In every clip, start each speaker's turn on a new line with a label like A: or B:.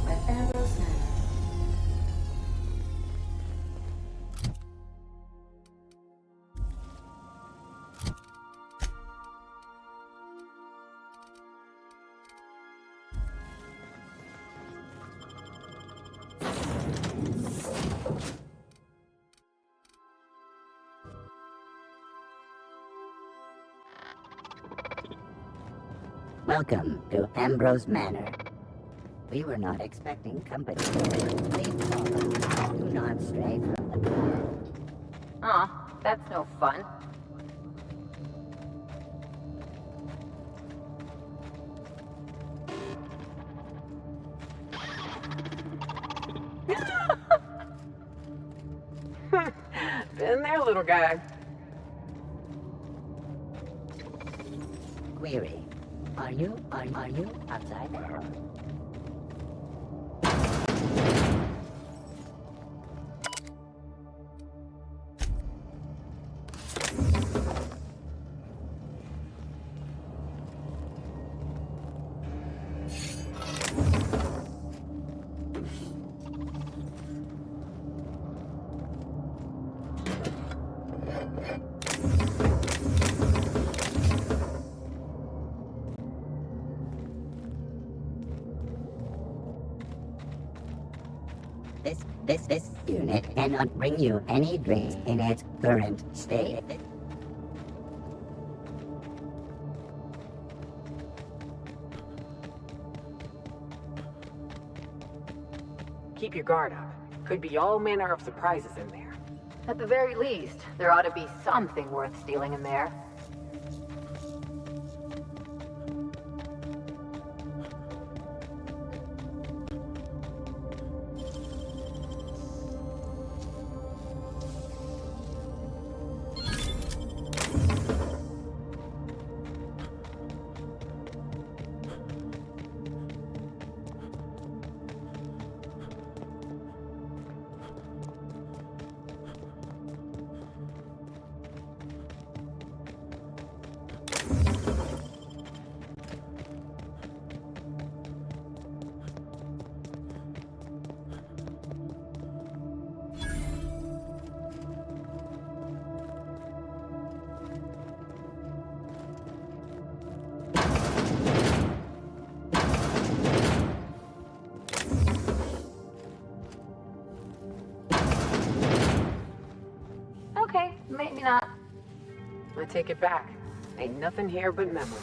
A: at Ambrose Manor.
B: Welcome to Ambrose Manor. We were not expecting company. Please follow. Do not stray from the path.
C: Aw, that's no fun.
D: Been there, little guy.
B: Query. Are you outside there? This unit cannot bring you any drinks in its current state.
D: Keep your guard up. Could be all manner of surprises in there.
C: At the very least, there ought to be something worth stealing in there. Okay, maybe not.
D: I take it back. Ain't nothing here but memories.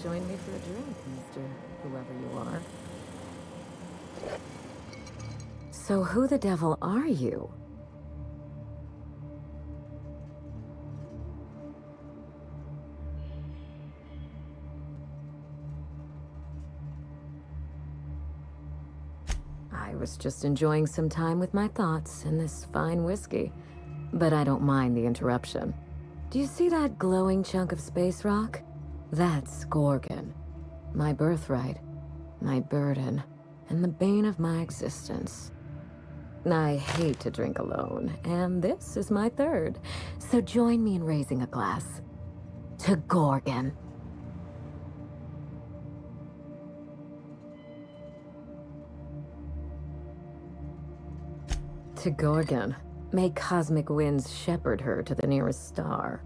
A: Join me for a drink, Mr. Whoever you are. So who the devil are you? I was just enjoying some time with my thoughts and this fine whiskey. But I don't mind the interruption. Do you see that glowing chunk of space rock? That's Gorgon. My birthright, my burden, and the bane of my existence. I hate to drink alone, and this is my third. So join me in raising a glass. To Gorgon. To Gorgon. May cosmic winds shepherd her to the nearest star.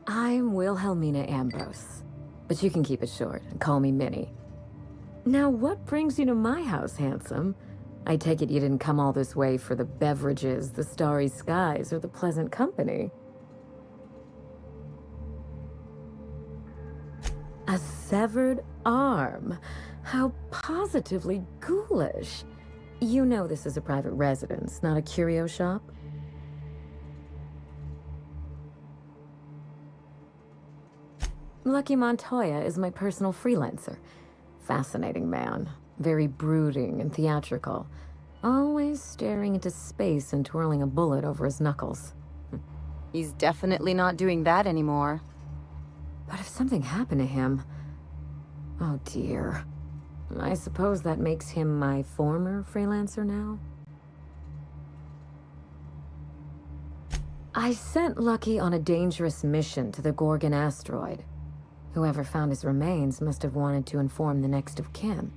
A: I'm Wilhelmina Ambrose, but you can keep it short and call me Minnie. Now, what brings you to my house, handsome? I take it you didn't come all this way for the beverages, the starry skies, or the pleasant company. A severed arm. How positively ghoulish. You know this is a private residence, not a curio shop? Lucky Montoya is my personal freelancer. Fascinating man. Very brooding and theatrical. Always staring into space and twirling a bullet over his knuckles.
E: He's definitely not doing that anymore.
A: But if something happened to him... Oh dear. I suppose that makes him my former freelancer now? I sent Lucky on a dangerous mission to the Gorgon asteroid. Whoever found his remains must have wanted to inform the next of kin.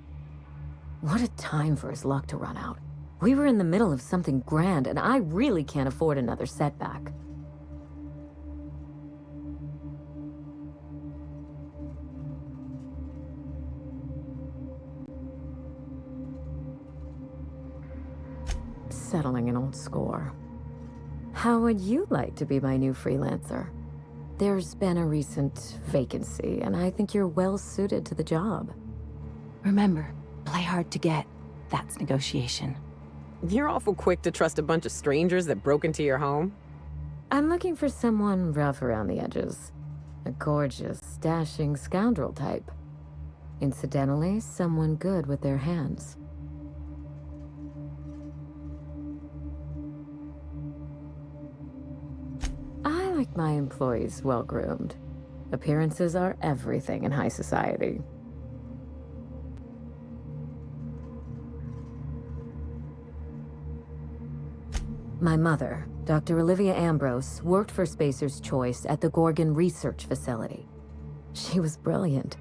A: What a time for his luck to run out. We were in the middle of something grand, and I really can't afford another setback. Settling an old score. How would you like to be my new freelancer? There's been a recent vacancy, and I think you're well suited to the job.
E: Remember, play hard to get. That's negotiation.
D: You're awful quick to trust a bunch of strangers that broke into your home.
A: I'm looking for someone rough around the edges. A gorgeous, dashing scoundrel type. Incidentally, someone good with their hands. I like my employees well-groomed. Appearances are everything in high society. My mother, Dr. Olivia Ambrose, worked for Spacer's Choice at the Gorgon Research Facility. She was brilliant,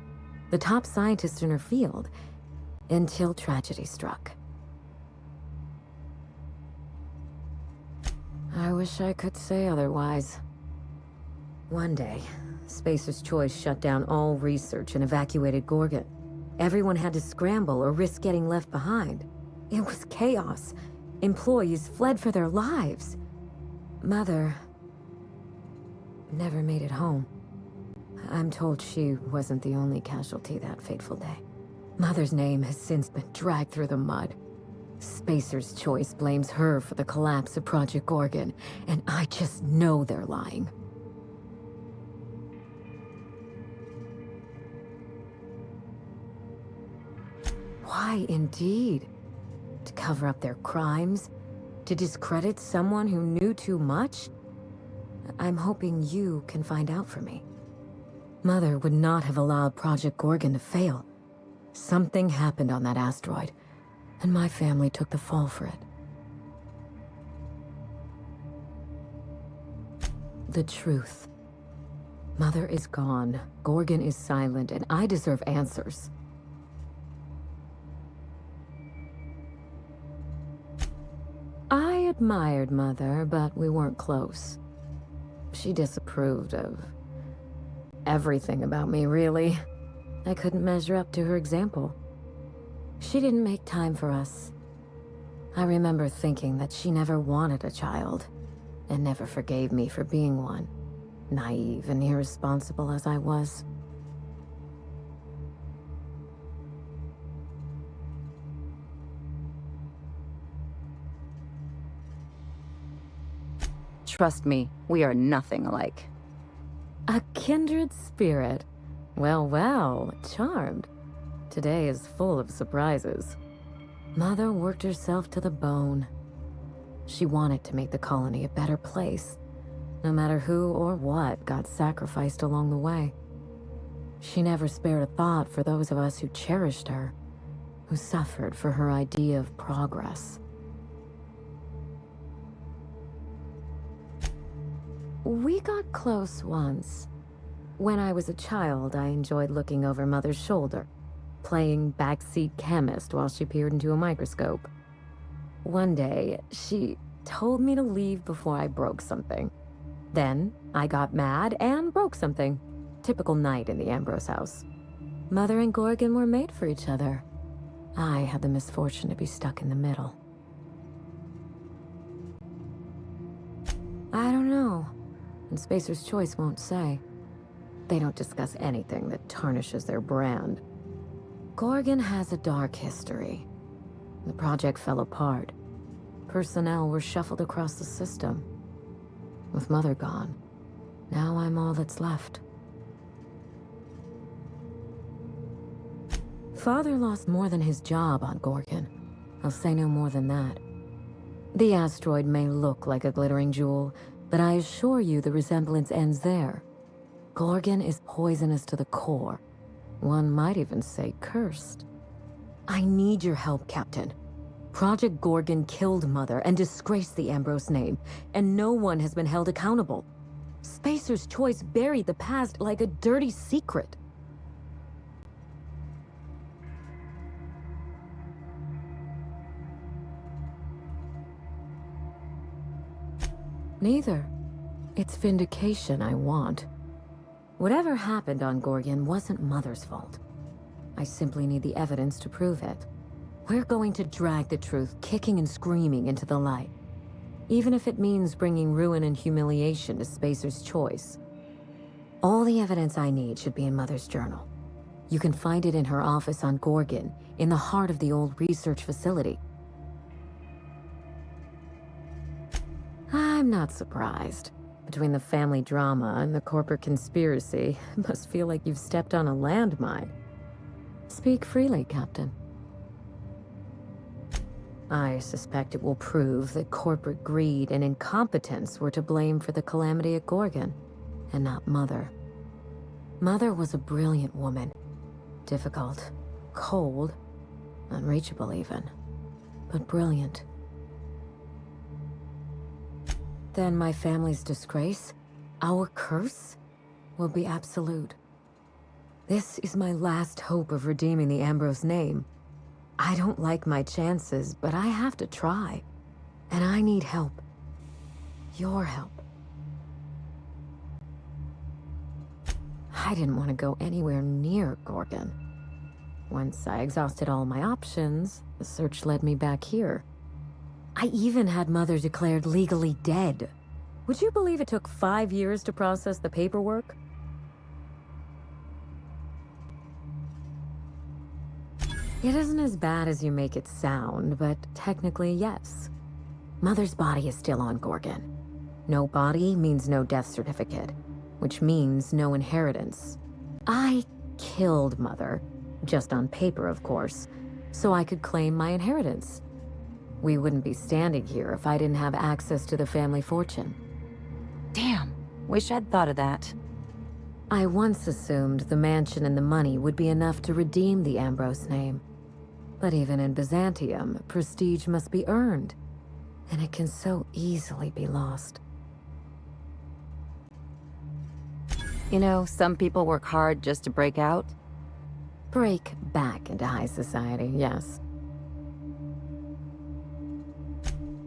A: the top scientist in her field, until tragedy struck. I wish I could say otherwise. One day, Spacer's Choice shut down all research and evacuated Gorgon. Everyone had to scramble or risk getting left behind. It was chaos. Employees fled for their lives. Mother never made it home. I'm told she wasn't the only casualty that fateful day. Mother's name has since been dragged through the mud. Spacer's Choice blames her for the collapse of Project Gorgon, and I just know they're lying. Why, indeed? To cover up their crimes? To discredit someone who knew too much? I'm hoping you can find out for me. Mother would not have allowed Project Gorgon to fail. Something happened on that asteroid, and my family took the fall for it. The truth. Mother is gone, Gorgon is silent, and I deserve answers. I admired Mother, but we weren't close. She disapproved of everything about me, really. I couldn't measure up to her example. She didn't make time for us. I remember thinking that she never wanted a child, and never forgave me for being one. naive and irresponsible as I was.
E: Trust me, we are nothing alike.
A: A kindred spirit. Well, well, charmed. Today is full of surprises. Mother worked herself to the bone. She wanted to make the colony a better place, no matter who or what got sacrificed along the way. She never spared a thought for those of us who cherished her, who suffered for her idea of progress. We got close once. When I was a child, I enjoyed looking over Mother's shoulder, playing backseat chemist while she peered into a microscope. One day, she told me to leave before I broke something. Then, I got mad and broke something. Typical night in the Ambrose house. Mother and Gorgon were made for each other. I had the misfortune to be stuck in the middle. I don't know. And Spacer's Choice won't say. They don't discuss anything that tarnishes their brand. Gorgon has a dark history. The project fell apart. Personnel were shuffled across the system. With Mother gone, now I'm all that's left. Father lost more than his job on Gorgon. I'll say no more than that. The asteroid may look like a glittering jewel, but I assure you the resemblance ends there. Gorgon is poisonous to the core. One might even say cursed. I need your help, Captain. Project Gorgon killed Mother and disgraced the Ambrose name, and no one has been held accountable. Spacer's Choice buried the past like a dirty secret. Neither. It's vindication I want. Whatever happened on Gorgon wasn't Mother's fault. I simply need the evidence to prove it. We're going to drag the truth kicking and screaming into the light. Even if it means bringing ruin and humiliation to Spacer's Choice. All the evidence I need should be in Mother's journal. You can find it in her office on Gorgon, in the heart of the old research facility. I'm not surprised. Between the family drama and the corporate conspiracy, it must feel like you've stepped on a landmine. Speak freely, Captain. I suspect it will prove that corporate greed and incompetence were to blame for the calamity at Gorgon, and not Mother. Mother was a brilliant woman. Difficult, cold, unreachable even, but brilliant. Then my family's disgrace, our curse, will be absolute. This is my last hope of redeeming the Ambrose name. I don't like my chances, but I have to try. And I need help. Your help. I didn't want to go anywhere near Gorgon. Once I exhausted all my options, the search led me back here. I even had Mother declared legally dead. Would you believe it took 5 years to process the paperwork? It isn't as bad as you make it sound, but technically, yes. Mother's body is still on Gorgon. No body means no death certificate, which means no inheritance. I killed Mother, just on paper, of course, so I could claim my inheritance. We wouldn't be standing here if I didn't have access to the family fortune.
E: Damn, wish I'd thought of that.
A: I once assumed the mansion and the money would be enough to redeem the Ambrose name. But even in Byzantium, prestige must be earned, and it can so easily be lost.
E: You know, some people work hard just to break out.
A: Break back into high society, yes.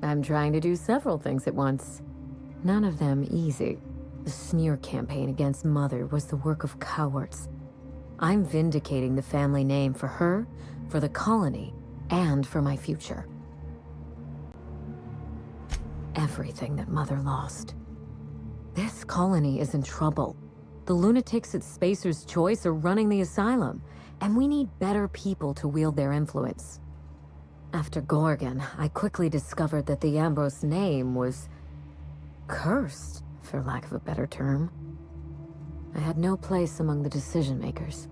A: I'm trying to do several things at once. None of them easy. The smear campaign against Mother was the work of cowards. I'm vindicating the family name for her, for the colony, and for my future. Everything that Mother lost. This colony is in trouble. The lunatics at Spacer's Choice are running the asylum, and we need better people to wield their influence. After Gorgon, I quickly discovered that the Ambrose name was cursed, for lack of a better term. I had no place among the decision makers.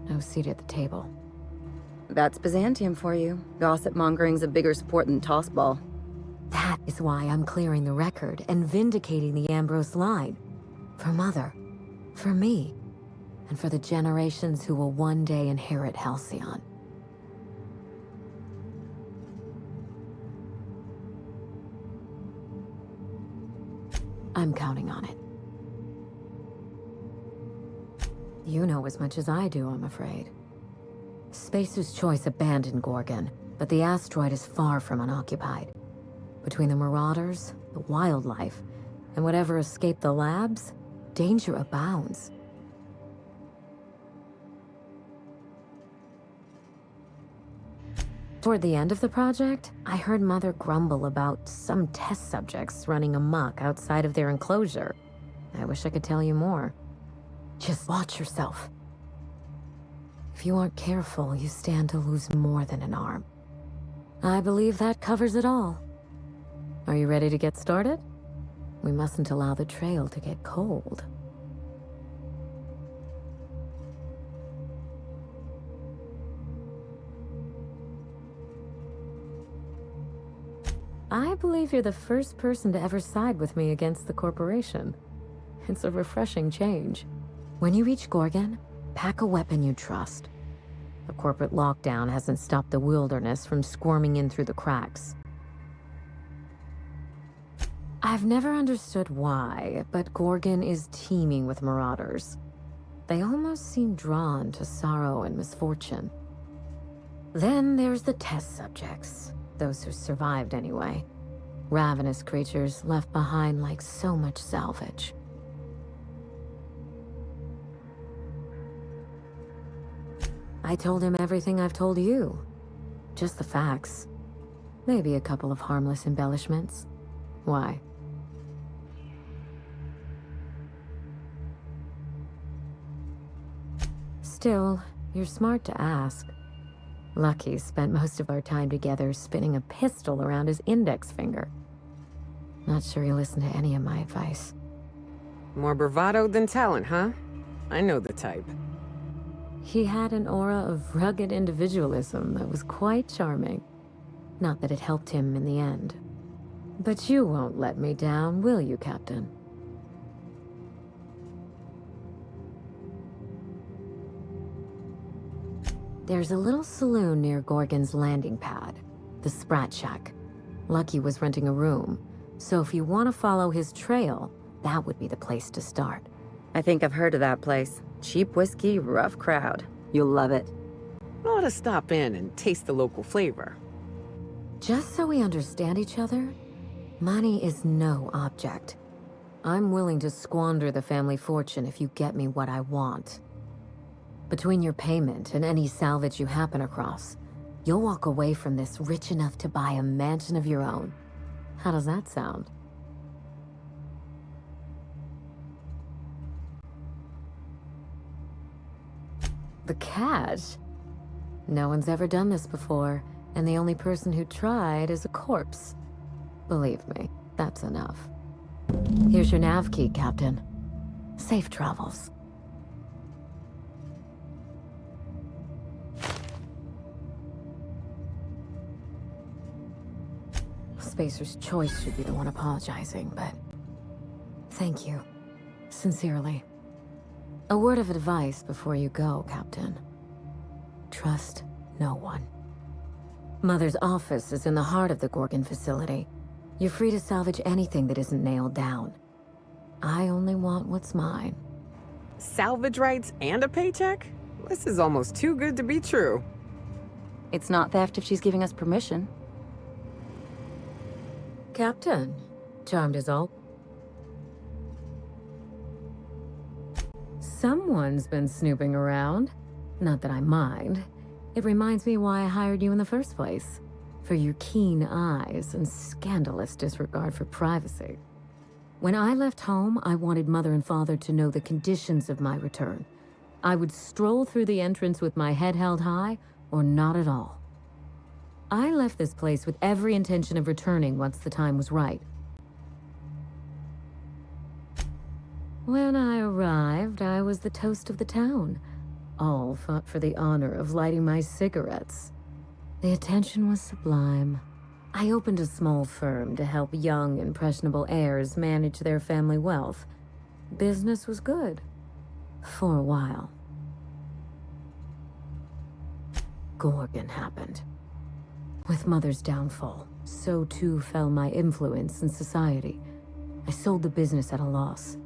A: No seat at the table.
F: That's Byzantium for you. Gossip mongering's a bigger sport than tossball.
A: That is why I'm clearing the record and vindicating the Ambrose line. For Mother, for me, and for the generations who will one day inherit Halcyon. I'm counting on it. You know as much as I do, I'm afraid. Spacer's Choice abandoned Gorgon, but the asteroid is far from unoccupied. Between the marauders, the wildlife, and whatever escaped the labs, danger abounds. Toward the end of the project, I heard Mother grumble about some test subjects running amok outside of their enclosure. I wish I could tell you more. Just watch yourself. If you aren't careful, you stand to lose more than an arm. I believe that covers it all. Are you ready to get started? We mustn't allow the trail to get cold. I believe you're the first person to ever side with me against the corporation. It's a refreshing change. When you reach Gorgon, pack a weapon you trust. The corporate lockdown hasn't stopped the wilderness from squirming in through the cracks. I've never understood why, but Gorgon is teeming with marauders. They almost seem drawn to sorrow and misfortune. Then there's the test subjects, those who survived anyway. Ravenous creatures left behind like so much salvage. I told him everything I've told you. Just the facts. Maybe a couple of harmless embellishments. Why? Still, you're smart to ask. Lucky spent most of our time together spinning a pistol around his index finger. Not sure he listened to any of my advice.
D: More bravado than talent, huh? I know the type.
A: He had an aura of rugged individualism that was quite charming. Not that it helped him in the end. But you won't let me down, will you, Captain? There's a little saloon near Gorgon's landing pad, the Sprat Shack. Lucky was renting a room, so if you want to follow his trail, that would be the place to start.
F: I think I've heard of that place. Cheap whiskey, rough crowd. You'll love it.
D: Ought to stop in and taste the local flavor.
A: Just so we understand each other, money is no object. I'm willing to squander the family fortune if you get me what I want. Between your payment and any salvage you happen across, you'll walk away from this rich enough to buy a mansion of your own. How does that sound? The cash? No one's ever done this before, and the only person who tried is a corpse. Believe me, that's enough. Here's your nav key, Captain. Safe travels. Spacer's Choice should be the one apologizing, but thank you. Sincerely. A word of advice before you go, Captain. Trust no one. Mother's office is in the heart of the Gorgon facility. You're free to salvage anything that isn't nailed down. I only want what's mine.
D: Salvage rights and a paycheck? This is almost too good to be true.
F: It's not theft if she's giving us permission.
A: Captain, charmed as all. Someone's been snooping around. Not that I mind. It reminds me why I hired you in the first place. For your keen eyes and scandalous disregard for privacy. When I left home, I wanted Mother and Father to know the conditions of my return. I would stroll through the entrance with my head held high, or not at all. I left this place with every intention of returning once the time was right. When I arrived, I was the toast of the town. All fought for the honor of lighting my cigarettes. The attention was sublime. I opened a small firm to help young, impressionable heirs manage their family wealth. Business was good. For a while. Gorgon happened. With Mother's downfall, so too fell my influence in society. I sold the business at a loss.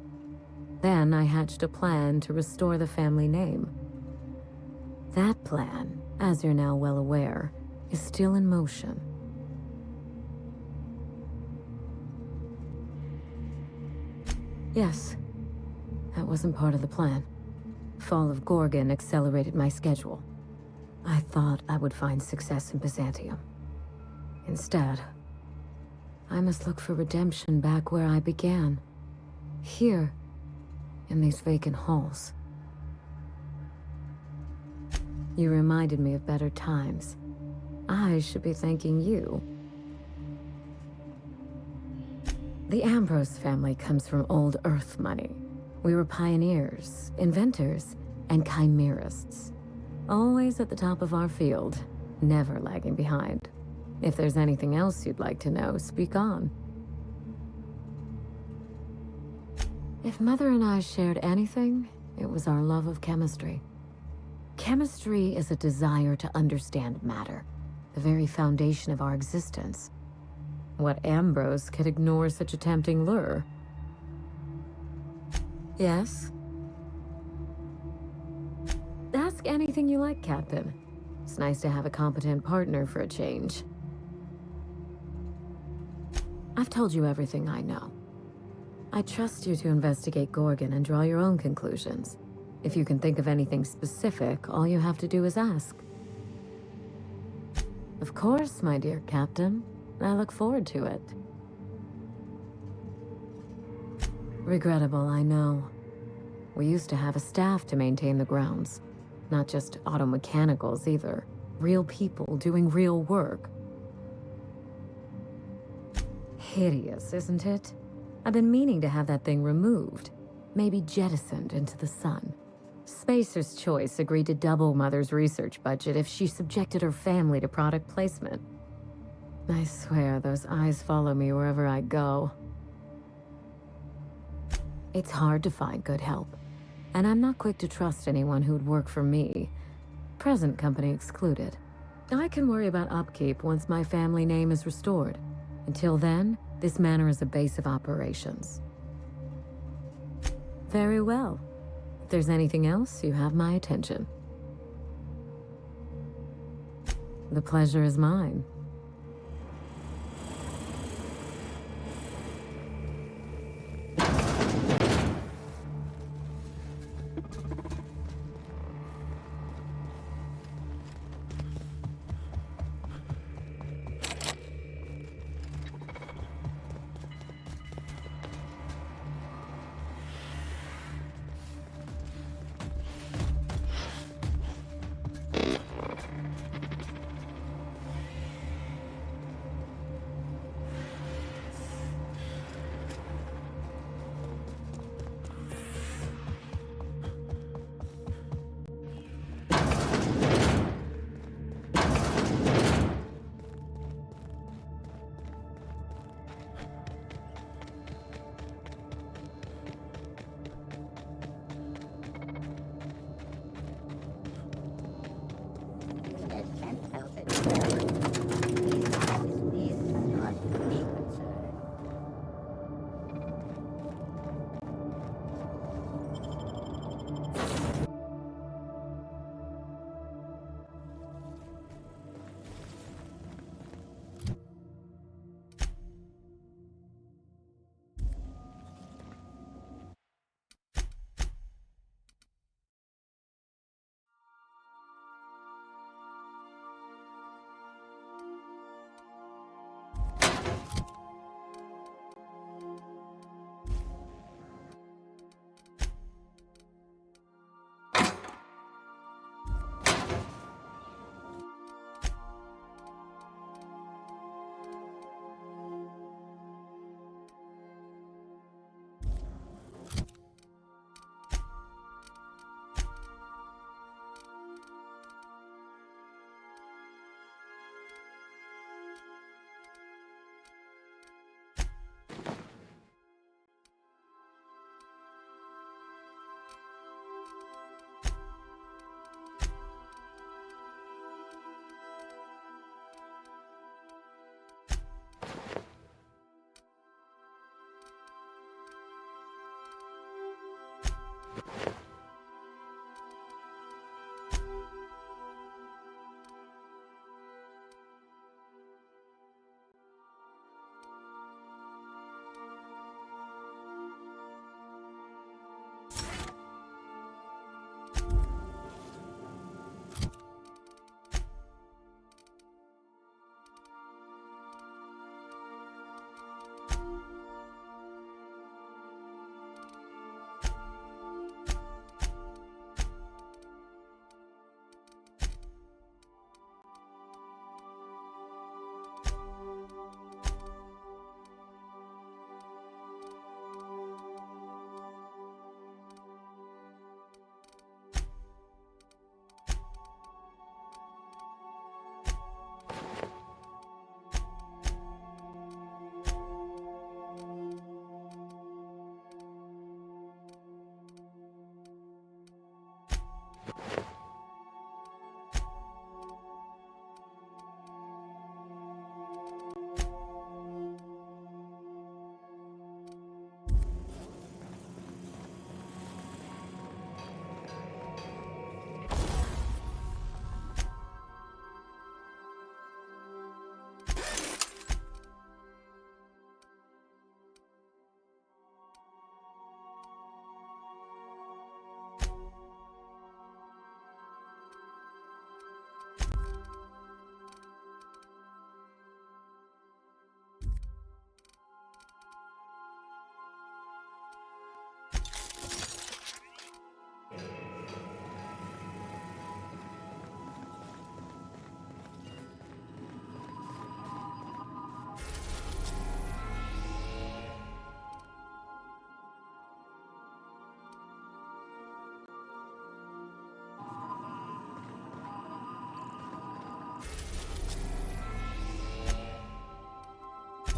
A: Then I hatched a plan to restore the family name. That plan, as you're now well aware, is still in motion. Yes, that wasn't part of the plan. Fall of Gorgon accelerated my schedule. I thought I would find success in Byzantium. Instead, I must look for redemption back where I began. Here, in these vacant halls. You reminded me of better times. I should be thanking you. The Ambrose family comes from old Earth money. We were pioneers, inventors, and chimerists. Always at the top of our field, never lagging behind. If there's anything else you'd like to know, speak on. If Mother and I shared anything, it was our love of chemistry. Chemistry is a desire to understand matter, the very foundation of our existence. What Ambrose could ignore such a tempting lure? Yes? Ask anything you like, Captain. It's nice to have a competent partner for a change. I've told you everything I know. I trust you to investigate Gorgon and draw your own conclusions. If you can think of anything specific, all you have to do is ask. Of course, my dear Captain. I look forward to it. Regrettable, I know. We used to have a staff to maintain the grounds. Not just auto-mechanicals either. Real people doing real work. Hideous, isn't it? I've been meaning to have that thing removed. Maybe jettisoned into the sun. Spacer's Choice agreed to double Mother's research budget if she subjected her family to product placement. I swear those eyes follow me wherever I go. It's hard to find good help, and I'm not quick to trust anyone who'd work for me. Present company excluded. I can worry about upkeep once my family name is restored. Until then, this manor is a base of operations. Very well. If there's anything else, you have my attention. The pleasure is mine.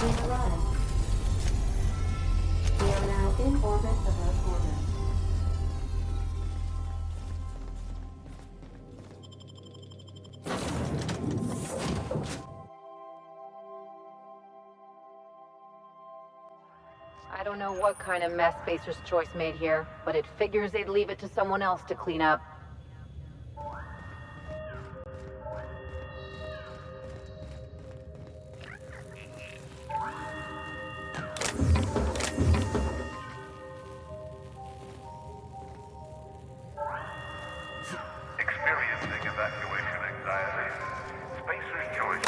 G: We've arrived. We are now in orbit of our corner.
C: I don't know what kind of mess Spacer's Choice made here, but it figures they'd leave it to someone else to clean up.
H: Experiencing evacuation anxiety. Spacer's Choice.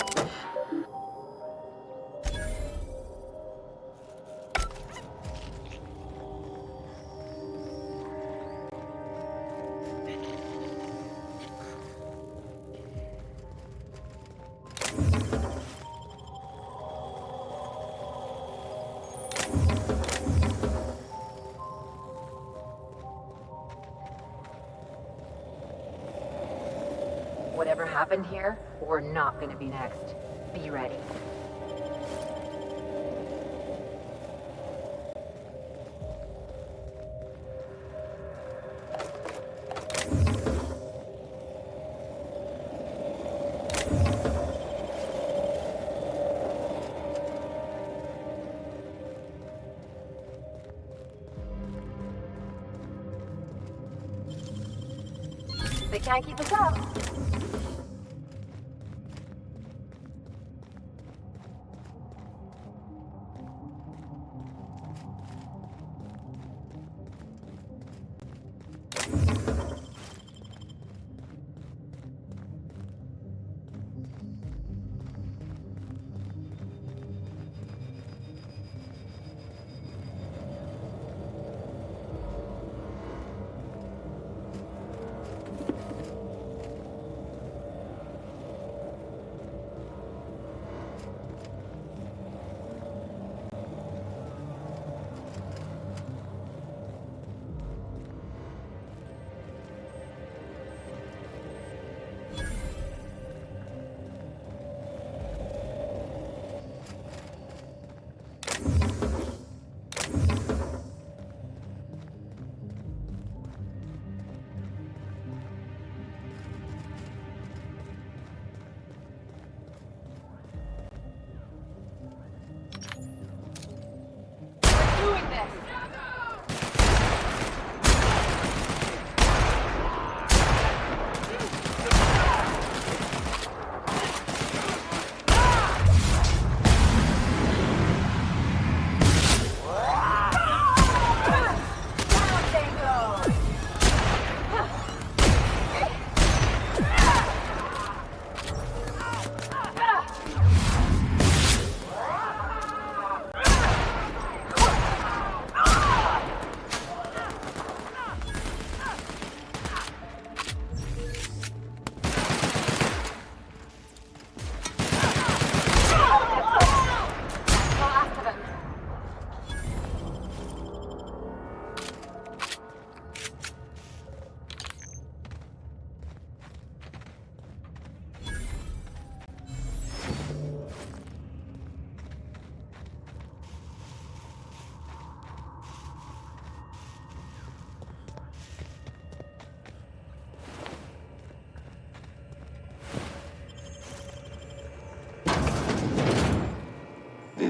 C: Whatever happened here, we're not gonna be next. Be ready. They can't keep us up.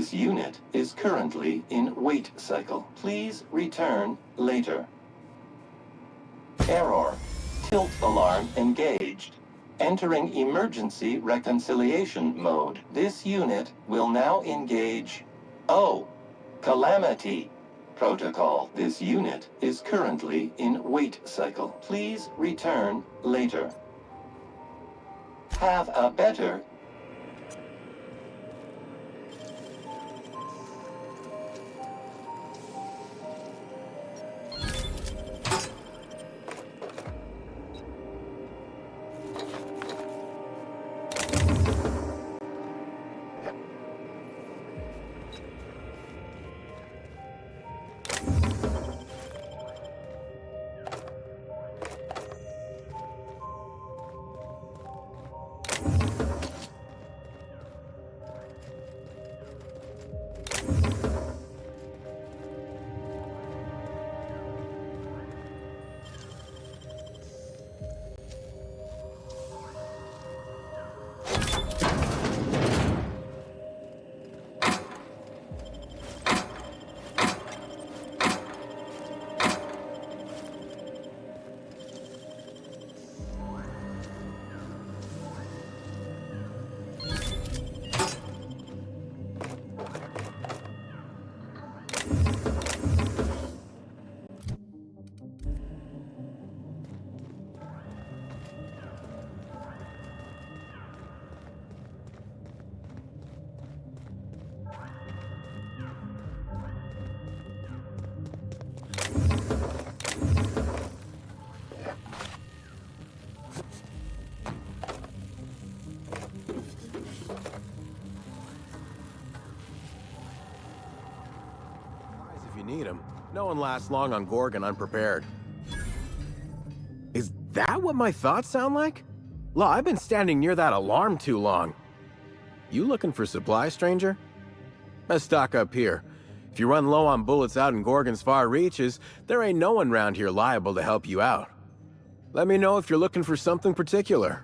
I: This unit is currently in wait cycle. Please return later. Error. Tilt alarm engaged. Entering emergency reconciliation mode. This unit will now engage Calamity Protocol. This unit is currently in wait cycle. Please return later. Have a better
J: if you need them. No one lasts long on Gorgon unprepared. Is that what my thoughts sound like? Law, I've been standing near that alarm too long. You looking for supplies, stranger? Let's stock up here. If you run low on bullets out in Gorgon's far reaches, there ain't no one round here liable to help you out. Let me know if you're looking for something particular.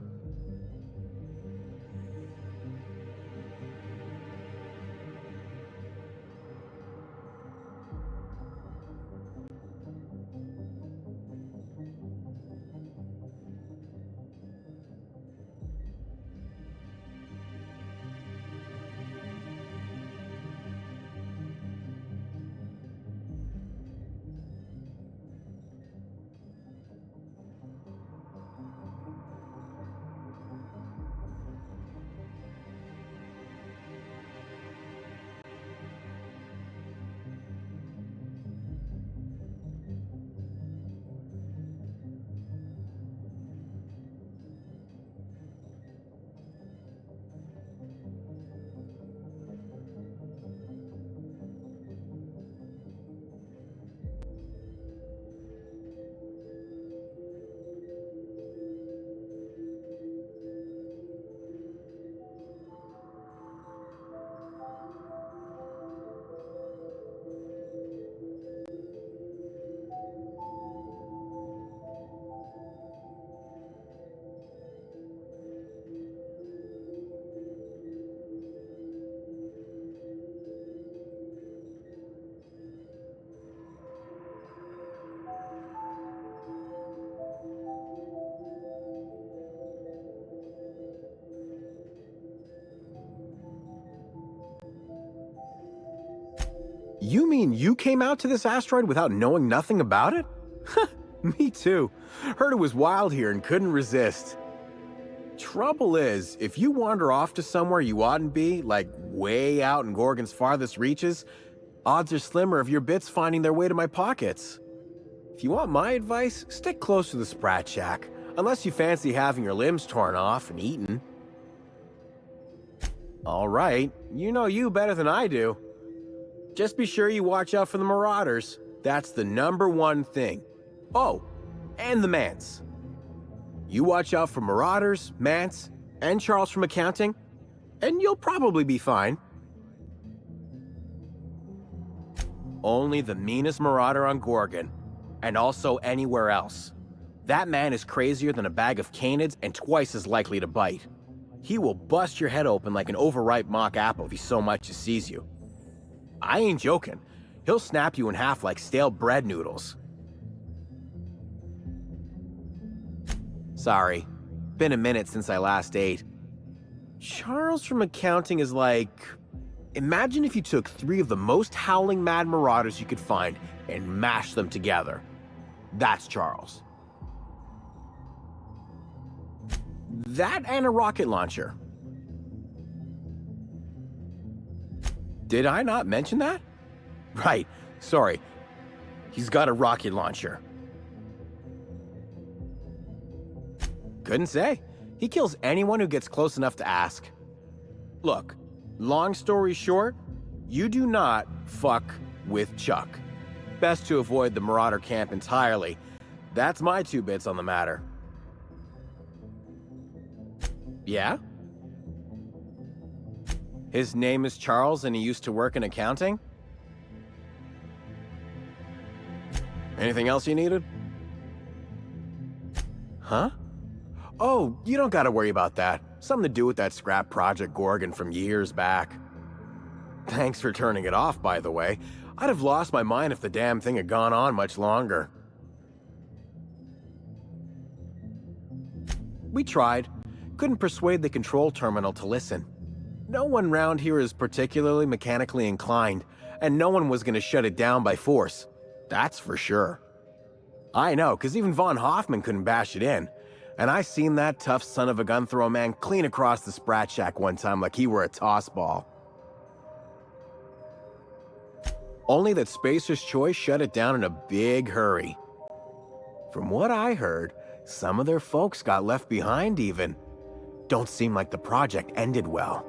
J: You mean you came out to this asteroid without knowing nothing about it? Me too. Heard it was wild here and couldn't resist. Trouble is, if you wander off to somewhere you oughtn't be, like way out in Gorgon's farthest reaches, odds are slimmer of your bits finding their way to my pockets. If you want my advice, stick close to the Sprat Shack, unless you fancy having your limbs torn off and eaten. All right, you know you better than I do. Just be sure you watch out for the Marauders. That's the #1 thing. Oh, and the Mance. You watch out for Marauders, Mance, and Charles from accounting, and you'll probably be fine. Only the meanest Marauder on Gorgon, and also anywhere else. That man is crazier than a bag of canids and twice as likely to bite. He will bust your head open like an overripe mock apple if he so much as sees you. I ain't joking. He'll snap you in half like stale bread noodles. Sorry. Been a minute since I last ate. Charles from accounting is like... Imagine if you took 3 of the most howling mad marauders you could find and mashed them together. That's Charles. That and a rocket launcher. Did I not mention that? Right, sorry. He's got a rocket launcher. Couldn't say. He kills anyone who gets close enough to ask. Look, long story short, you do not fuck with Chuck. Best to avoid the Marauder camp entirely. That's my 2 bits on the matter. Yeah? His name is Charles and he used to work in accounting? Anything else you needed? Huh? Oh, you don't gotta worry about that. Something to do with that scrap Project Gorgon from years back. Thanks for turning it off, by the way. I'd have lost my mind if the damn thing had gone on much longer. We tried. Couldn't persuade the control terminal to listen. No one round here is particularly mechanically inclined, and no one was gonna shut it down by force. That's for sure. I know, 'cause even Von Hoffman couldn't bash it in. And I seen that tough son of a gun throw a man clean across the Sprat Shack one time like he were a toss ball. Only that Spacer's Choice shut it down in a big hurry. From what I heard, some of their folks got left behind even. Don't seem like the project ended well.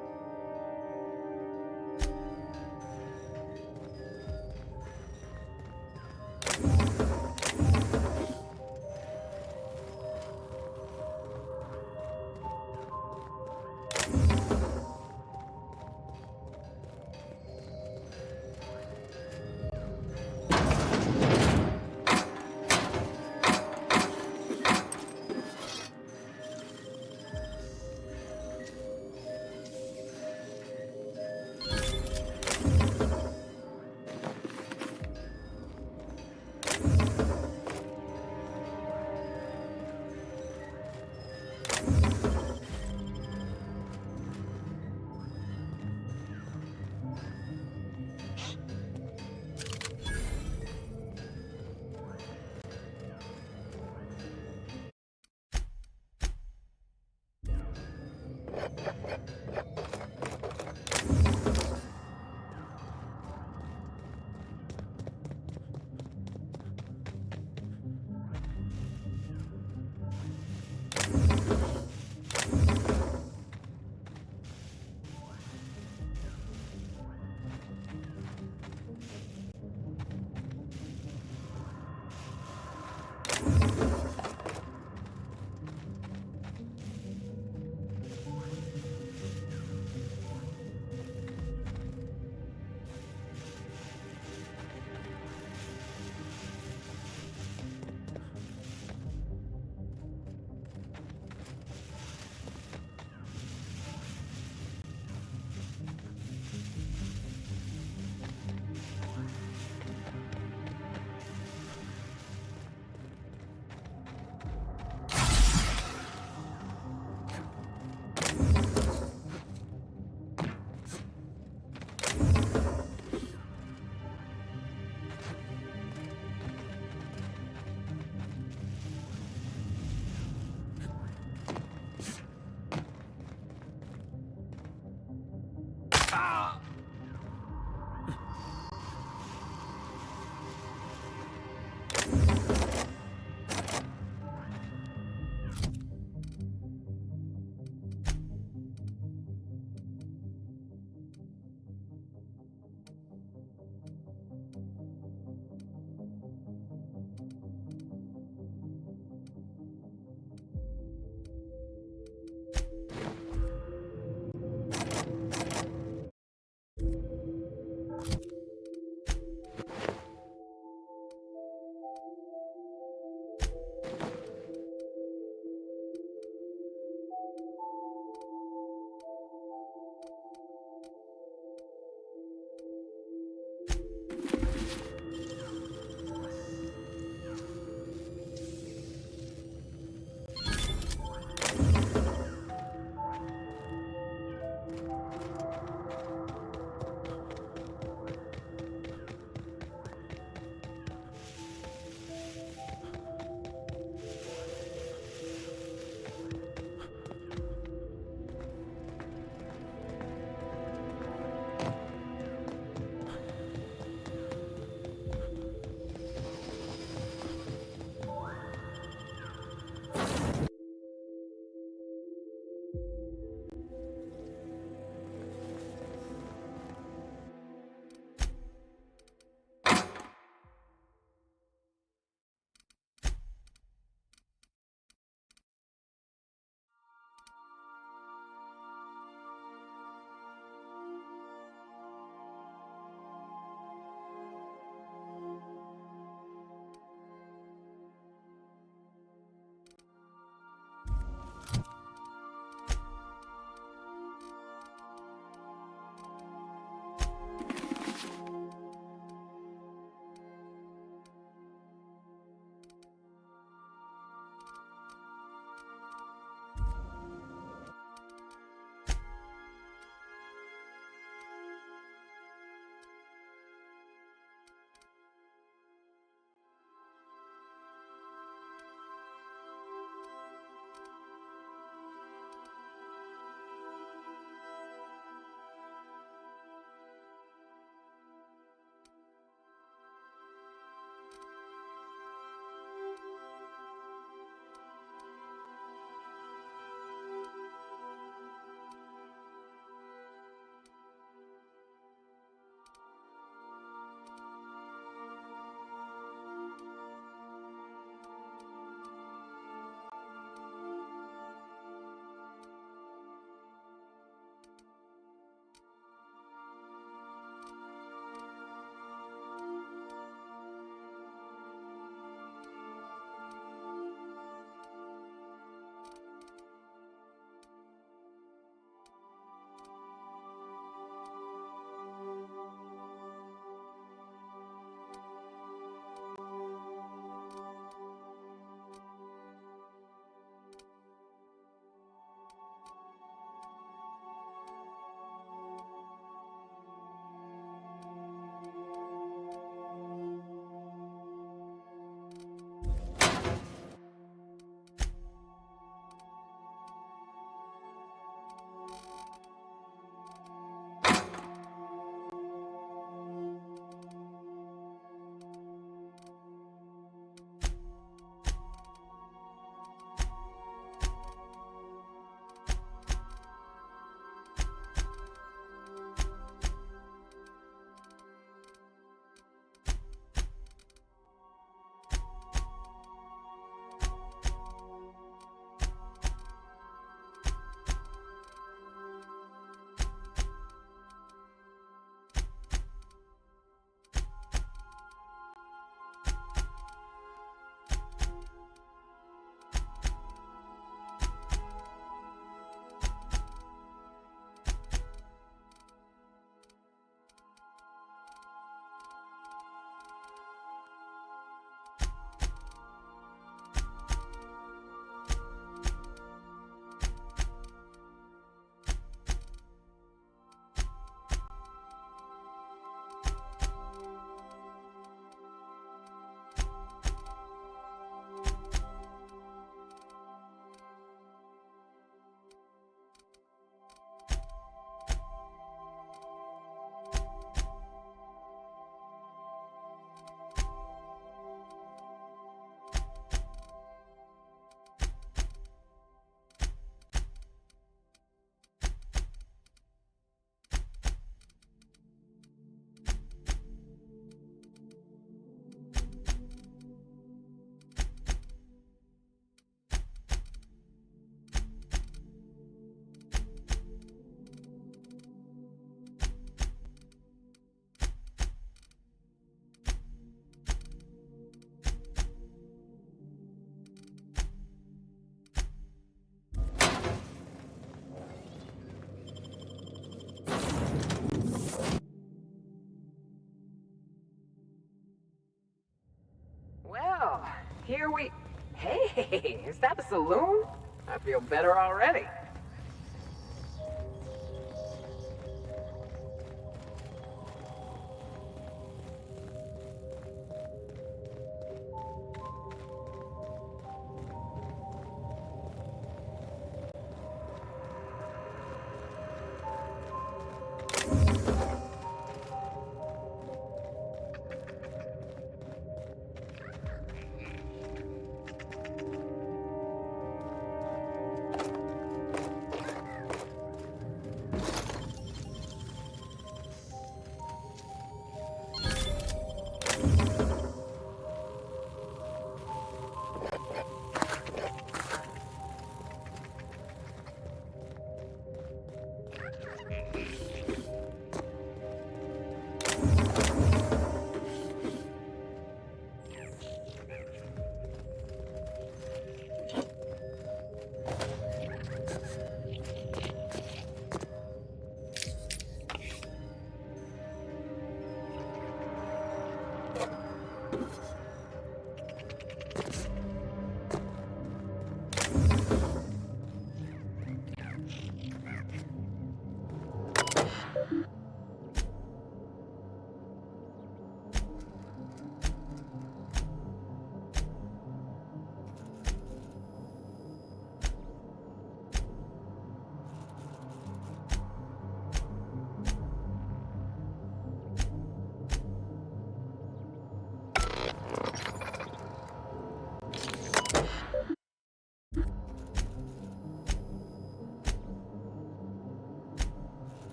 D: here we... Hey, is that a saloon? I feel better already.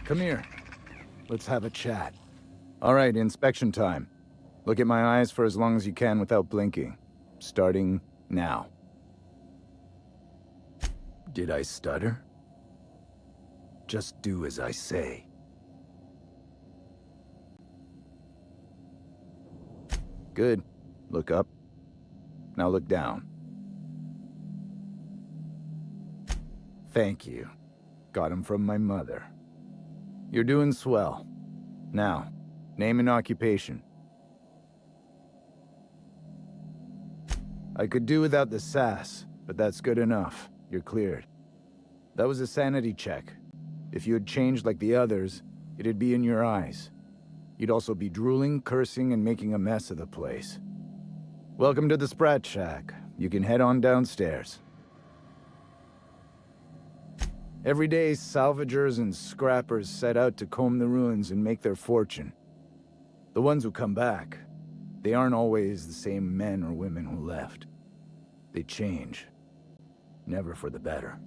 K: Come here. Let's have a chat. All right, inspection time. Look at my eyes for as long as you can without blinking. Starting now. Did I stutter? Just do as I say. Good. Look up. Now look down. Thank you. Got him from my mother. You're doing swell. Now, name and occupation. I could do without the sass, but that's good enough. You're cleared. That was a sanity check. If you had changed like the others, it'd be in your eyes. You'd also be drooling, cursing, and making a mess of the place. Welcome to the Sprat Shack. You can head on downstairs. Every day, salvagers and scrappers set out to comb the ruins and make their fortune. The ones who come back, they aren't always the same men or women who left. They change. Never for the better.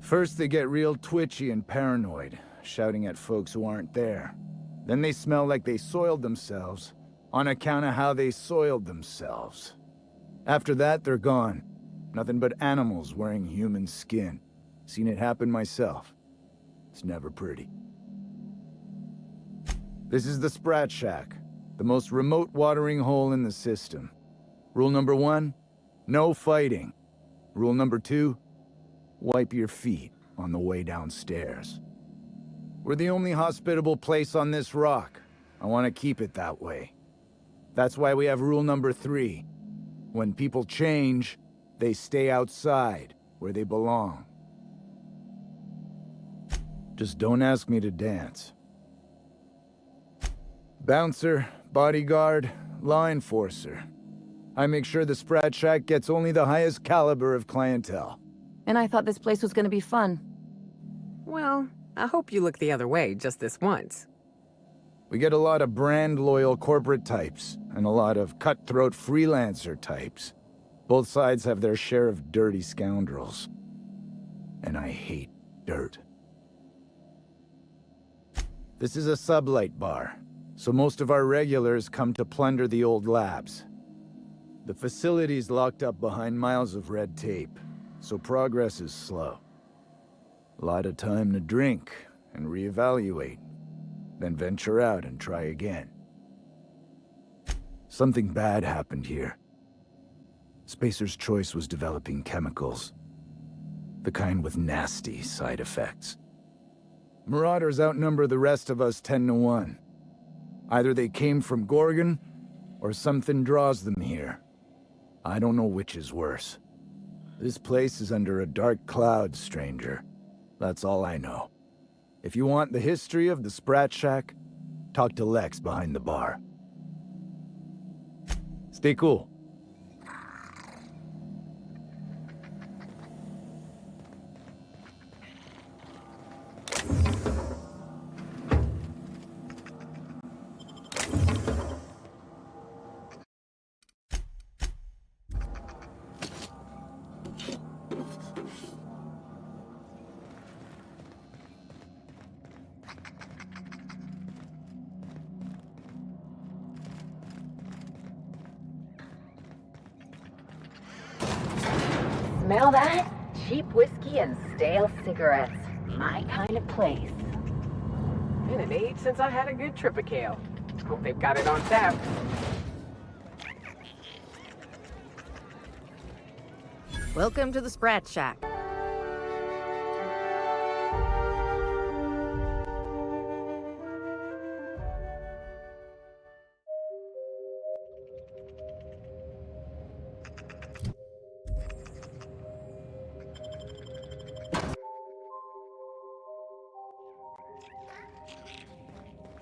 K: First, they get real twitchy and paranoid, shouting at folks who aren't there. Then they smell like they soiled themselves, on account of how they soiled themselves. After that, they're gone. Nothing but animals wearing human skin. Seen it happen myself. It's never pretty. This is the Sprat Shack, the most remote watering hole in the system. Rule number 1, no fighting. Rule number 2, wipe your feet on the way downstairs. We're the only hospitable place on this rock. I want to keep it that way. That's why we have rule number 3. When people change, they stay outside, where they belong. Just don't ask me to dance. Bouncer, bodyguard, law enforcer. I make sure the Sprat Shack gets only the highest caliber of clientele.
F: And I thought this place was gonna be fun.
D: Well, I hope you look the other way just this once.
K: We get a lot of brand-loyal corporate types, and a lot of cutthroat freelancer types. Both sides have their share of dirty scoundrels. And I hate dirt. This is a sublight bar, so most of our regulars come to plunder the old labs. The facility's locked up behind miles of red tape, so progress is slow. A lot of time to drink and reevaluate, then venture out and try again. Something bad happened here. Spacer's Choice was developing chemicals. The kind with nasty side effects. Marauders outnumber the rest of us 10 to 1. Either they came from Gorgon, or something draws them here. I don't know which is worse. This place is under a dark cloud, stranger. That's all I know. If you want the history of the Sprat Shack, talk to Lex behind the bar. Stay cool.
C: Smell that? Cheap whiskey and stale cigarettes. My kind of place.
D: Been an age since I had a good trip of kale. Hope they've got it on tap.
F: Welcome to the Sprat Shack.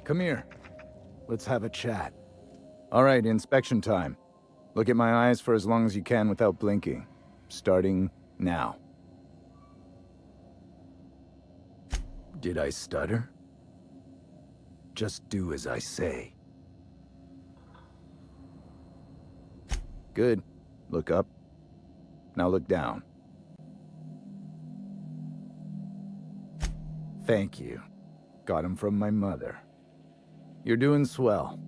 K: Come here. Let's have a chat. All right, inspection time. Look at my eyes for as long as you can without blinking. Starting now. Did I stutter? Just do as I say. Good. Look up. Now look down. Thank you. Got him from my mother. You're doing swell.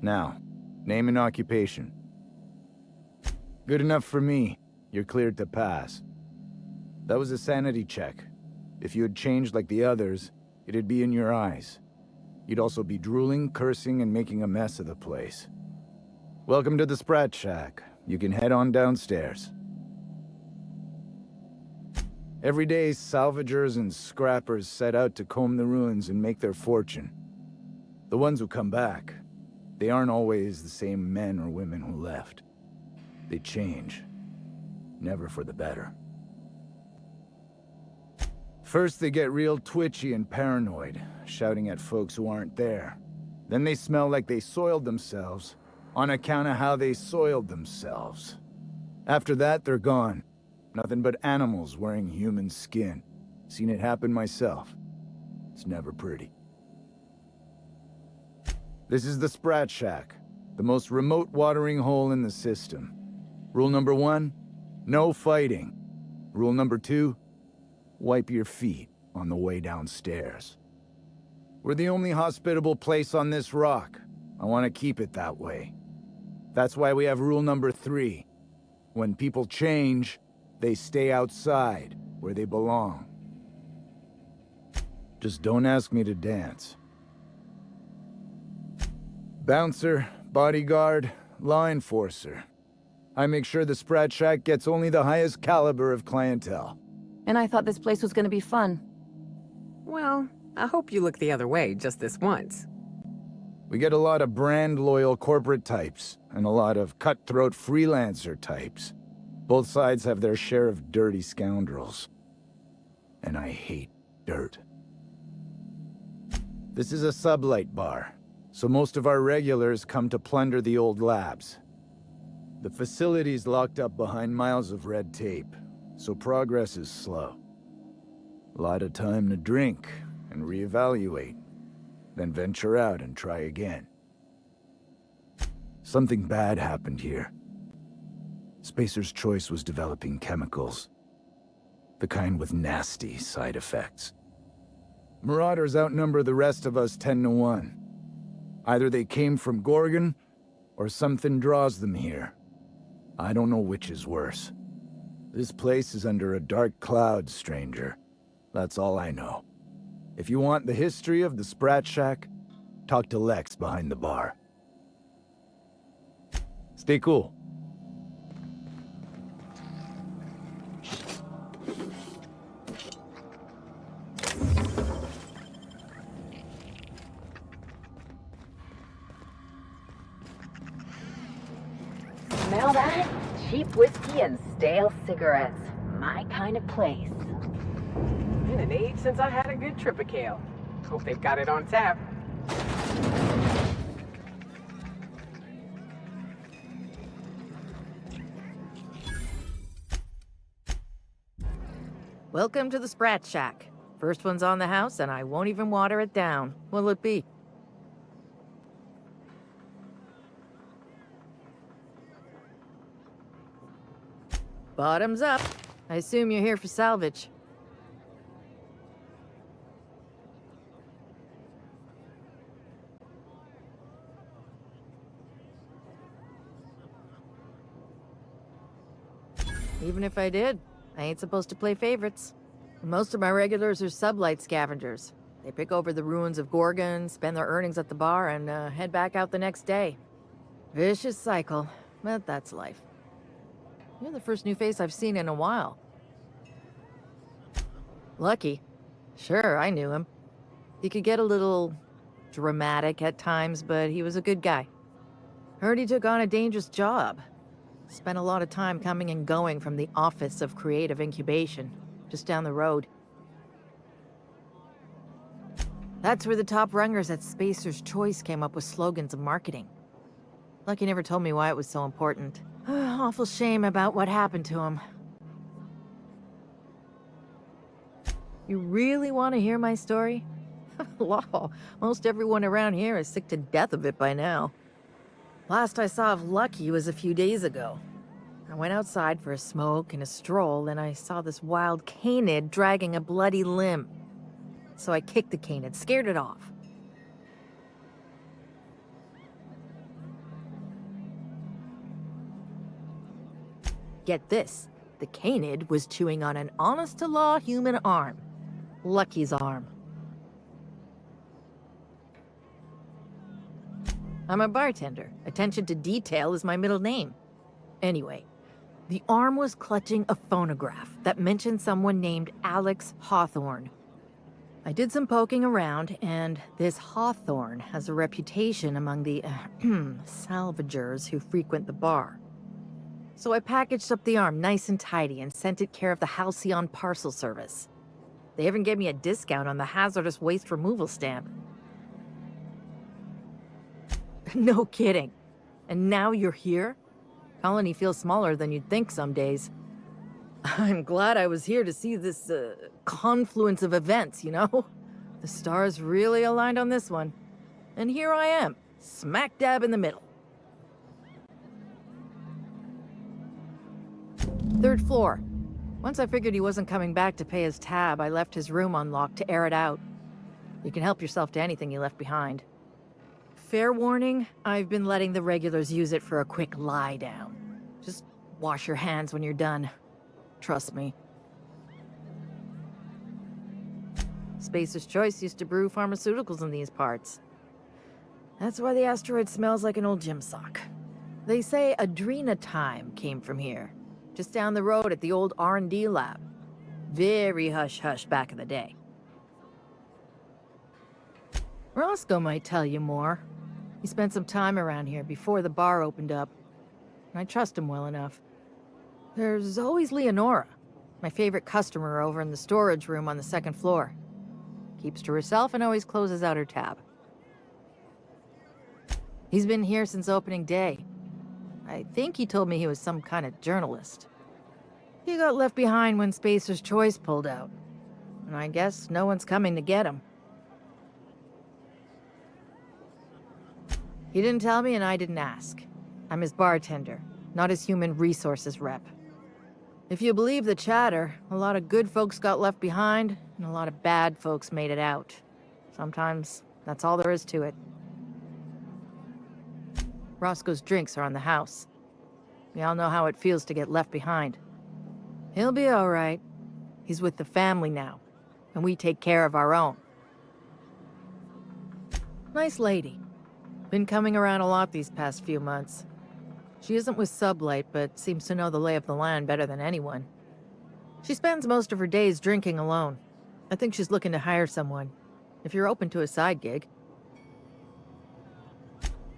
K: Now, name and occupation. Good enough for me. You're cleared to pass. That was a sanity check. If you had changed like the others, it'd be in your eyes. You'd also be drooling, cursing, and making a mess of the place. Welcome to the Sprat Shack. You can head on downstairs. Every day, salvagers and scrappers set out to comb the ruins and make their fortune. The ones who come back, they aren't always the same men or women who left. They change. Never for the better. First, they get real twitchy and paranoid, shouting at folks who aren't there. Then they smell like they soiled themselves, on account of how they soiled themselves. After that, they're gone. Nothing but animals wearing human skin. Seen it happen myself. It's never pretty. This is the Sprat Shack, the most remote watering hole in the system. Rule number 1, no fighting. Rule number 2, wipe your feet on the way downstairs. We're the only hospitable place on this rock. I want to keep it that way. That's why we have rule number 3. When people change, they stay outside, where they belong. Just don't ask me to dance. Bouncer, bodyguard, law enforcer. I make sure the Sprat Shack gets only the highest caliber of clientele.
F: And I thought this place was gonna be fun.
D: Well, I hope you look the other way just this once.
K: We get a lot of brand-loyal corporate types, and a lot of cutthroat freelancer types. Both sides have their share of dirty scoundrels. And I hate dirt. This is a sublight bar, so most of our regulars come to plunder the old labs. The facility's locked up behind miles of red tape, so progress is slow. A lot of time to drink and reevaluate, then venture out and try again. Something bad happened here. Spacer's Choice was developing chemicals. The kind with nasty side effects. Marauders outnumber the rest of us 10 to 1. Either they came from Gorgon, or something draws them here. I don't know which is worse. This place is under a dark cloud, stranger. That's all I know. If you want the history of the Sprat Shack, talk to Lex behind the bar. Stay cool.
C: Smell that? Cheap whiskey and stale cigarettes. My kind of place.
D: Been an age since I had a good trip of kale. Hope they've got it on tap.
L: Welcome to the Sprat Shack. First one's on the house, and I won't even water it down. What'll it be? Bottoms up. I assume you're here for salvage. Even if I did, I ain't supposed to play favorites. Most of my regulars are sublight scavengers. They pick over the ruins of Gorgon, spend their earnings at the bar, and head back out the next day. Vicious cycle, but that's life. You're the first new face I've seen in a while. Lucky. Sure, I knew him. He could get a little dramatic at times, but he was a good guy. Heard he took on a dangerous job. Spent a lot of time coming and going from the Office of Creative Incubation, just down the road. That's where the top rungers at Spacer's Choice came up with slogans and marketing. Lucky never told me why it was so important. Awful shame about what happened to him. You really want to hear my story? Law, most everyone around here is sick to death of it by now. Last I saw of Lucky was a few days ago. I went outside for a smoke and a stroll, and I saw this wild canid dragging a bloody limb. So I kicked the canid, scared it off. Get this, the canid was chewing on an honest-to-law human arm. Lucky's arm. I'm a bartender. Attention to detail is my middle name. Anyway, the arm was clutching a phonograph that mentioned someone named Alex Hawthorne. I did some poking around, and this Hawthorne has a reputation among the salvagers who frequent the bar. So I packaged up the arm nice and tidy and sent it care of the Halcyon parcel service. They even gave me a discount on the hazardous waste removal stamp. No kidding. And now you're here? Colony feels smaller than you'd think some days. I'm glad I was here to see this confluence of events, you know? The stars really aligned on this one. And here I am, smack dab in the middle. 3rd floor. Once I figured he wasn't coming back to pay his tab, I left his room unlocked to air it out. You can help yourself to anything you left behind. Fair warning, I've been letting the regulars use it for a quick lie down. Just wash your hands when you're done. Trust me. Spacer's Choice used to brew pharmaceuticals in these parts. That's why the asteroid smells like an old gym sock. They say adrenatime came from here. Just down the road at the old R&D lab. Very hush-hush back in the day. Roscoe might tell you more. He spent some time around here before the bar opened up. I trust him well enough. There's always Leonora, my favorite customer over in the storage room on the 2nd floor. Keeps to herself and always closes out her tab. He's been here since opening day. I think he told me he was some kind of journalist. He got left behind when Spacer's Choice pulled out. And I guess no one's coming to get him. He didn't tell me and I didn't ask. I'm his bartender, not his human resources rep. If you believe the chatter, a lot of good folks got left behind, and a lot of bad folks made it out. Sometimes that's all there is to it. Roscoe's drinks are on the house. We all know how it feels to get left behind. He'll be all right. He's with the family now, and we take care of our own. Nice lady. Been coming around a lot these past few months. She isn't with Sublight, but seems to know the lay of the land better than anyone. She spends most of her days drinking alone. I think she's looking to hire someone, if you're open to a side gig.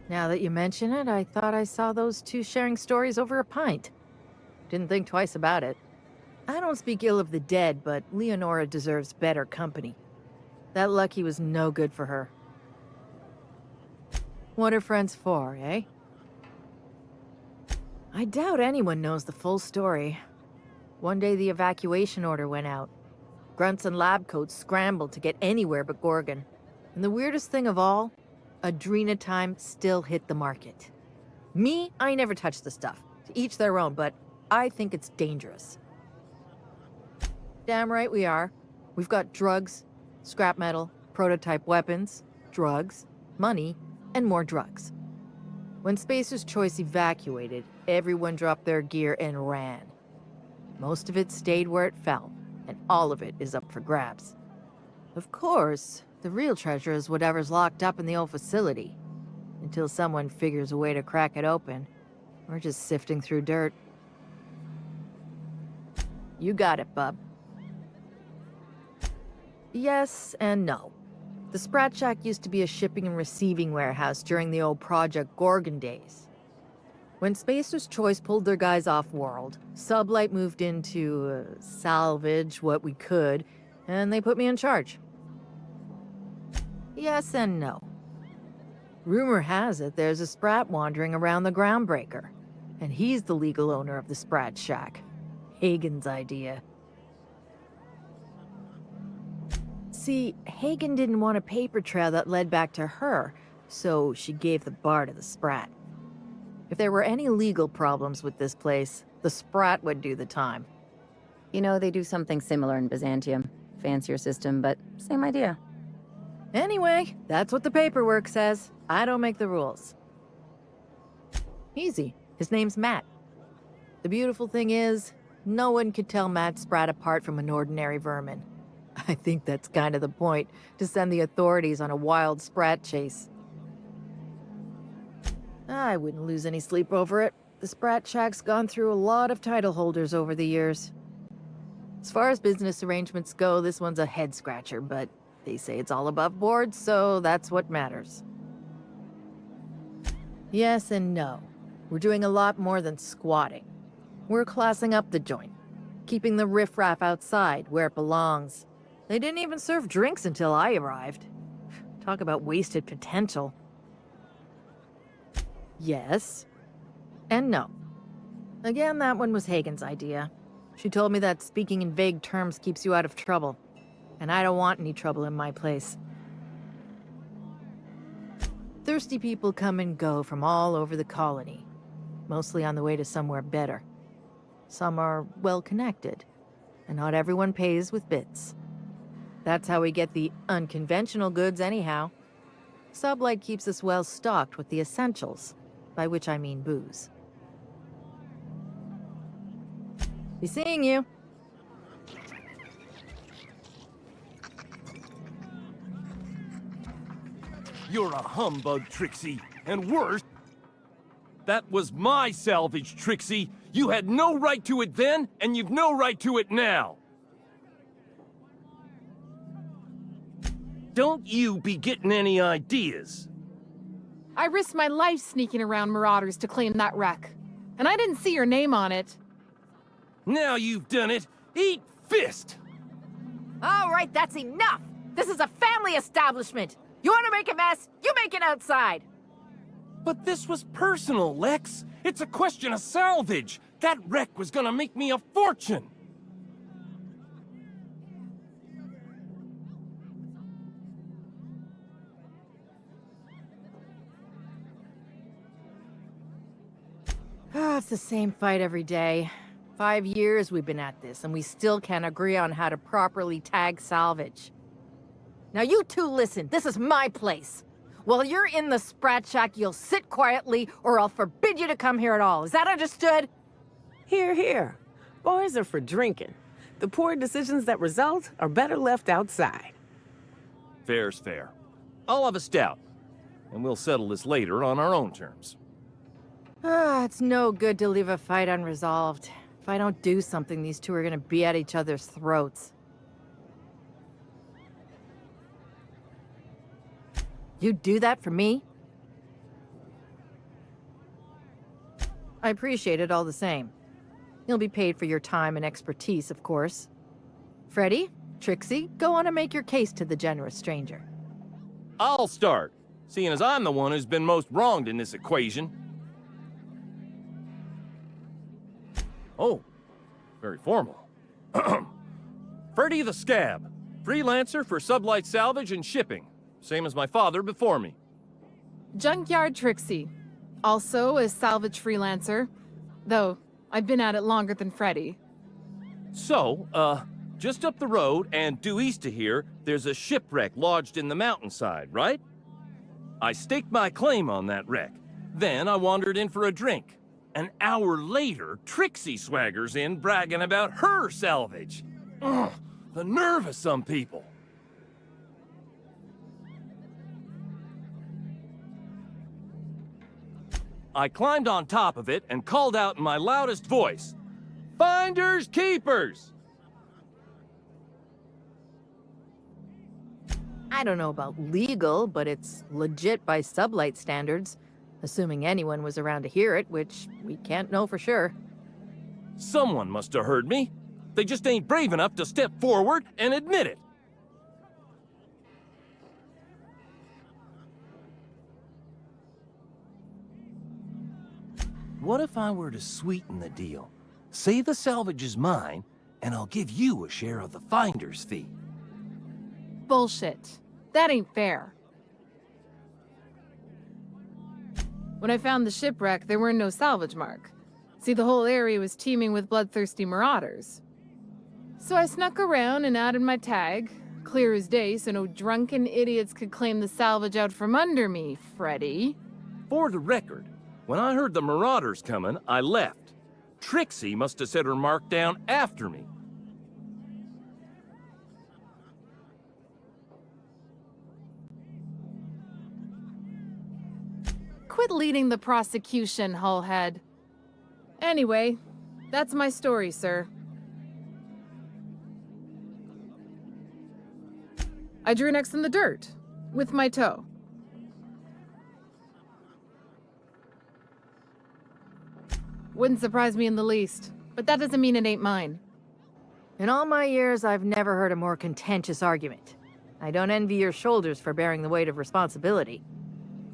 L: Now that you mention it, I thought I saw those two sharing stories over a pint. Didn't think twice about it. I don't speak ill of the dead, but Leonora deserves better company. That Lucky was no good for her. What are friends for, eh? I doubt anyone knows the full story. One day the evacuation order went out. Grunts and lab coats scrambled to get anywhere but Gorgon. And the weirdest thing of all, Adrenatime still hit the market. Me, I never touch the stuff. To each their own, but I think it's dangerous. Damn right we are. We've got drugs, scrap metal, prototype weapons, drugs, money, and more drugs. When Spacer's Choice evacuated, everyone dropped their gear and ran. Most of it stayed where it fell, and all of it is up for grabs. Of course, the real treasure is whatever's locked up in the old facility. Until someone figures a way to crack it open, we're just sifting through dirt. You got it, bub. Yes and no. The Sprat Shack used to be a shipping and receiving warehouse during the old Project Gorgon days. When Spacer's Choice pulled their guys off-world, Sublight moved in to salvage what we could, and they put me in charge. Yes and no. Rumor has it there's a Sprat wandering around the Groundbreaker, and he's the legal owner of the Sprat Shack. Hagen's idea. See, Hagen didn't want a paper trail that led back to her, so she gave the bar to the Sprat. If there were any legal problems with this place, the Sprat would do the time.
F: You know, they do something similar in Byzantium. Fancier system, but same idea.
L: Anyway, that's what the paperwork says. I don't make the rules. Easy. His name's Matt. The beautiful thing is, no one could tell Matt Sprat apart from an ordinary vermin. I think that's kind of the point, to send the authorities on a wild Sprat chase. I wouldn't lose any sleep over it. The Sprat Shack's gone through a lot of title holders over the years. As far as business arrangements go, this one's a head-scratcher, but they say it's all above board, so that's what matters. Yes and no. We're doing a lot more than squatting. We're classing up the joint, keeping the riffraff outside where it belongs. They didn't even serve drinks until I arrived. Talk about wasted potential. Yes. And no. Again, that one was Hagen's idea. She told me that speaking in vague terms keeps you out of trouble. And I don't want any trouble in my place. Thirsty people come and go from all over the colony. Mostly on the way to somewhere better. Some are well-connected. And not everyone pays with bits. That's how we get the unconventional goods anyhow. Sublight keeps us well stocked with the essentials, by which I mean booze. Be seeing you.
M: You're a humbug, Trixie, and worse. That was my salvage, Trixie. You had no right to it then, and you've no right to it now. Don't you be getting any ideas.
N: I risked my life sneaking around Marauders to claim that wreck. And I didn't see your name on it.
M: Now you've done it, eat fist!
L: All right, that's enough! This is a family establishment! You want to make a mess? You make it outside!
M: But this was personal, Lex. It's a question of salvage. That wreck was gonna make me a fortune.
L: It's the same fight every day. 5 years we've been at this, and we still can't agree on how to properly tag salvage. Now you two listen, this is my place. While you're in the Sprat Shack, you'll sit quietly, or I'll forbid you to come here at all. Is that understood?
D: Here, here. Boys are for drinking. The poor decisions that result are better left outside.
M: Fair's fair. I'll have a stout, and we'll settle this later on our own terms.
L: It's no good to leave a fight unresolved. If I don't do something, these two are gonna be at each other's throats. You'd do that for me? I appreciate it all the same. You'll be paid for your time and expertise, of course. Freddy, Trixie, go on and make your case to the generous stranger.
M: I'll start, seeing as I'm the one who's been most wronged in this equation. Oh, very formal. Freddy the Scab, freelancer for sublight salvage and shipping, same as my father before me.
N: Junkyard Trixie. Also a salvage freelancer, though I've been at it longer than Freddy.
M: So, just up the road and due east of here, there's a shipwreck lodged in the mountainside, right? I staked my claim on that wreck. Then I wandered in for a drink. An hour later, Trixie swaggers in bragging about her salvage. Ugh, the nerve of some people. I climbed on top of it and called out in my loudest voice, "Finders keepers!"
L: I don't know about legal, but it's legit by sublight standards. Assuming anyone was around to hear it, which we can't know for sure.
M: Someone must have heard me. They just ain't brave enough to step forward and admit it. What if I were to sweeten the deal? Say the salvage is mine, and I'll give you a share of the finder's fee.
N: Bullshit. That ain't fair. When I found the shipwreck, there were no salvage mark. See, the whole area was teeming with bloodthirsty marauders. So I snuck around and added my tag, clear as day so no drunken idiots could claim the salvage out from under me, Freddy.
M: For the record, when I heard the marauders coming, I left. Trixie must have set her mark down after me.
N: Quit leading the prosecution, Hullhead. Anyway, that's my story, sir. I drew next in the dirt, with my toe. Wouldn't surprise me in the least, but that doesn't mean it ain't mine.
L: In all my years, I've never heard a more contentious argument. I don't envy your shoulders for bearing the weight of responsibility.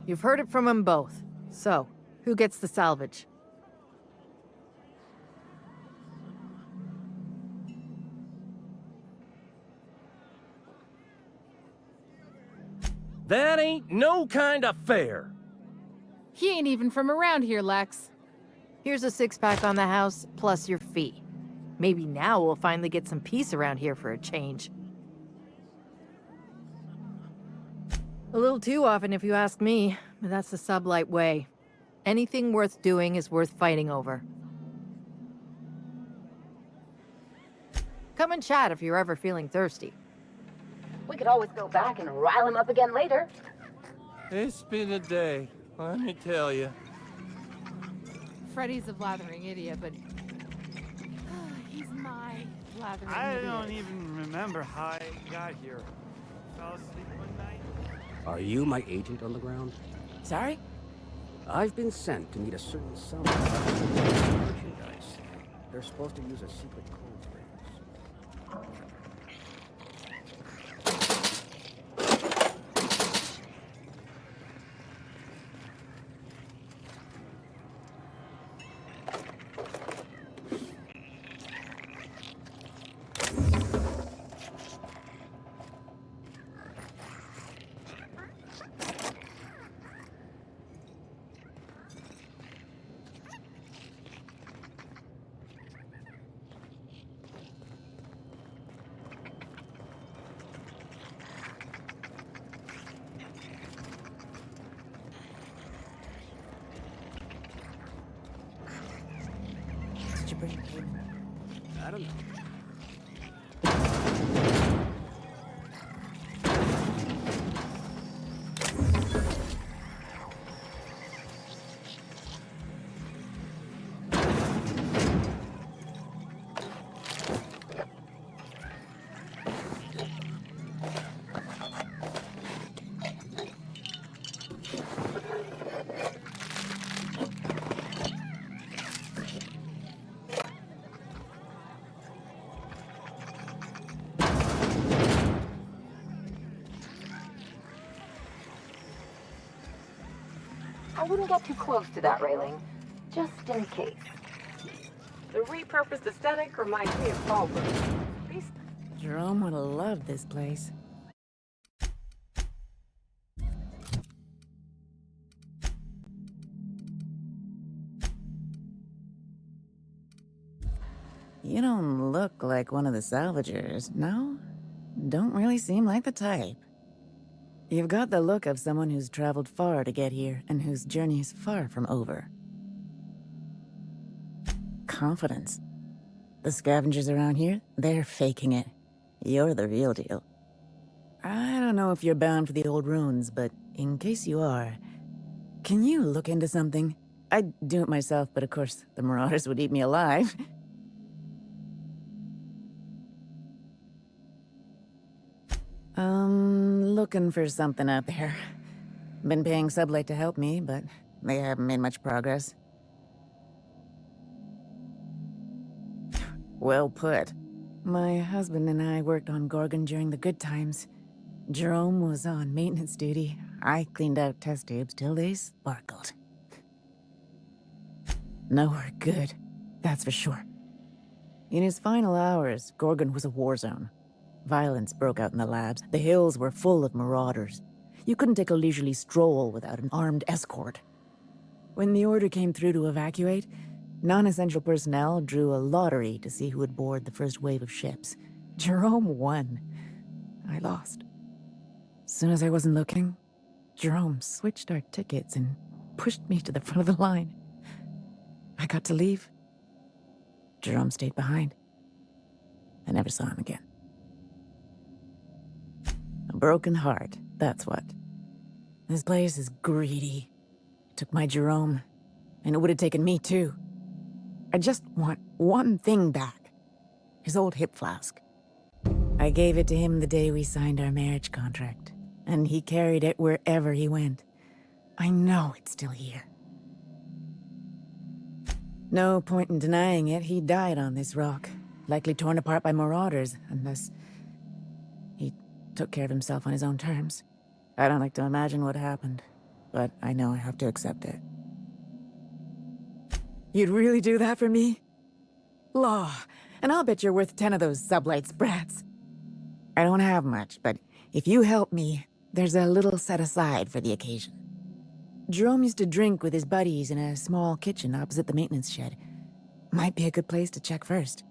L: You've heard it from them both. So, who gets the salvage?
M: That ain't no kind of fair.
N: He ain't even from around here, Lex.
L: Here's a six-pack on the house, plus your fee. Maybe now we'll finally get some peace around here for a change. A little too often, if you ask me, but that's the sublight way. Anything worth doing is worth fighting over. Come and chat if you're ever feeling thirsty.
C: We could always go back and rile him up again later.
M: It's been a day, let me tell you.
N: Freddy's a blathering idiot, but he's my blathering
O: I
N: idiot.
O: don't even remember how I got here. Fell asleep one night.
P: Are you my agent on the ground?
L: Sorry?
P: I've been sent to meet a certain salvage merchandise. They're supposed to use a secret code for this.
Q: brain came from?
P: I don't know.
C: I wouldn't get too close to that railing, just in case.
D: The repurposed aesthetic reminds me of Fallbrook.
Q: Jerome would have loved this place. You don't look like one of the salvagers, no? Don't really seem like the type. You've got the look of someone who's traveled far to get here, and whose journey is far from over. Confidence. The scavengers around here, they're faking it. You're the real deal. I don't know if you're bound for the old ruins, but in case you are, can you look into something? I'd do it myself, but of course, the Marauders would eat me alive. Looking for something out there. Been paying Sublight to help me, but they haven't made much progress. Well put. My husband and I worked on Gorgon during the good times. Jerome was on maintenance duty. I cleaned out test tubes till they sparkled. Nowhere good, that's for sure. In his final hours, Gorgon was a war zone. Violence broke out in the labs. The hills were full of marauders. You couldn't take a leisurely stroll without an armed escort. When the order came through to evacuate, non-essential personnel drew a lottery to see who would board the first wave of ships. Jerome won. I lost. As soon as I wasn't looking, Jerome switched our tickets and pushed me to the front of the line. I got to leave. Jerome stayed behind. I never saw him again. A broken heart, that's what. This place is greedy. It took my Jerome, and it would have taken me too. I just want one thing back. His old hip flask. I gave it to him the day we signed our marriage contract, and he carried it wherever he went. I know it's still here. No point in denying it, he died on this rock. Likely torn apart by marauders, unless he took care of himself on his own terms. I don't like to imagine what happened, but I know I have to accept it. You'd really do that for me? Law, and I'll bet you're worth 10 of those Sublight sprats. I don't have much, but if you help me, there's a little set aside for the occasion. Jerome used to drink with his buddies in a small kitchen opposite the maintenance shed. Might be a good place to check first.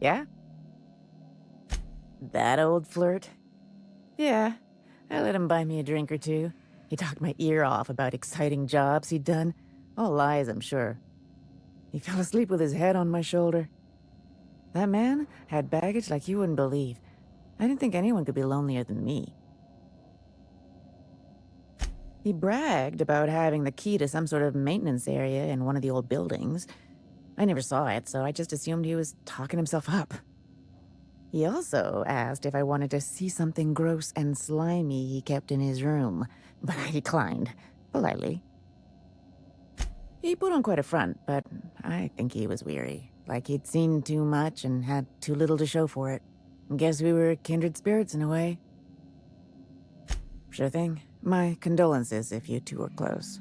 Q: Yeah? That old flirt? Yeah, I let him buy me a drink or two. He talked my ear off about exciting jobs he'd done. All lies, I'm sure. He fell asleep with his head on my shoulder. That man had baggage like you wouldn't believe. I didn't think anyone could be lonelier than me. He bragged about having the key to some sort of maintenance area in one of the old buildings. I never saw it, so I just assumed he was talking himself up. He also asked if I wanted to see something gross and slimy he kept in his room, but I declined, politely. He put on quite a front, but I think he was weary, like he'd seen too much and had too little to show for it. Guess we were kindred spirits in a way. Sure thing. My condolences if you two were close.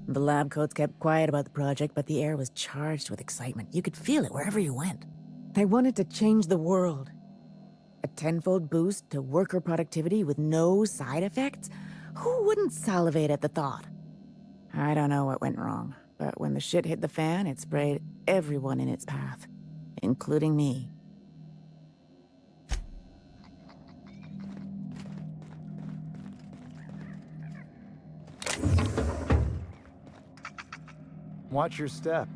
Q: The lab coats kept quiet about the project, but the air was charged with excitement. You could feel it wherever you went. They wanted to change the world. A tenfold boost to worker productivity with no side effects? Who wouldn't salivate at the thought? I don't know what went wrong, but when the shit hit the fan, it sprayed everyone in its path, including me.
K: Watch your step.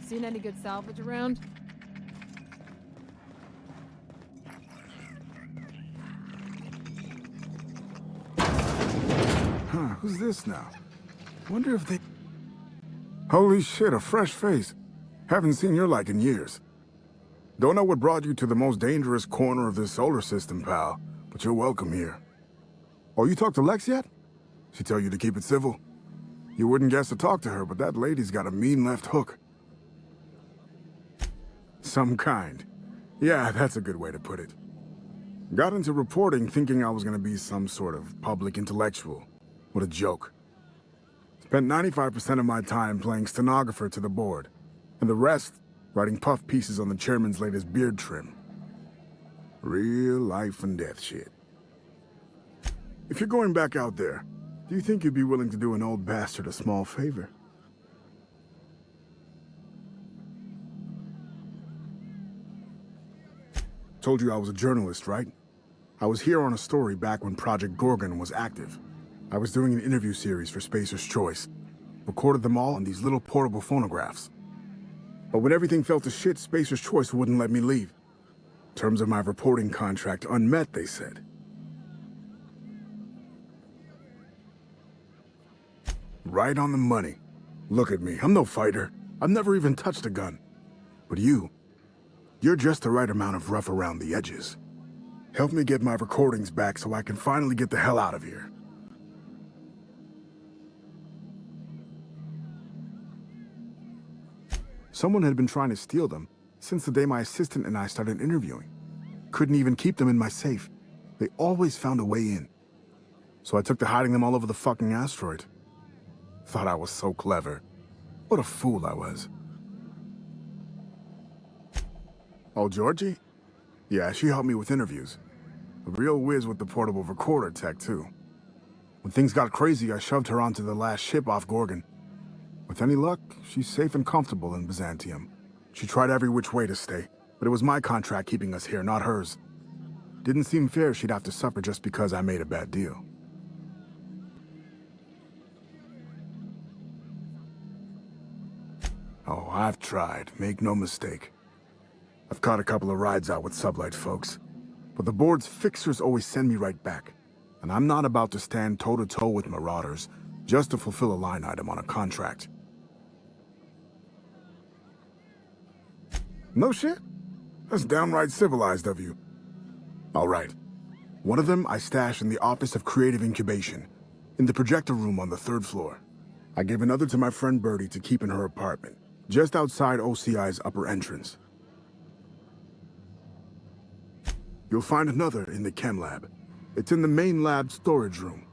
N: Seen any good salvage around?
R: Huh, who's this now? Wonder if they... Holy shit, a fresh face. Haven't seen your like in years. Don't know what brought you to the most dangerous corner of this solar system, pal, but you're welcome here. Oh, you talked to Lex yet? She tell you to keep it civil? You wouldn't guess to talk to her, but that lady's got a mean left hook. Some kind. Yeah, that's a good way to put it. Got into reporting thinking I was gonna be some sort of public intellectual. What a joke. Spent 95% of my time playing stenographer to the board, and the rest writing puff pieces on the chairman's latest beard trim. Real life and death shit. If you're going back out there, do you think you'd be willing to do an old bastard a small favor? Told you I was a journalist, right? I was here on a story back when Project Gorgon was active. I was doing an interview series for Spacer's Choice. Recorded them all on these little portable phonographs. But when everything fell to shit, Spacer's Choice wouldn't let me leave. Terms of my reporting contract unmet, they said. Right on the money. Look at me, I'm no fighter. I've never even touched a gun. But you're just the right amount of rough around the edges. Help me get my recordings back so I can finally get the hell out of here. Someone had been trying to steal them since the day my assistant and I started interviewing. Couldn't even keep them in my safe. They always found a way in. So I took to hiding them all over the fucking asteroid. Thought I was so clever. What a fool I was. Oh, Georgie? Yeah, she helped me with interviews. A real whiz with the portable recorder tech, too. When things got crazy, I shoved her onto the last ship off Gorgon. With any luck, she's safe and comfortable in Byzantium. She tried every which way to stay, but it was my contract keeping us here, not hers. Didn't seem fair she'd have to suffer just because I made a bad deal. Oh, I've tried, make no mistake. I've caught a couple of rides out with sublight folks, but the board's fixers always send me right back. And I'm not about to stand toe-to-toe with marauders just to fulfill a line item on a contract. No shit? That's downright civilized of you. All right. One of them I stash in the Office of Creative Incubation, in the projector room on the 3rd floor. I gave another to my friend Birdie to keep in her apartment, just outside OCI's upper entrance. You'll find another in the chem lab. It's in the main lab storage room.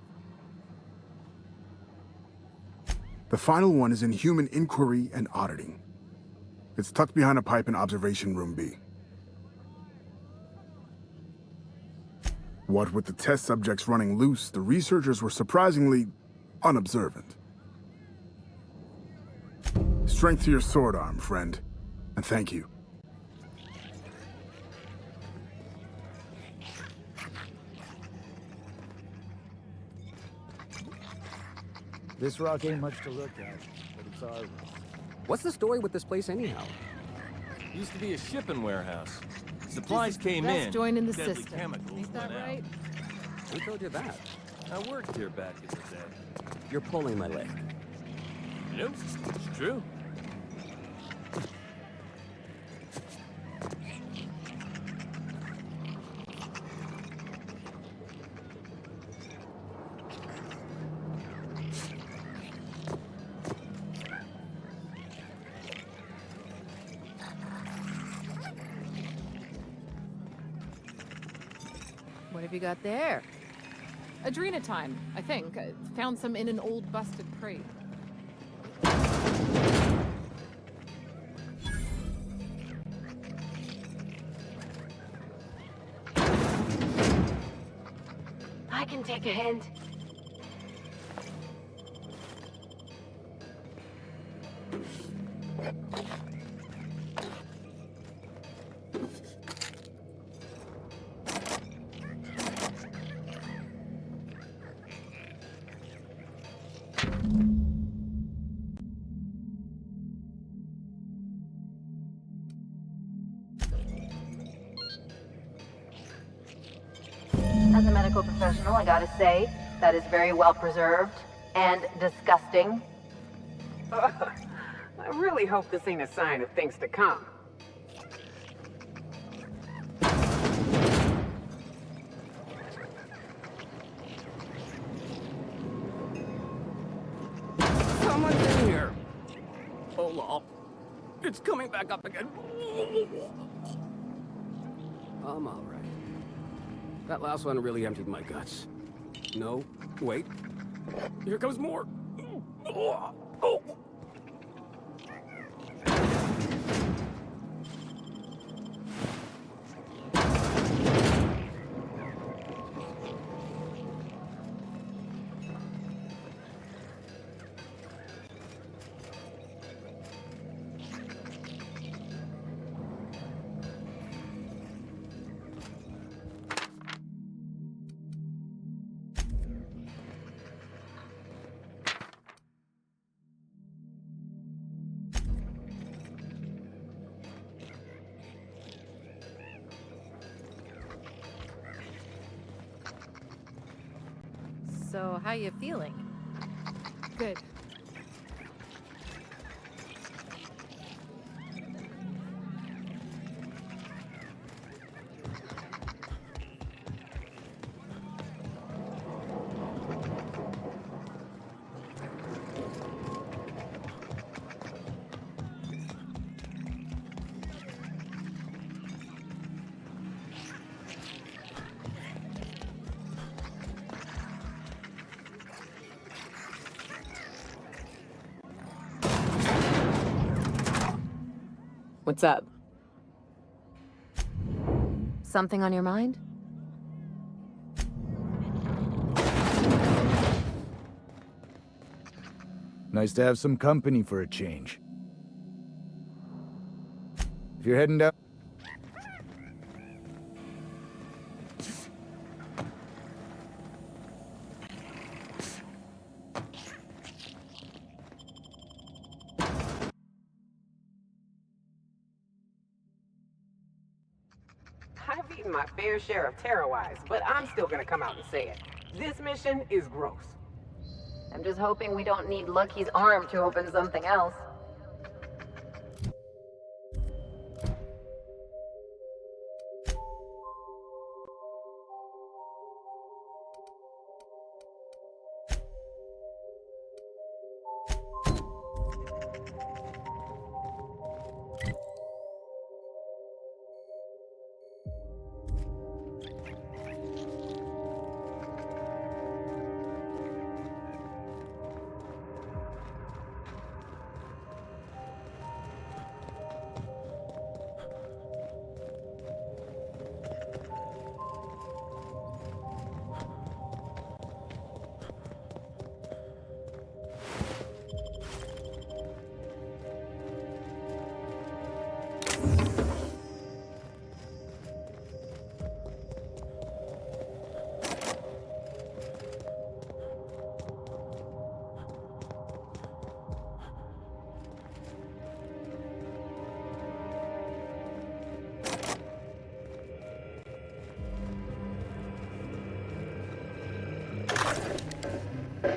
R: The final one is in human inquiry and auditing. It's tucked behind a pipe in observation room B. What with the test subjects running loose, the researchers were surprisingly unobservant. Strength to your sword arm, friend. And thank you.
P: This rock ain't much to look at, but it's ours. What's the story with this place anyhow?
M: Used to be a shipping warehouse. Supplies came
N: Best
M: in.
N: join in the
M: deadly
N: system.
M: chemicals
N: Ain't that
M: went out.
N: right?
P: Who told you that?
M: I worked here back in the day.
P: You're pulling my leg.
M: Nope, it's true.
N: What have you got there? Adrenatime, I think. I found some in an old busted crate.
C: I can take a hint. medical professional, I gotta say. That is very well preserved and disgusting.
D: I really hope this ain't a sign of things to come.
P: Someone's in here. Hold on. It's coming back up again. I'm all right. That last one really emptied my guts. No, wait. Here comes more. Oh.
L: So, how you feeling?
N: Good.
D: What's up?
A: Something on your mind?
K: Nice to have some company for a change. If you're heading down...
D: I've eaten my fair share of Terrorize, but I'm still gonna come out and say it. This mission is gross.
C: I'm just hoping we don't need Lucky's arm to open something else.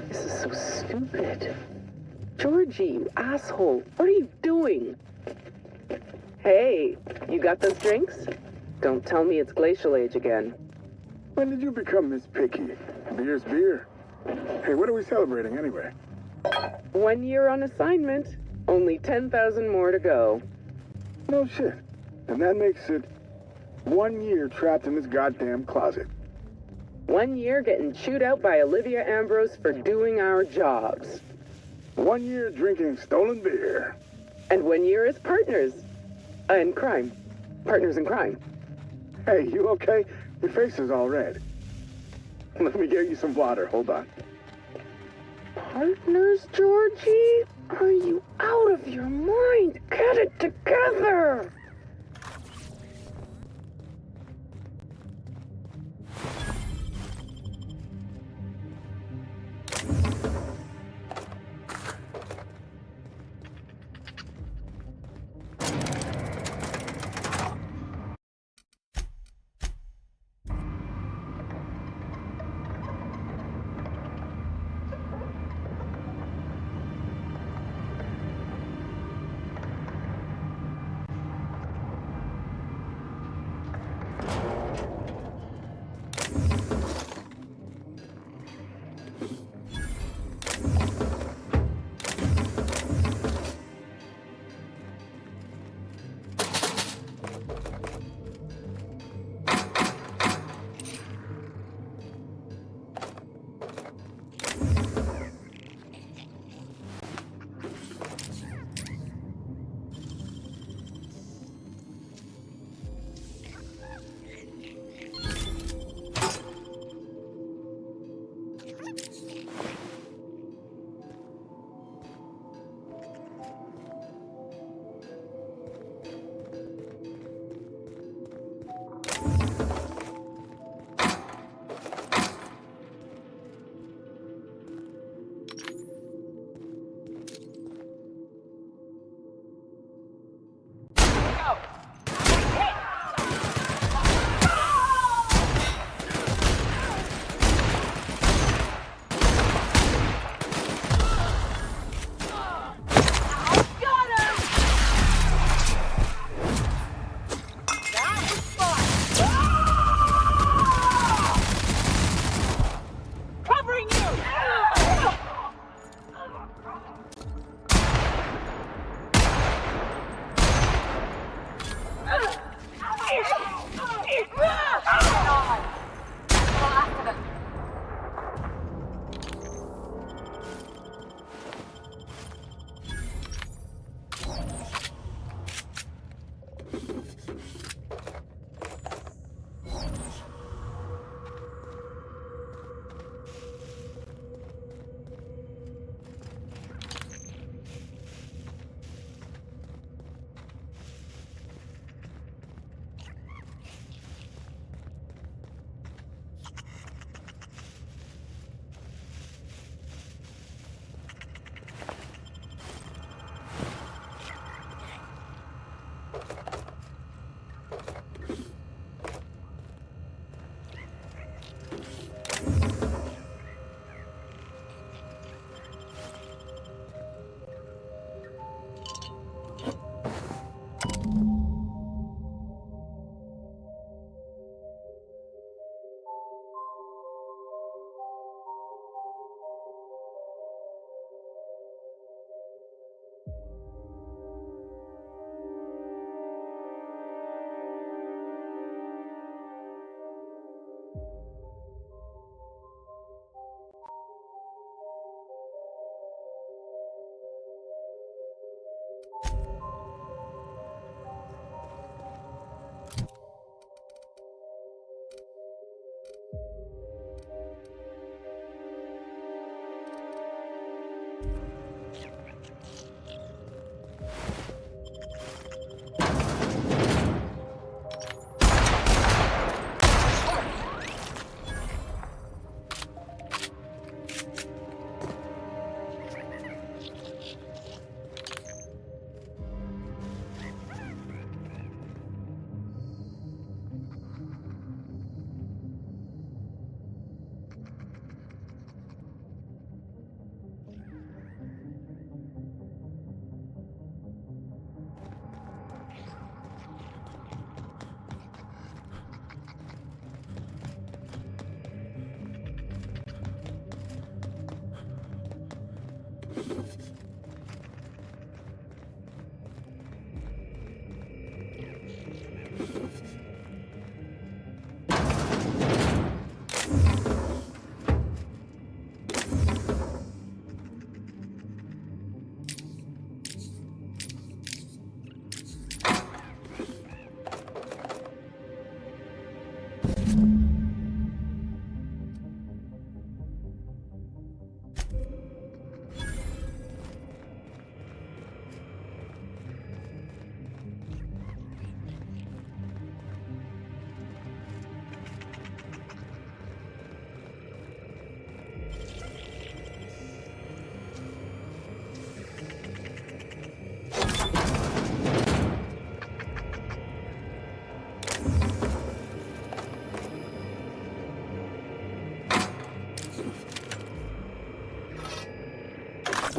D: This is so stupid. Georgie, you asshole. What are you doing? Hey, you got those drinks? Don't tell me it's Glacial Age again.
R: When did you become this picky? Beer's beer. Hey, what are we celebrating anyway?
D: 1 year on assignment. Only 10,000 more to go.
R: No shit. And that makes it 1 year trapped in this goddamn closet.
D: 1 year getting chewed out by Olivia Ambrose for doing our jobs.
R: 1 year drinking stolen beer.
D: And 1 year as partners. In crime. Partners in crime.
R: Hey, you okay? Your face is all red. Let me get you some water. Hold on.
D: Partners, Georgie? Are you out of your mind? Get it together!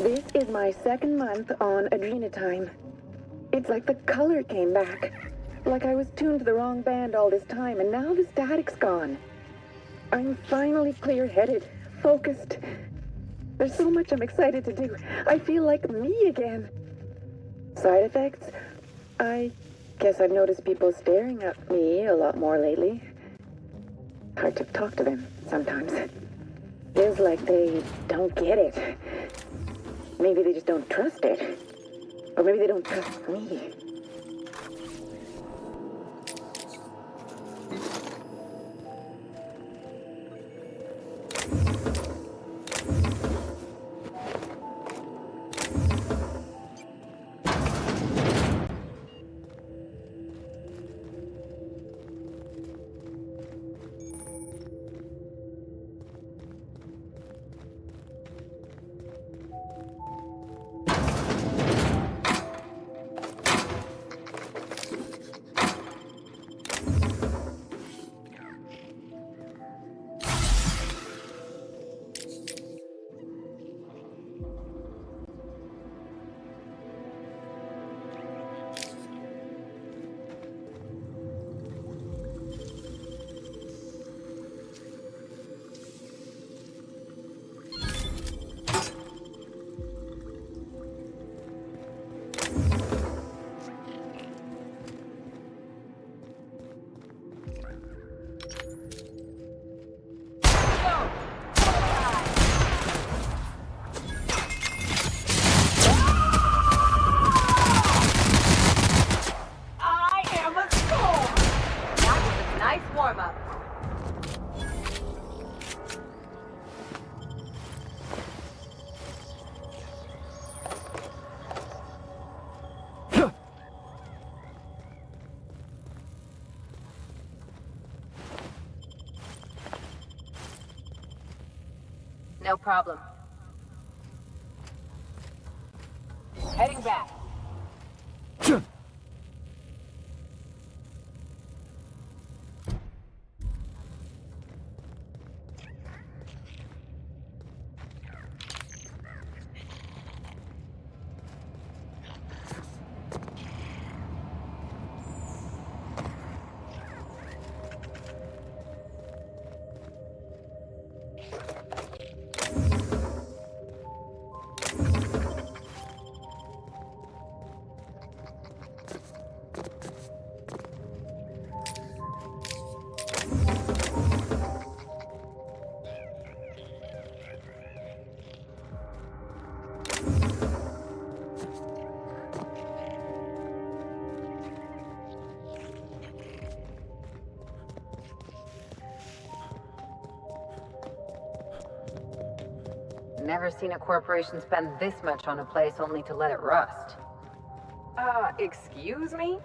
D: This is my second month on Adrenatime. It's like the color came back. Like I was tuned to the wrong band all this time, and now the static's gone. I'm finally clear-headed, focused. There's so much I'm excited to do. I feel like me again. Side effects? I guess I've noticed people staring at me a lot more lately. Hard to talk to them sometimes. Feels like they don't get it. Maybe they just don't trust it. Or maybe they don't trust me.
C: No problem. Heading back. Never seen a corporation spend this much on a place only to let it rust.
S: Excuse me?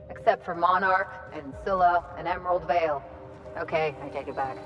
C: Except for Monarch and Scylla and Emerald Vale. Okay, I take it back.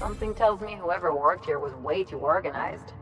C: Something tells me whoever worked here was way too organized.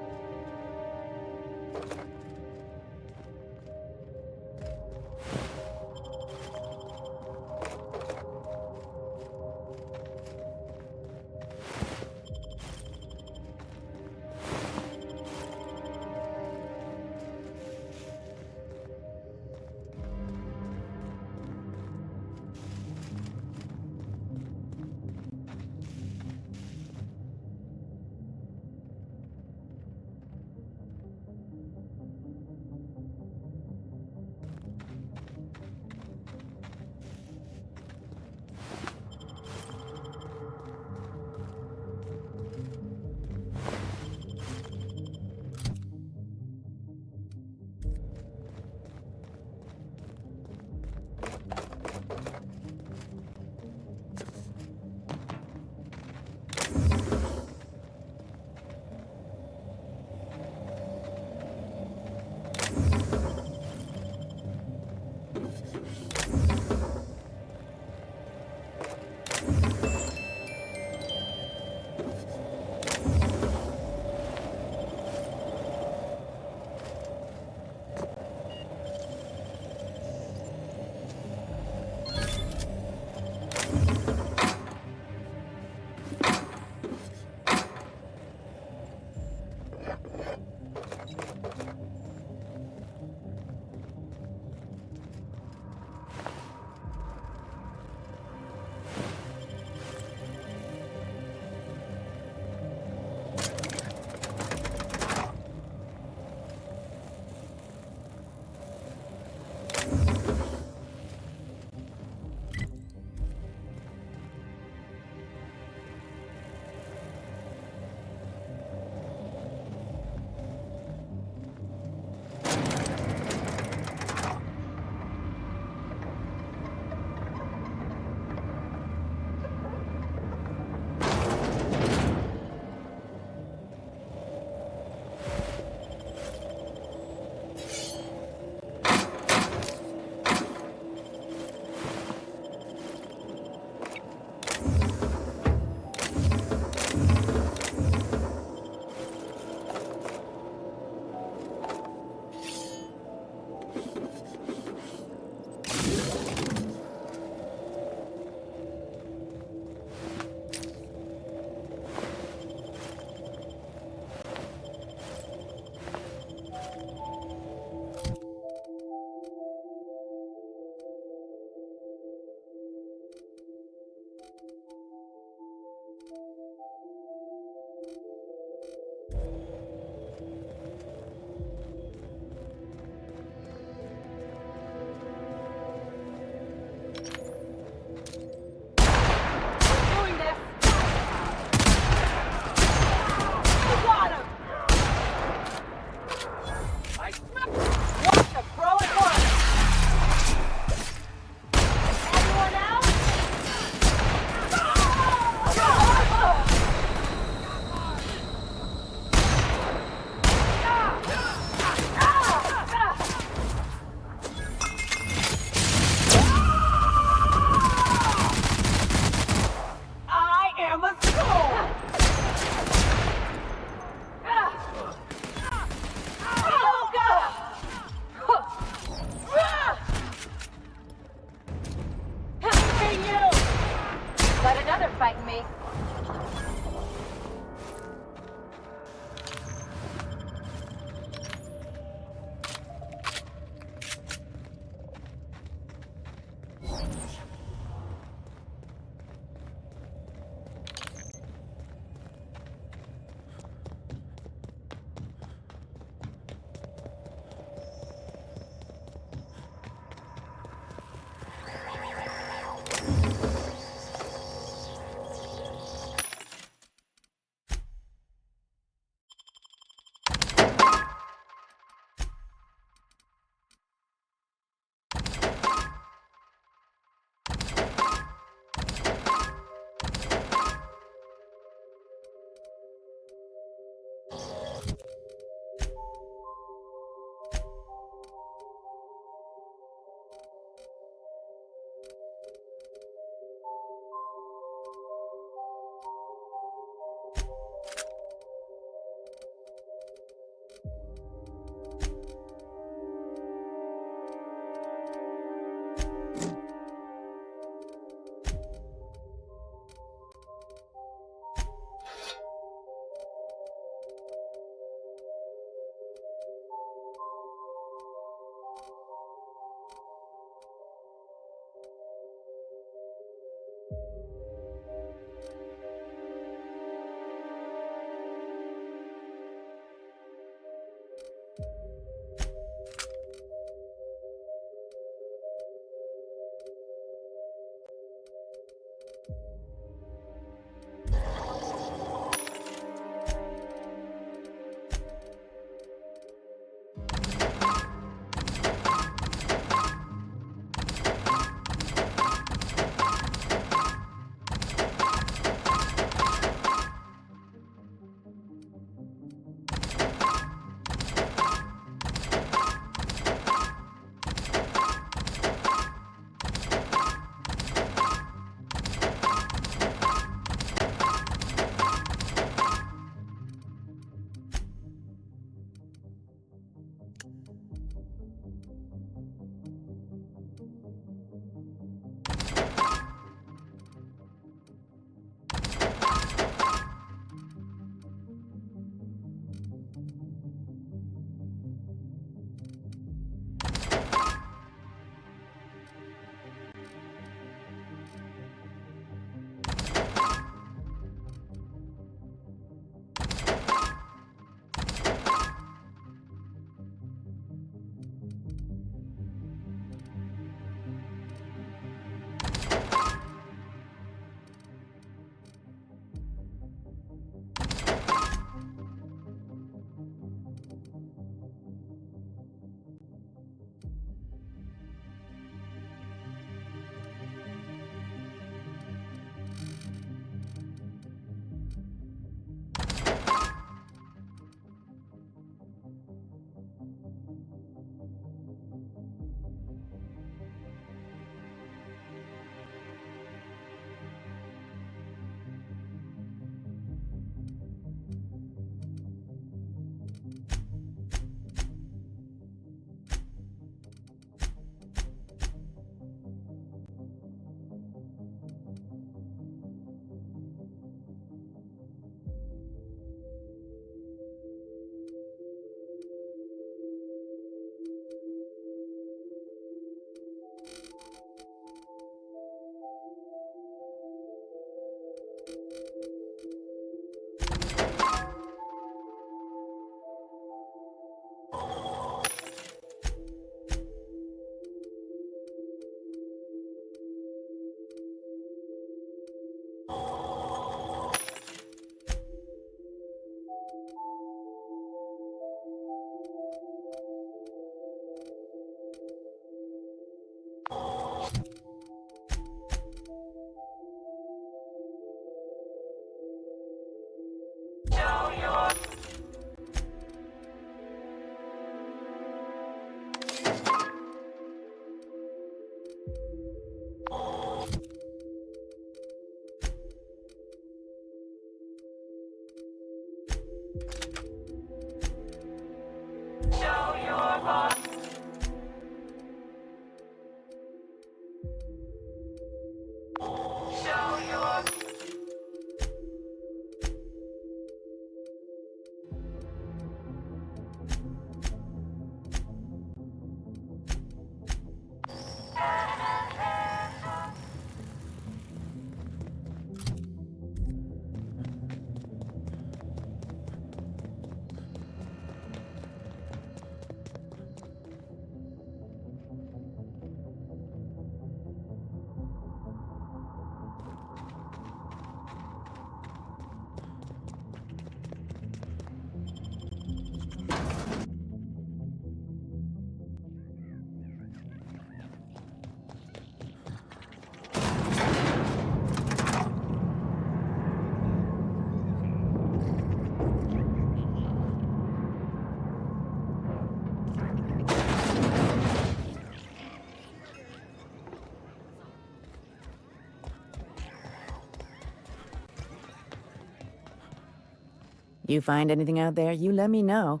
Q: You find anything out there, you let me know.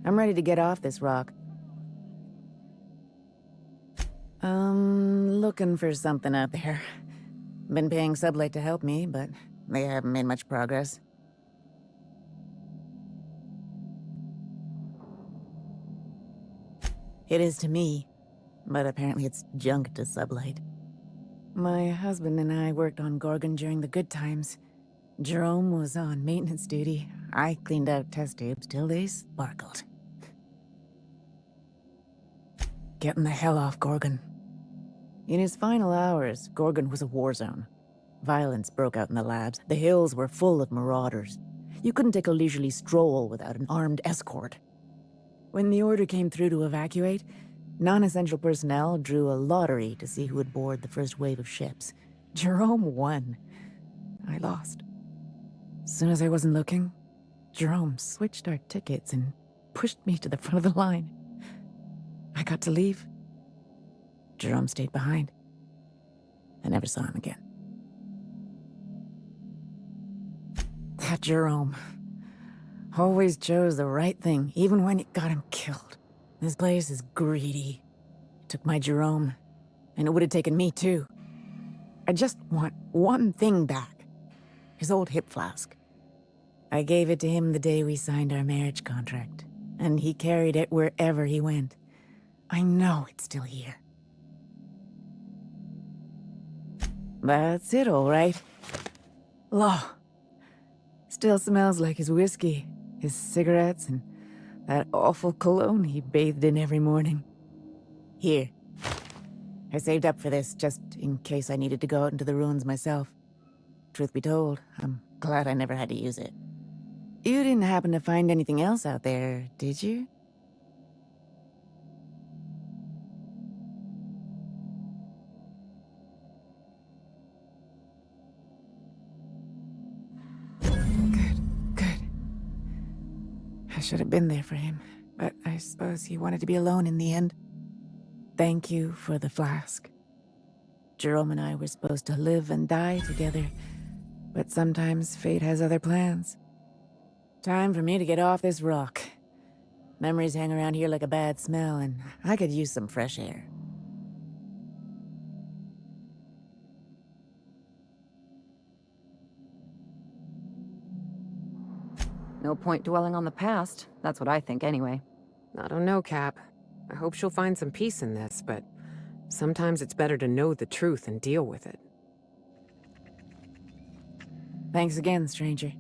Q: I'm ready to get off this rock. Looking for something out there. Been paying Sublight to help me, but they haven't made much progress. It is to me, but apparently it's junk to Sublight. My husband and I worked on Gorgon during the good times. Jerome was on maintenance duty. I cleaned out test tubes till they sparkled. Getting the hell off Gorgon. In his final hours, Gorgon was a war zone. Violence broke out in the labs. The hills were full of marauders. You couldn't take a leisurely stroll without an armed escort. When the order came through to evacuate, non-essential personnel drew a lottery to see who would board the first wave of ships. Jerome won. I lost. As soon as I wasn't looking, Jerome switched our tickets and pushed me to the front of the line. I got to leave. Jerome stayed behind. I never saw him again. That Jerome always chose the right thing, even when it got him killed. This place is greedy. It took my Jerome, and it would have taken me too. I just want one thing back. His old hip flask. I gave it to him the day we signed our marriage contract, and he carried it wherever he went. I know it's still here. That's it, all right. Law. Still smells like his whiskey, his cigarettes, and that awful cologne he bathed in every morning. Here. I saved up for this just in case I needed to go out into the ruins myself. Truth be told, I'm glad I never had to use it. You didn't happen to find anything else out there, did you? I should have been there for him, but I suppose he wanted to be alone in the end. Thank you for the flask. Jerome and I were supposed to live and die together, but sometimes fate has other plans. Time for me to get off this rock. Memories hang around here like a bad smell, and I could use some fresh air.
F: No point dwelling on the past. That's what I think, anyway.
D: I don't know, Cap. I hope she'll find some peace in this, but sometimes it's better to know the truth and deal with it.
Q: Thanks again, stranger.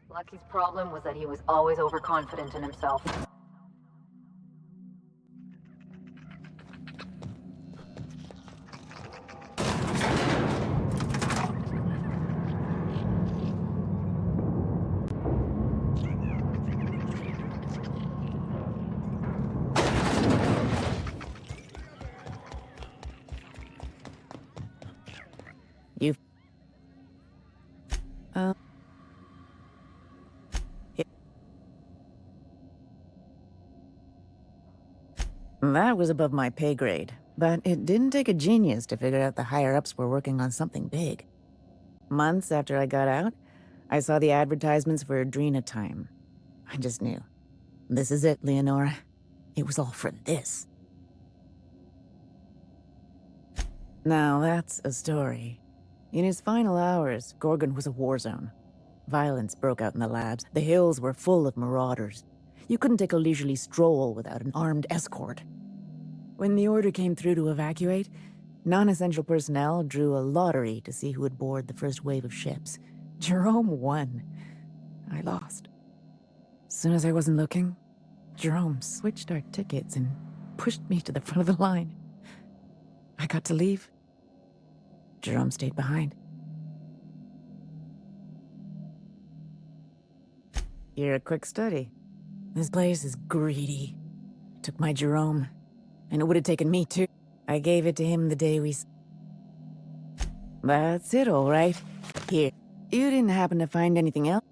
C: Lucky's problem was that he was always overconfident in himself.
Q: That was above my pay grade, but it didn't take a genius to figure out the higher-ups were working on something big. Months after I got out, I saw the advertisements for Adrena time. I just knew. This is it, Leonora. It was all for this. Now that's a story. In his final hours, Gorgon was a war zone. Violence broke out in the labs. The hills were full of marauders. You couldn't take a leisurely stroll without an armed escort. When the order came through to evacuate, non-essential personnel drew a lottery to see who would board the first wave of ships. Jerome won. I lost. As soon as I wasn't looking, Jerome switched our tickets and pushed me to the front of the line. I got to leave. Jerome stayed behind. You're a quick study. This place is greedy. Took my Jerome, and it would have taken me too. I gave it to him the day we... That's it, all right. Here. You didn't happen to find anything else?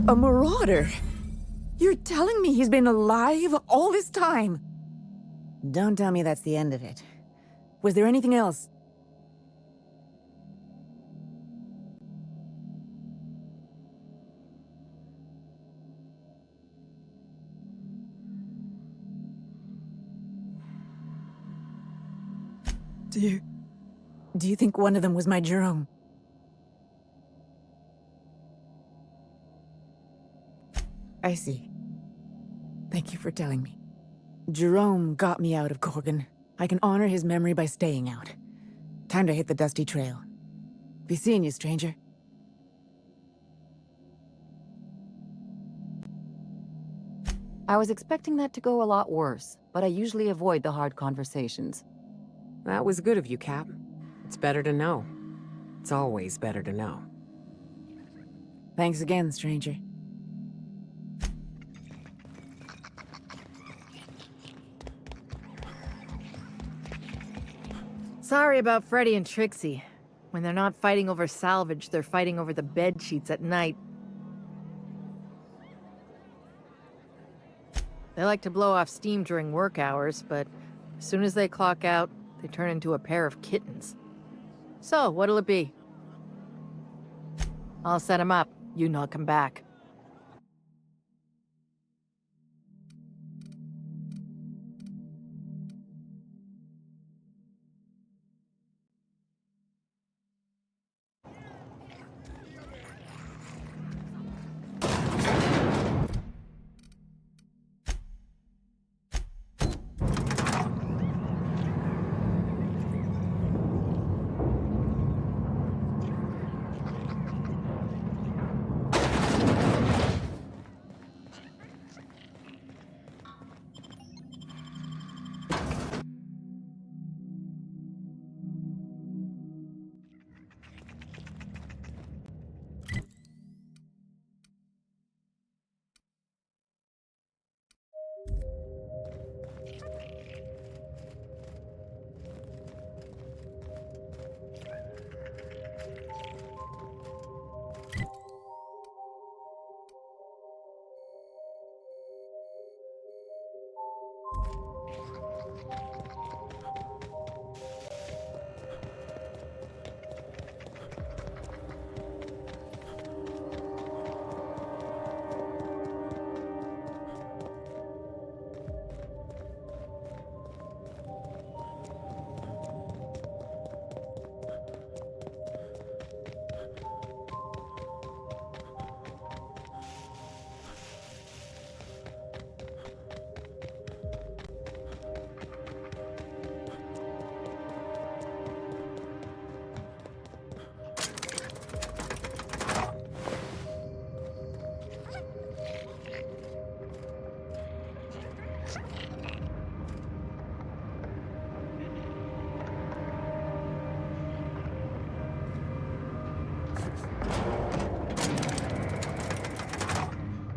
Q: A marauder? You're telling me he's been alive all this time? Don't tell me that's the end of it. Was there anything else? Do you think one of them was my Jerome? I see. Thank you for telling me. Jerome got me out of Gorgon. I can honor his memory by staying out. Time to hit the dusty trail. Be seeing you, stranger.
A: I was expecting that to go a lot worse, but I usually avoid the hard conversations.
S: That was good of you, Cap. It's better to know. It's always better to know.
Q: Thanks again, stranger.
L: Sorry about Freddy and Trixie. When they're not fighting over salvage, they're fighting over the bed sheets at night. They like to blow off steam during work hours, but as soon as they clock out, they turn into a pair of kittens. So, what'll it be? I'll set him up. You knock him back.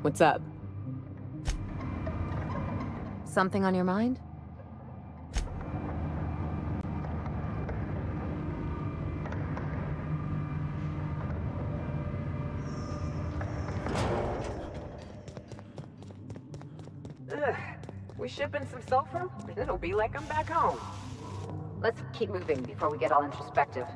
S: What's up?
A: Something on your mind?
S: Ugh. We shipping some sulfur? It'll be like I'm back home.
C: Let's keep moving before we get all introspective.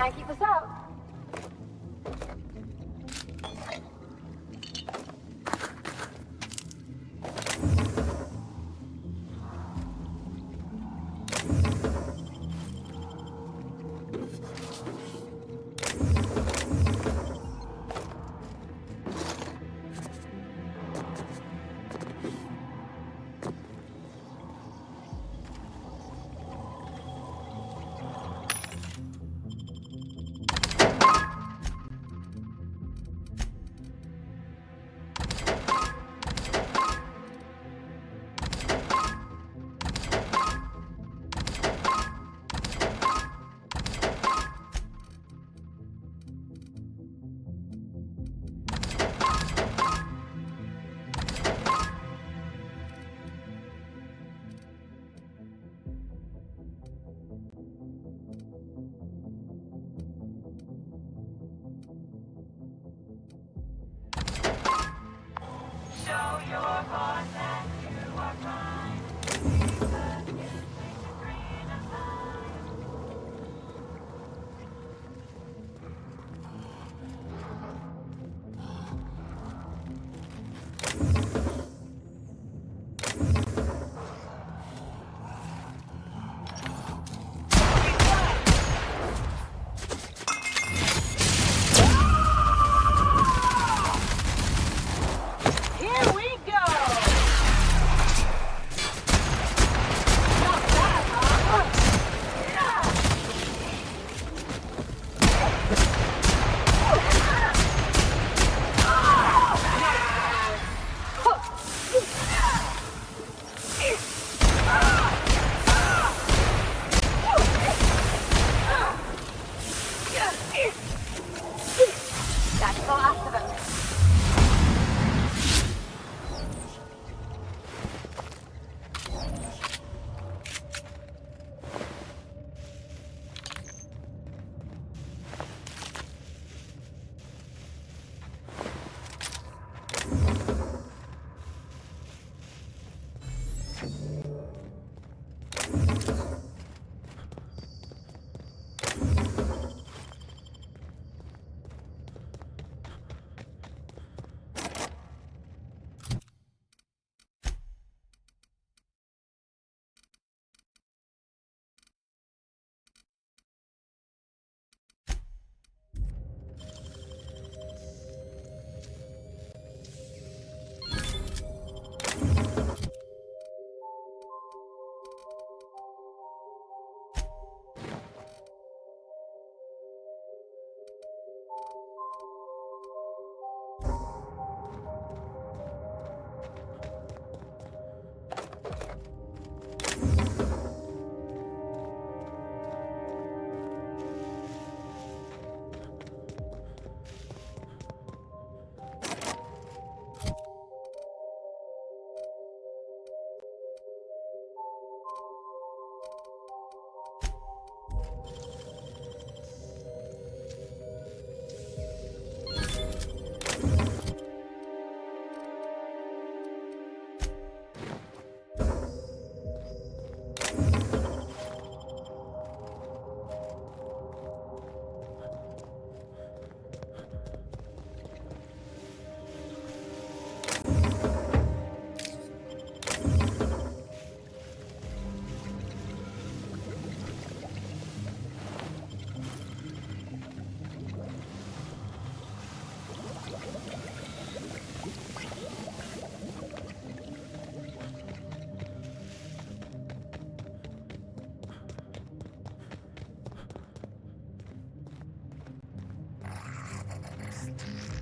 C: Can't keep us out.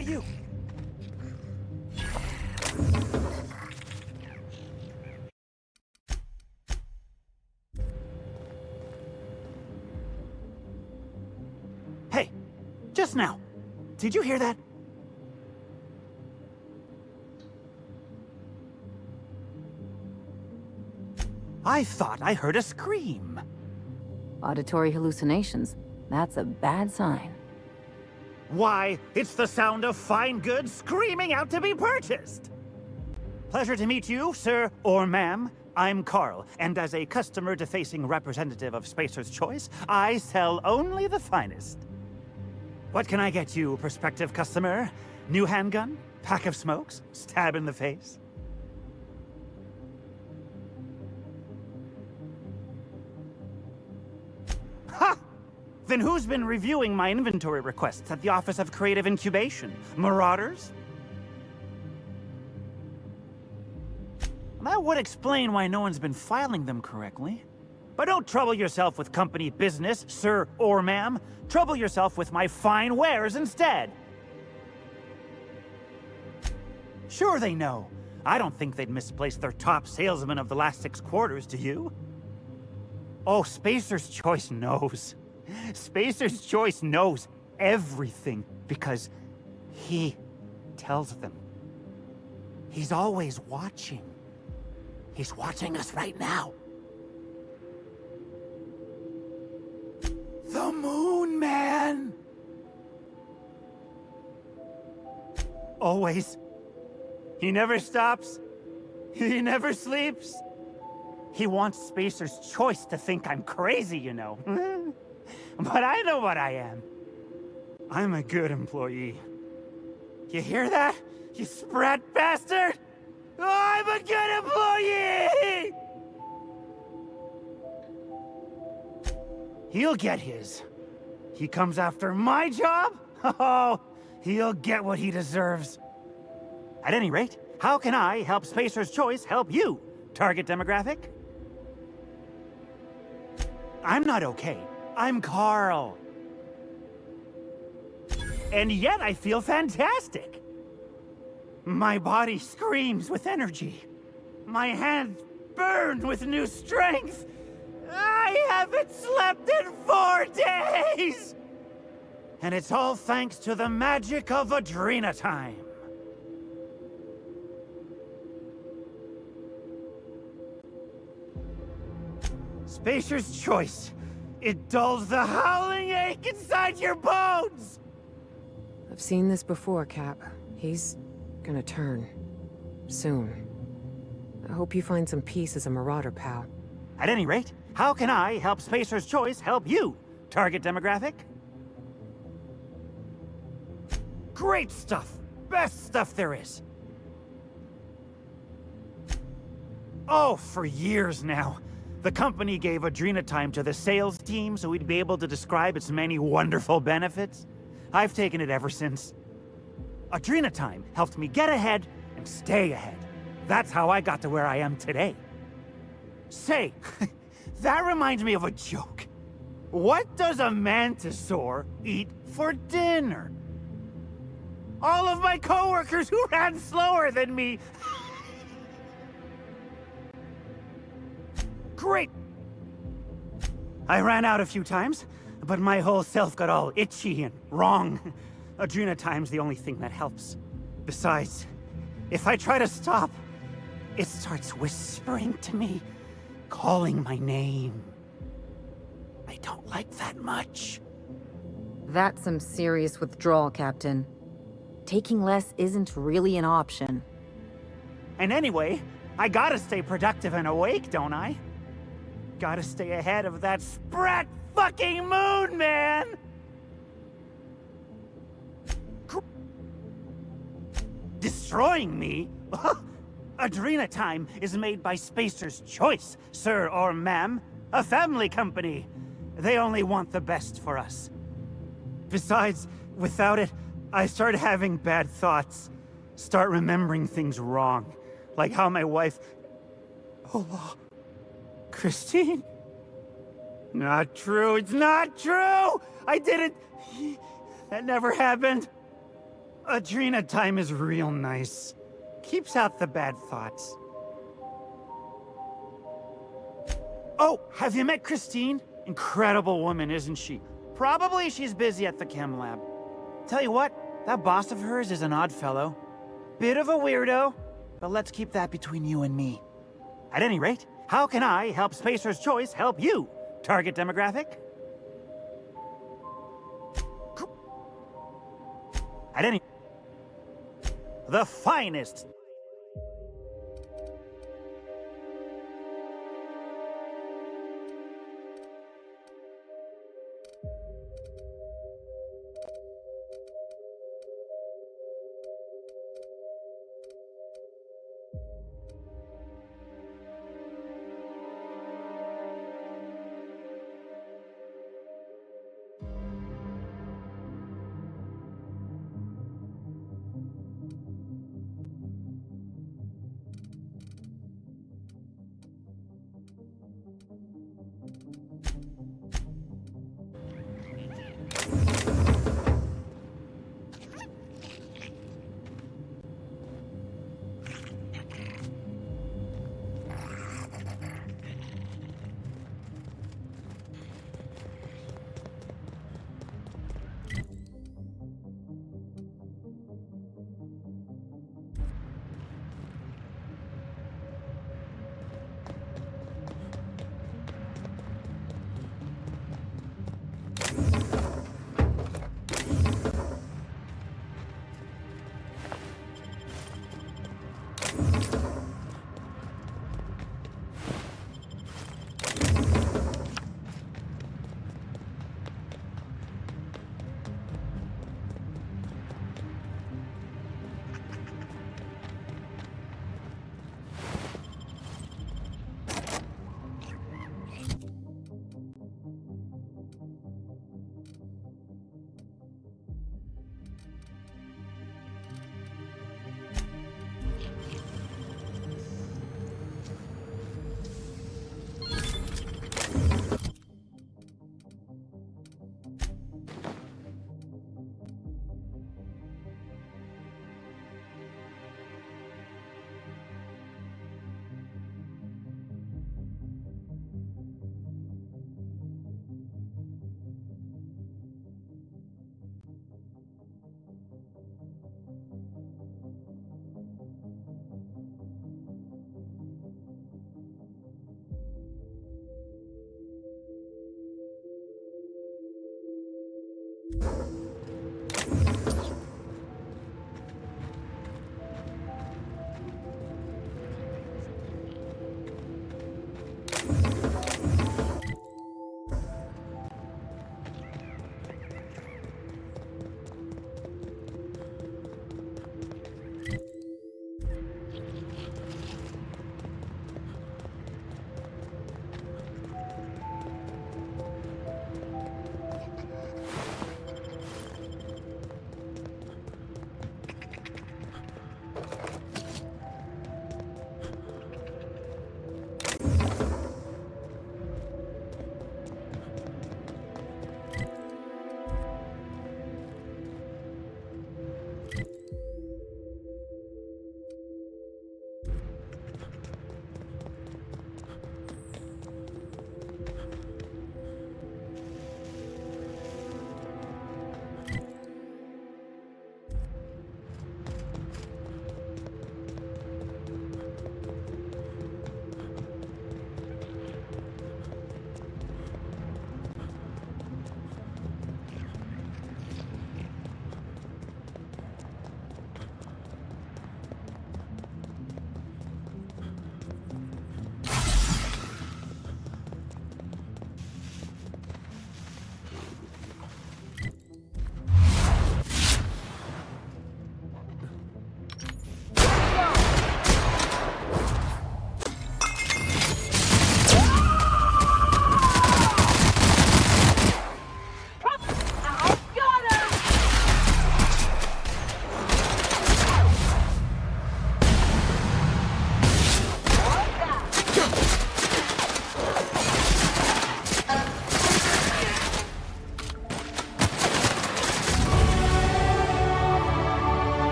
O: Hey, you!
T: Hey, just now. Did you hear that? I thought I heard a scream.
F: Auditory hallucinations. That's a bad sign.
T: Why, it's the sound of fine goods screaming out to be purchased. Pleasure to meet you, sir or ma'am. I'm Carl, and as a customer-defacing representative of Spacer's Choice, I sell only the finest. What can I get you, prospective customer? New handgun? Pack of smokes? Stab in the face? Ha! Then who's been reviewing my inventory requests at the Office of Creative Incubation? Marauders? That would explain why no one's been filing them correctly. But don't trouble yourself with company business, sir or ma'am. Trouble yourself with my fine wares instead. Sure they know. I don't think they'd misplace their top salesman of the last 6 quarters, do you? Oh, Spacer's Choice knows. Spacer's Choice knows everything because he tells them. He's always watching. He's watching us right now. The Moon Man! Always. He never stops. He never sleeps. He wants Spacer's Choice to think I'm crazy, you know. But I know what I am. I'm a good employee. You hear that, you sprat bastard? I'm a good employee! He'll get his. He comes after my job? Oh, he'll get what he deserves. At any rate, how can I help Spacer's Choice help you, target demographic? I'm not okay. I'm Carl. And yet I feel fantastic. My body screams with energy. My hands burn with new strength. I haven't slept in 4 days! And it's all thanks to the magic of Adrena time. Spacer's Choice. It dulls the howling ache inside your bones!
S: I've seen this before, Cap. He's gonna turn. Soon. I hope you find some peace as a Marauder, pal.
T: At any rate, how can I help Spacer's Choice help you, target demographic? Great stuff! Best stuff there is! Oh, for years now. The company gave Adrena time to the sales team so we'd be able to describe its many wonderful benefits. I've taken it ever since. Adrena time helped me get ahead and stay ahead. That's how I got to where I am today. Say, that reminds me of a joke. What does a mantisaur eat for dinner? All of my coworkers who ran slower than me. Great! I ran out a few times, but my whole self got all itchy and wrong. Adrena time's the only thing that helps. Besides, if I try to stop, it starts whispering to me, calling my name. I don't like that much.
F: That's some serious withdrawal, Captain. Taking less isn't really an option.
T: And anyway, I gotta stay productive and awake, don't I? Gotta stay ahead of that sprat fucking Moon Man! Destroying me? Adrena time is made by Spacer's Choice, sir or ma'am. A family company. They only want the best for us. Besides, without it, I start having bad thoughts. Start remembering things wrong. Like how my wife... Oh, Christine? Not true, it's not true! I didn't... That never happened. Adrena time is real nice. Keeps out the bad thoughts. Oh, have you met Christine? Incredible woman, isn't she? Probably she's busy at the chem lab. Tell you what, that boss of hers is an odd fellow. Bit of a weirdo, but let's keep that between you and me. At any rate, how can I help Spacer's Choice help you, target demographic? At any... The finest.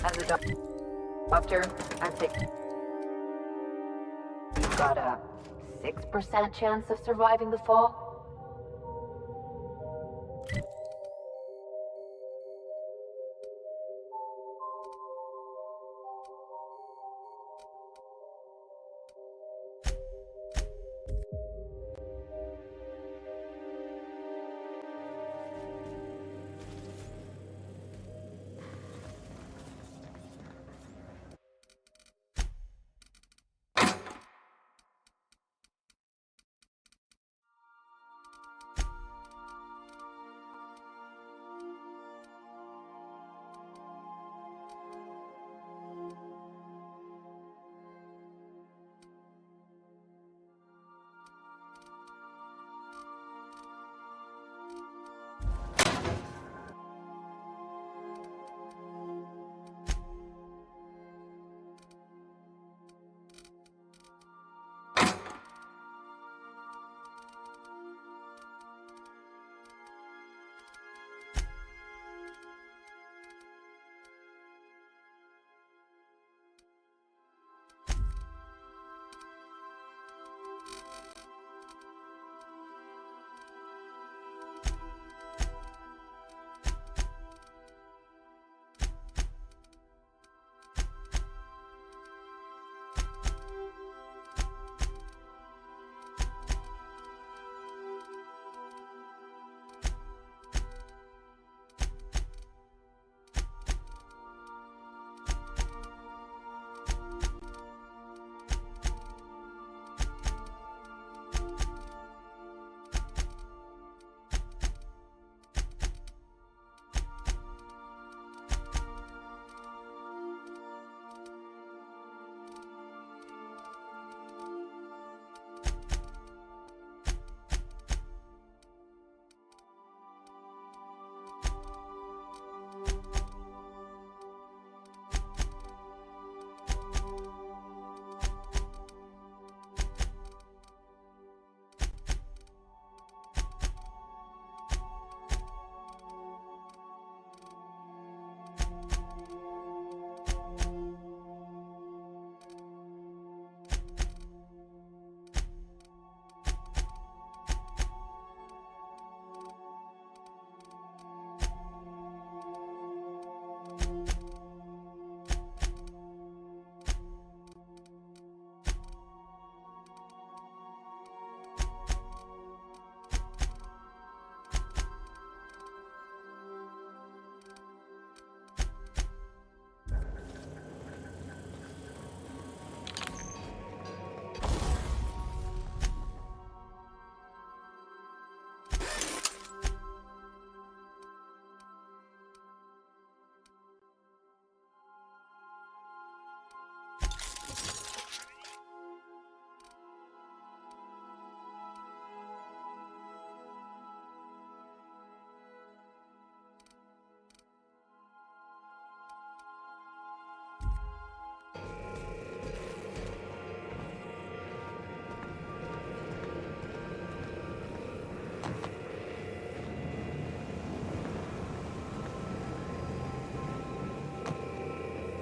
C: As a doctor, I'd say you've got a 6% chance of surviving the fall.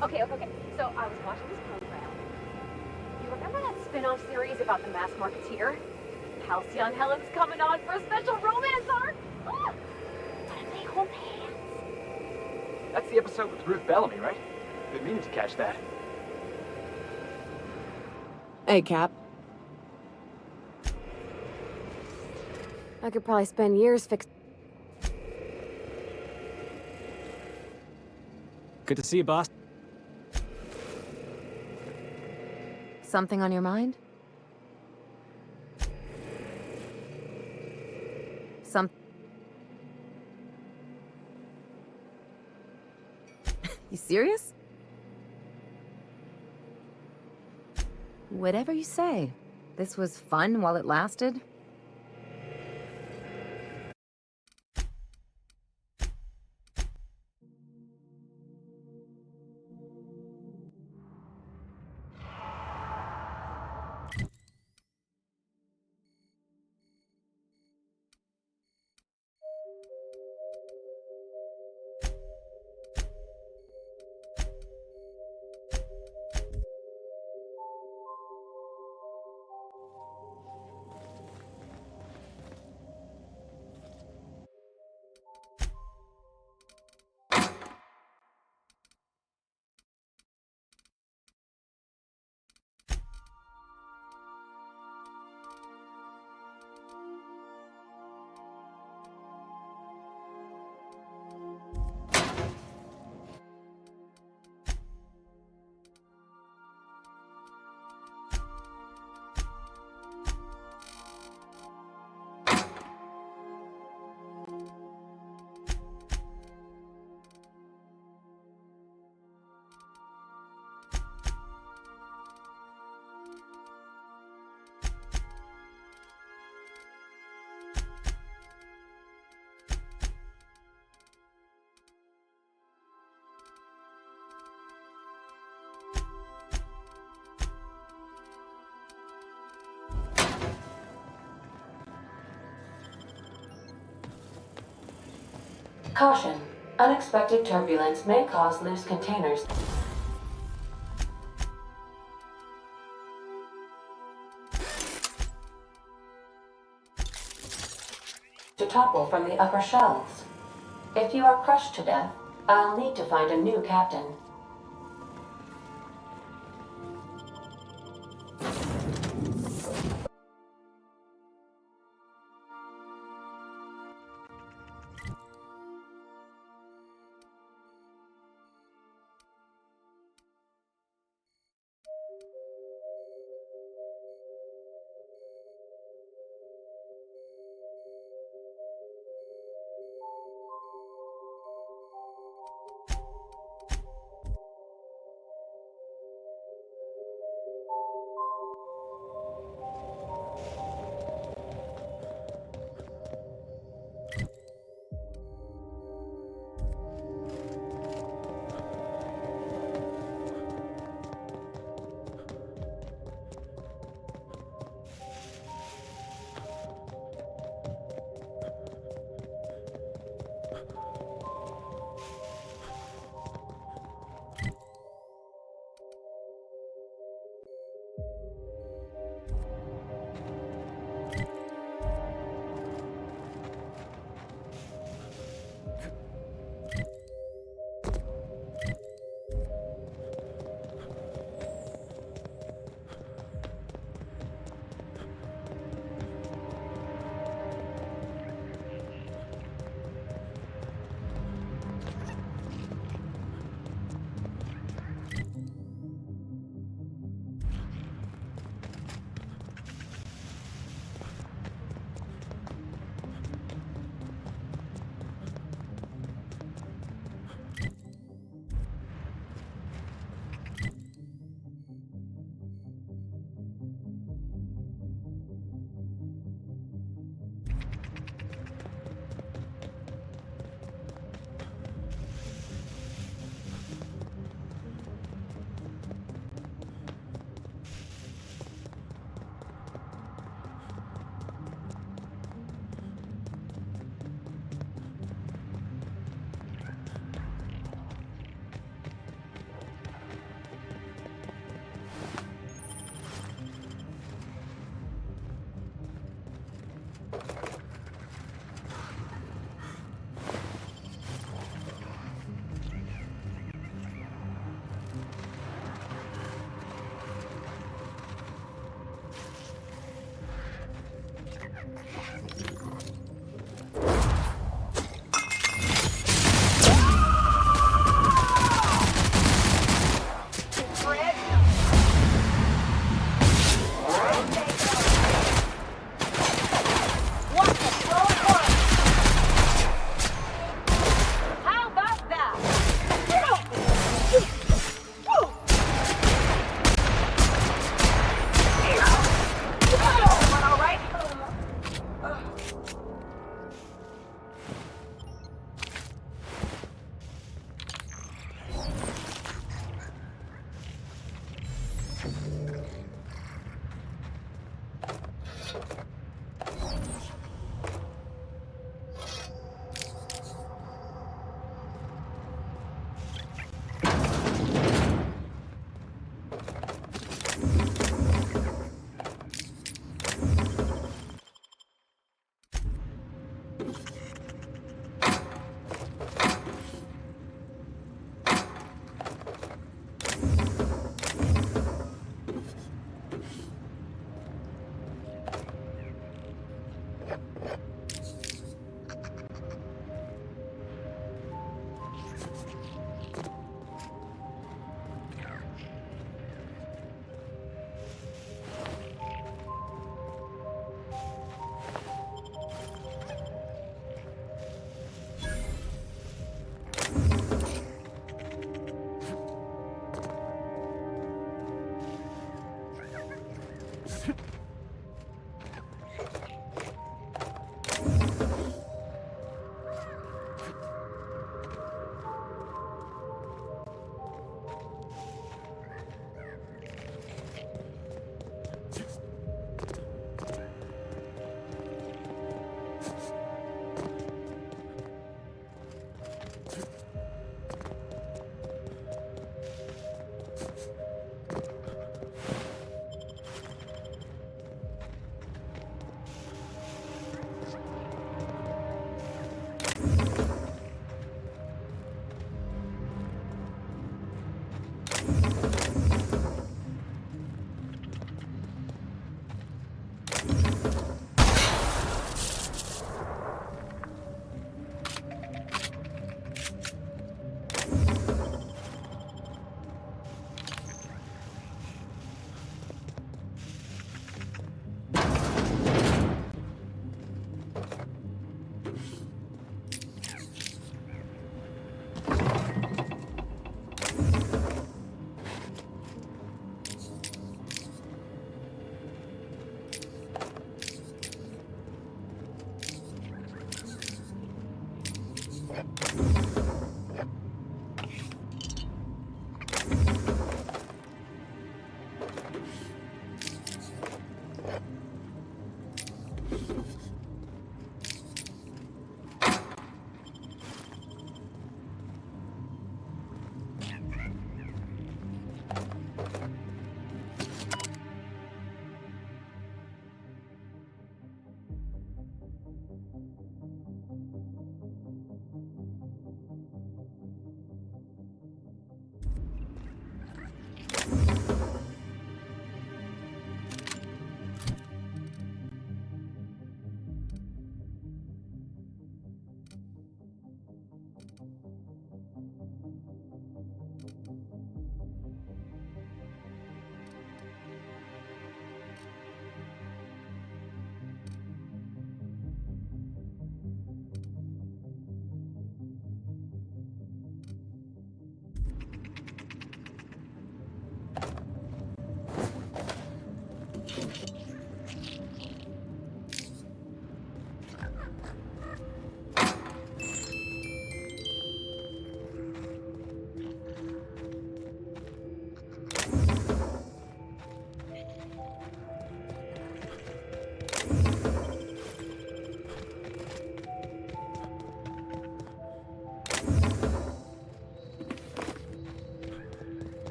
C: Okay. So I was watching this program. You remember that spin-off series about the mass marketeer? Halcyon Helen's coming on for a special romance arc! Ah! What if they hold hands?
U: That's the episode with Ruth Bellamy, right? Been meaning to catch that.
S: Hey, Cap.
A: I could probably spend years fixing.
U: Good to see you, boss.
F: Something on your mind? You serious? Whatever you say. This was fun while it lasted.
G: Caution. Unexpected turbulence may cause loose containers to topple from the upper shelves. If you are crushed to death, I'll need to find a new captain.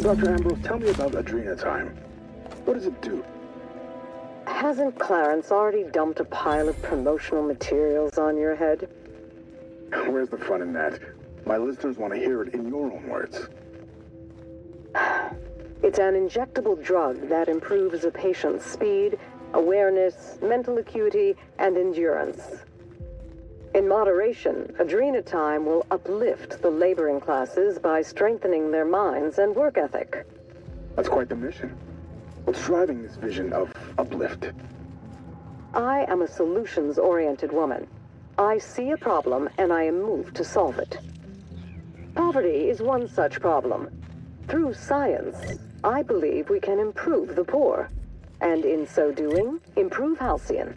R: Dr. Ambrose, tell me about Adrena time. What does it do?
D: Hasn't Clarence already dumped a pile of promotional materials on your head?
R: Where's the fun in that? My listeners want to hear it in your own words.
D: It's an injectable drug that improves a patient's speed, awareness, mental acuity, and endurance. In moderation, Adrena time will uplift the laboring classes by strengthening their minds and work ethic.
R: That's quite the mission. What's driving this vision of uplift?
D: I am a solutions-oriented woman. I see a problem and I am moved to solve it. Poverty is one such problem. Through science, I believe we can improve the poor, and in so doing, improve Halcyon.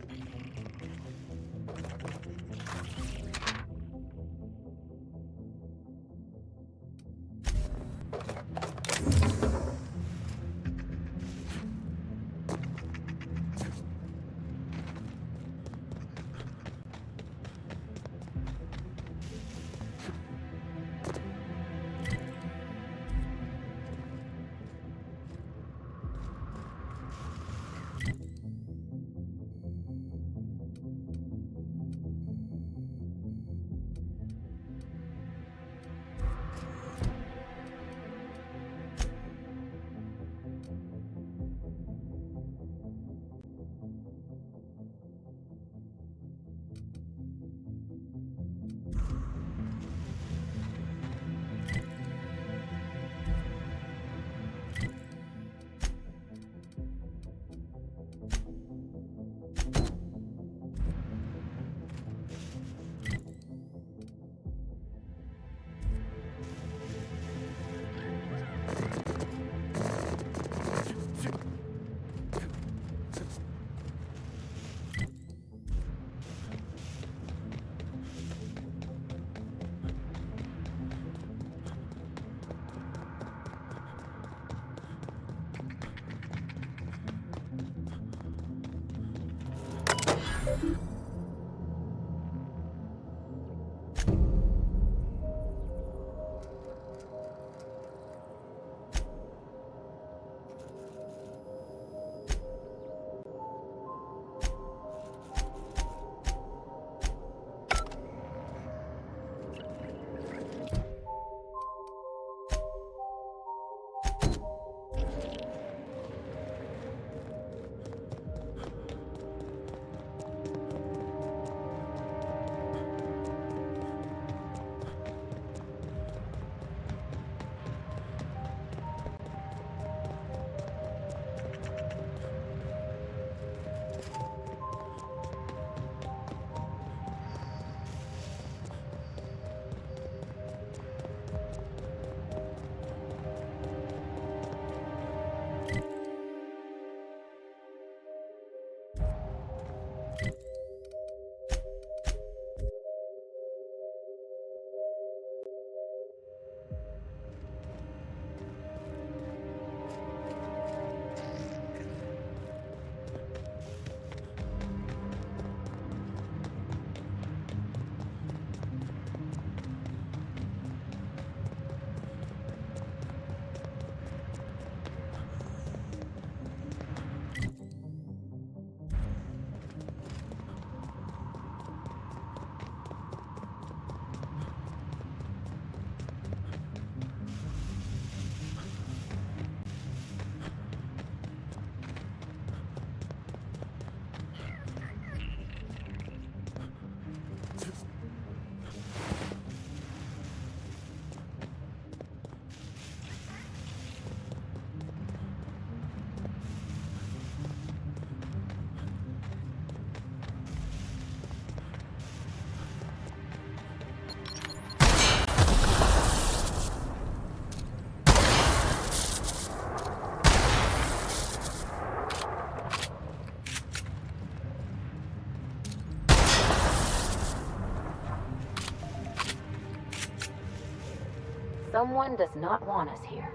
G: Someone does not want us here.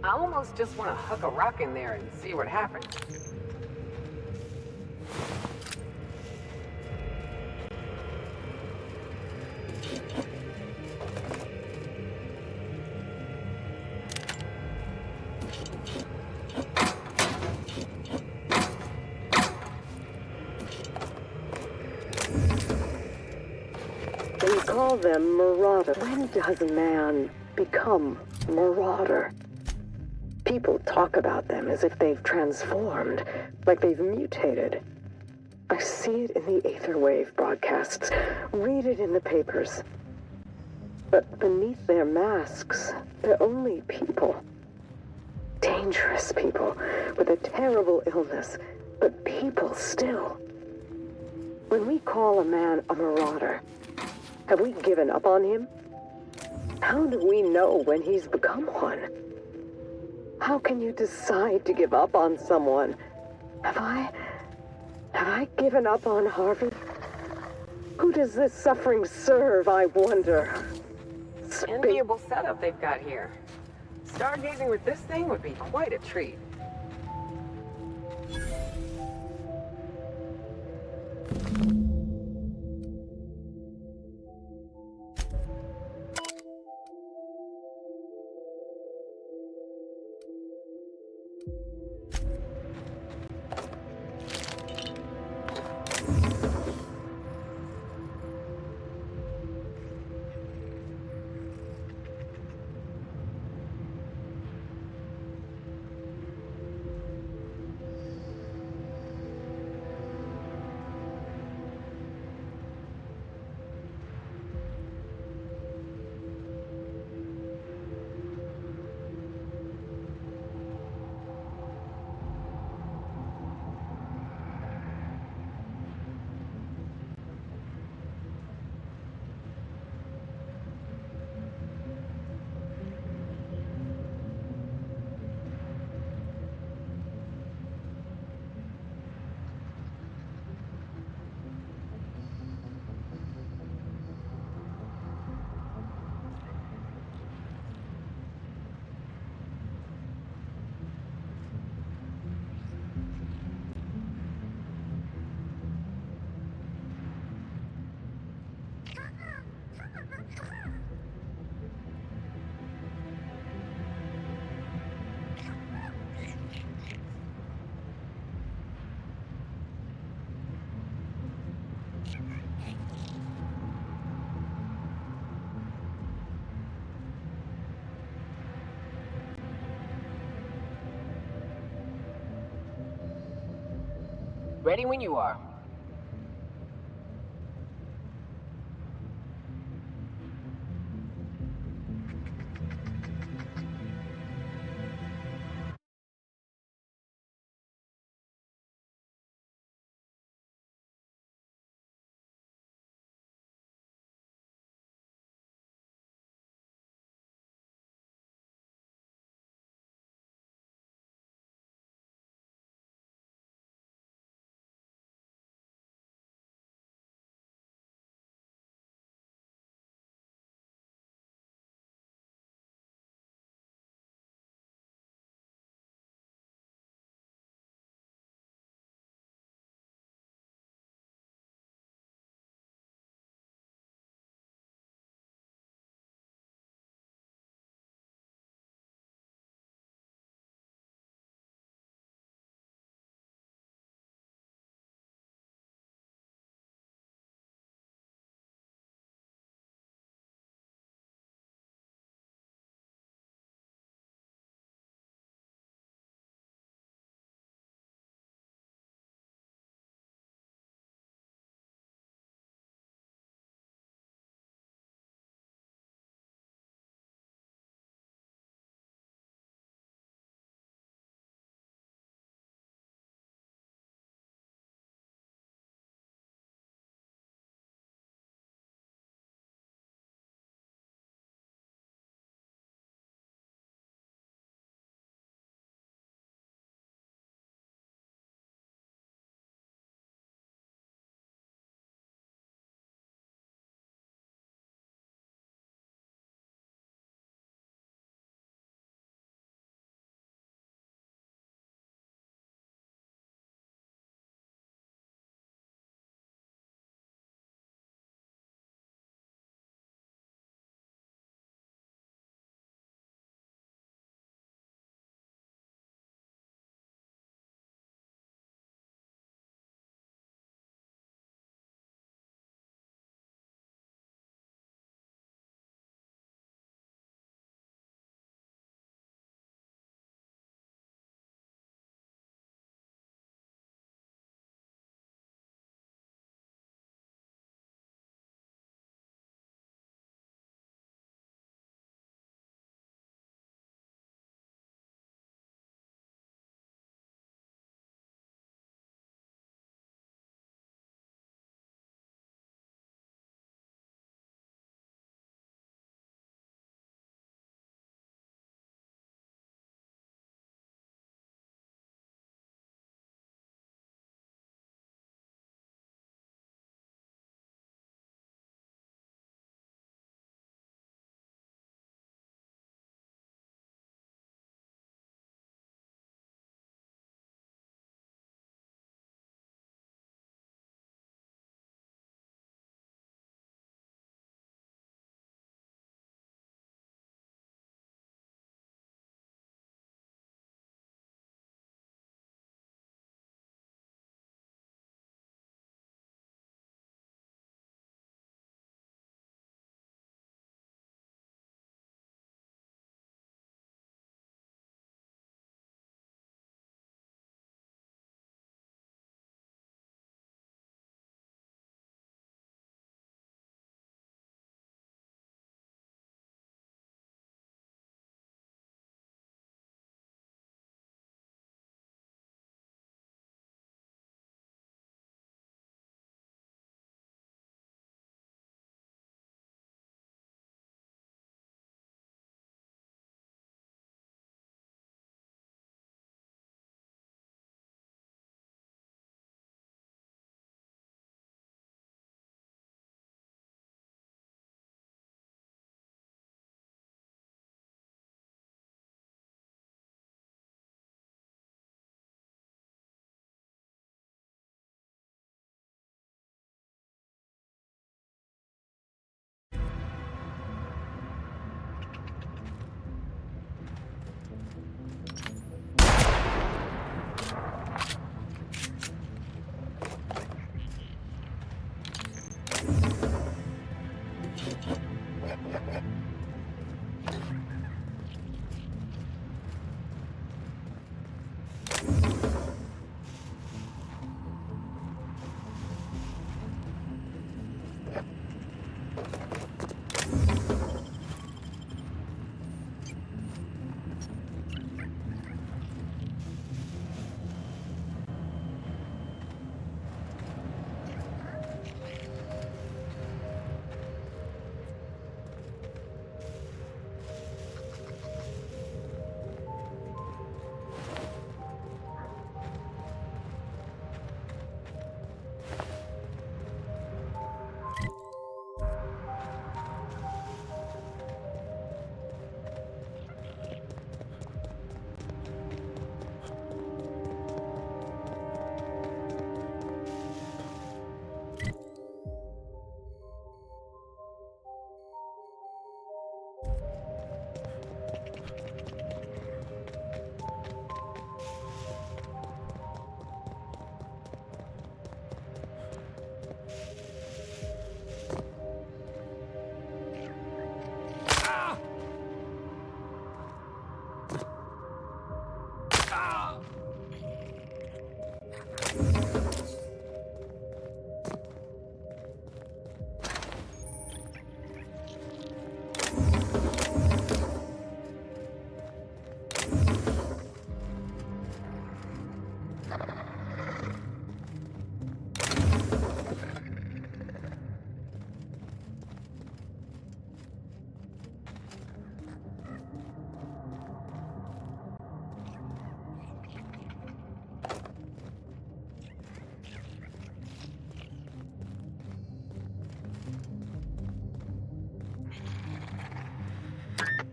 S: I almost just want to huck a rock in there and see what happens.
D: call them marauders. When does man become marauder? People talk about them as if they've transformed, like they've mutated. I see it in the Aetherwave broadcasts, read it in the papers. But beneath their masks, they're only people. Dangerous people with a terrible illness, but people still. When we call a man a marauder, have we given up on him? How do we know when he's become one? How can you decide to give up on someone? Have I given up on Harvey? Who does this suffering serve, I wonder?
S: Enviable setup they've got here. Stargazing with this thing would be quite a treat. Ready when you are.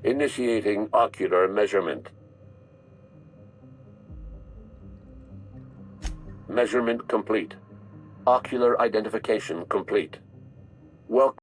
B: Initiating ocular measurement. Measurement complete. Ocular identification complete. Welcome.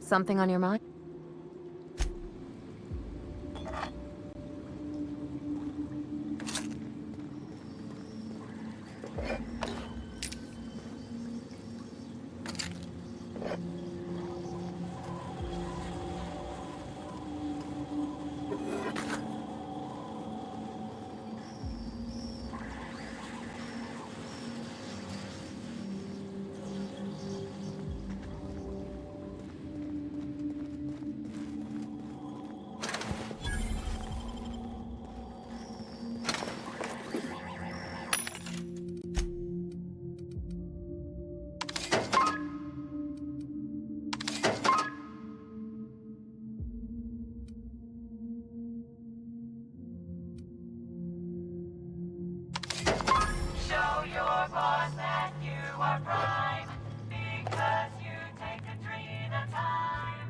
F: Something on your mind?
V: Show your boss that you are prime, because you take Adrena time.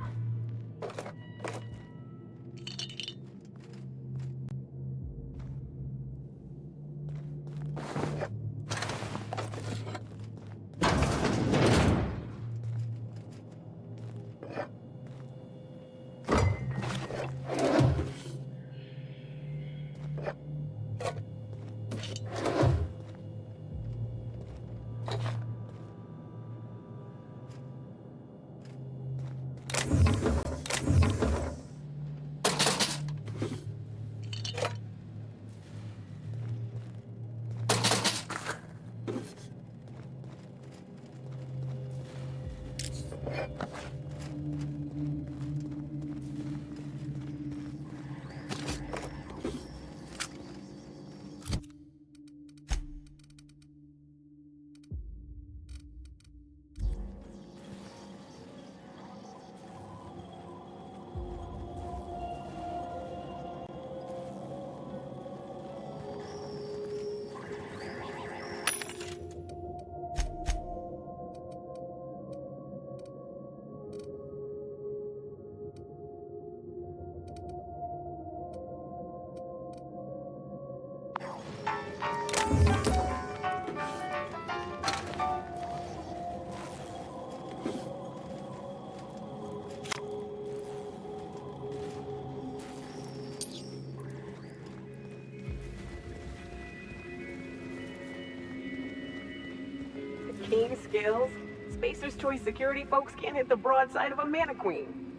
D: Keen skills. Spacer's Choice security folks can't hit the broadside of a mana queen.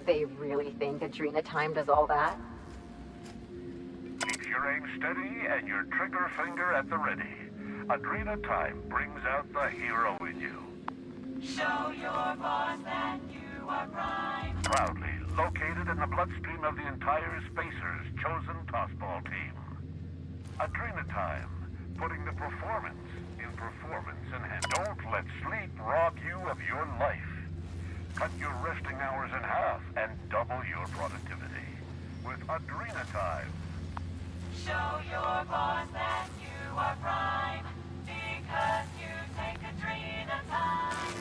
C: They really think Adrena time does all that?
H: Keep your aim steady and your trigger finger at the ready. Adrena time brings out the hero in you.
V: Show your boss that you are prime.
H: Proudly located in the bloodstream of the entire Spacers chosen tossball team. Adrena time, putting the performance in performance in hand. Don't let sleep rob you of your life. Cut your resting hours in half and double your productivity with Adrena time.
V: Show your boss that you are prime, because you take Adrena time.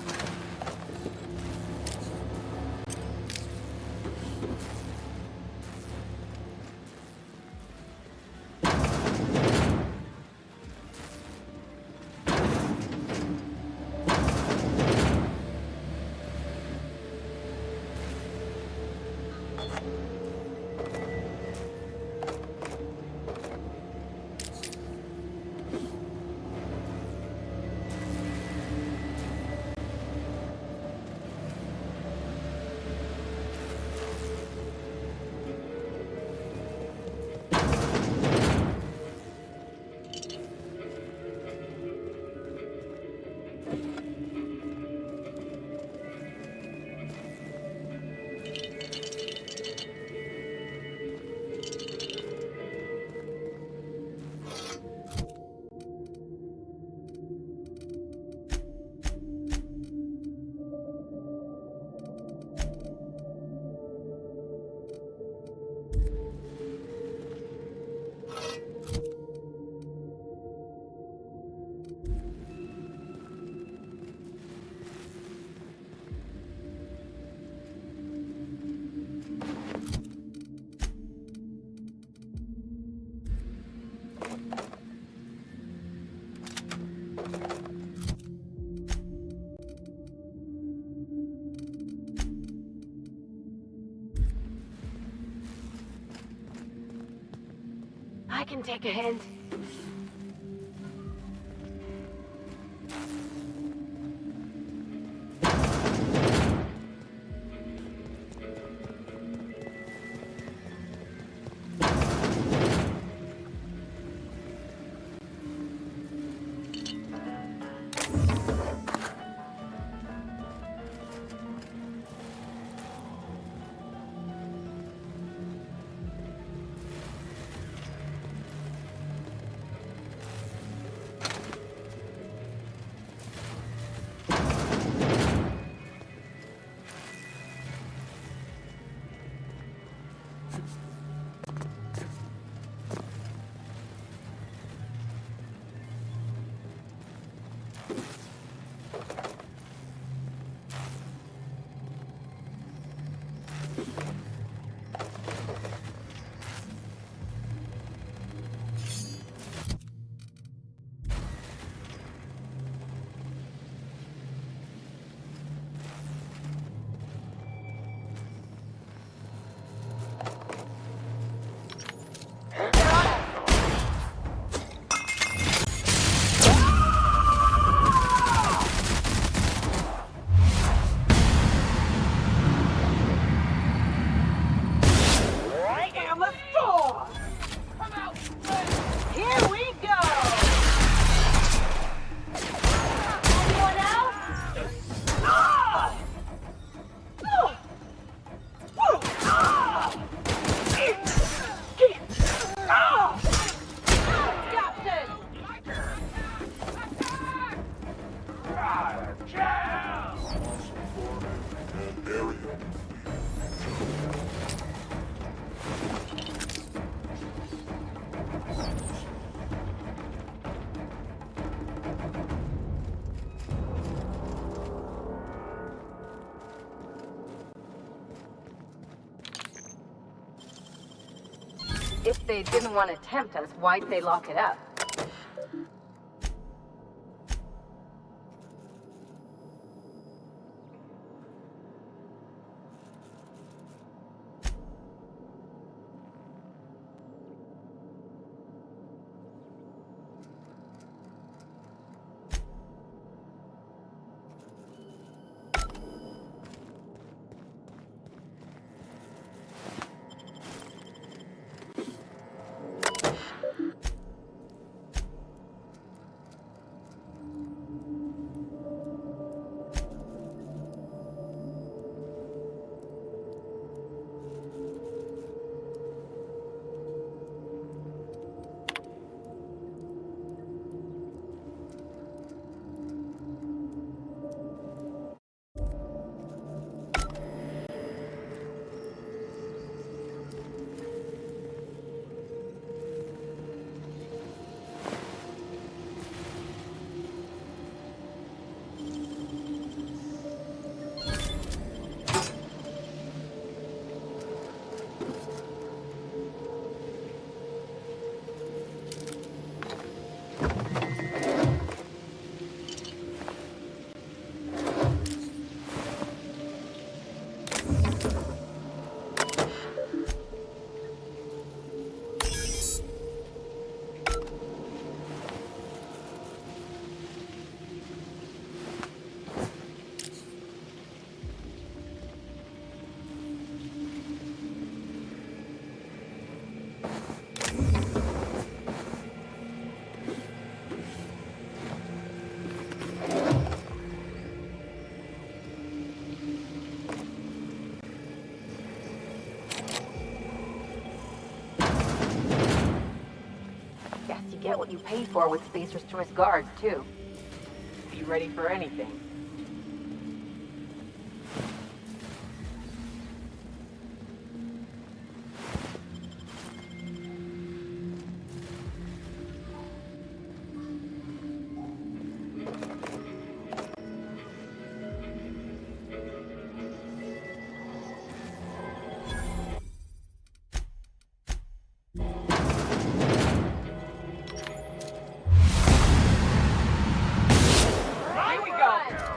C: can take a hint. If they didn't want to tempt us, why'd they lock it up? Get what you pay for with Spacer's Choice guards, too. Be ready for anything. Here we go!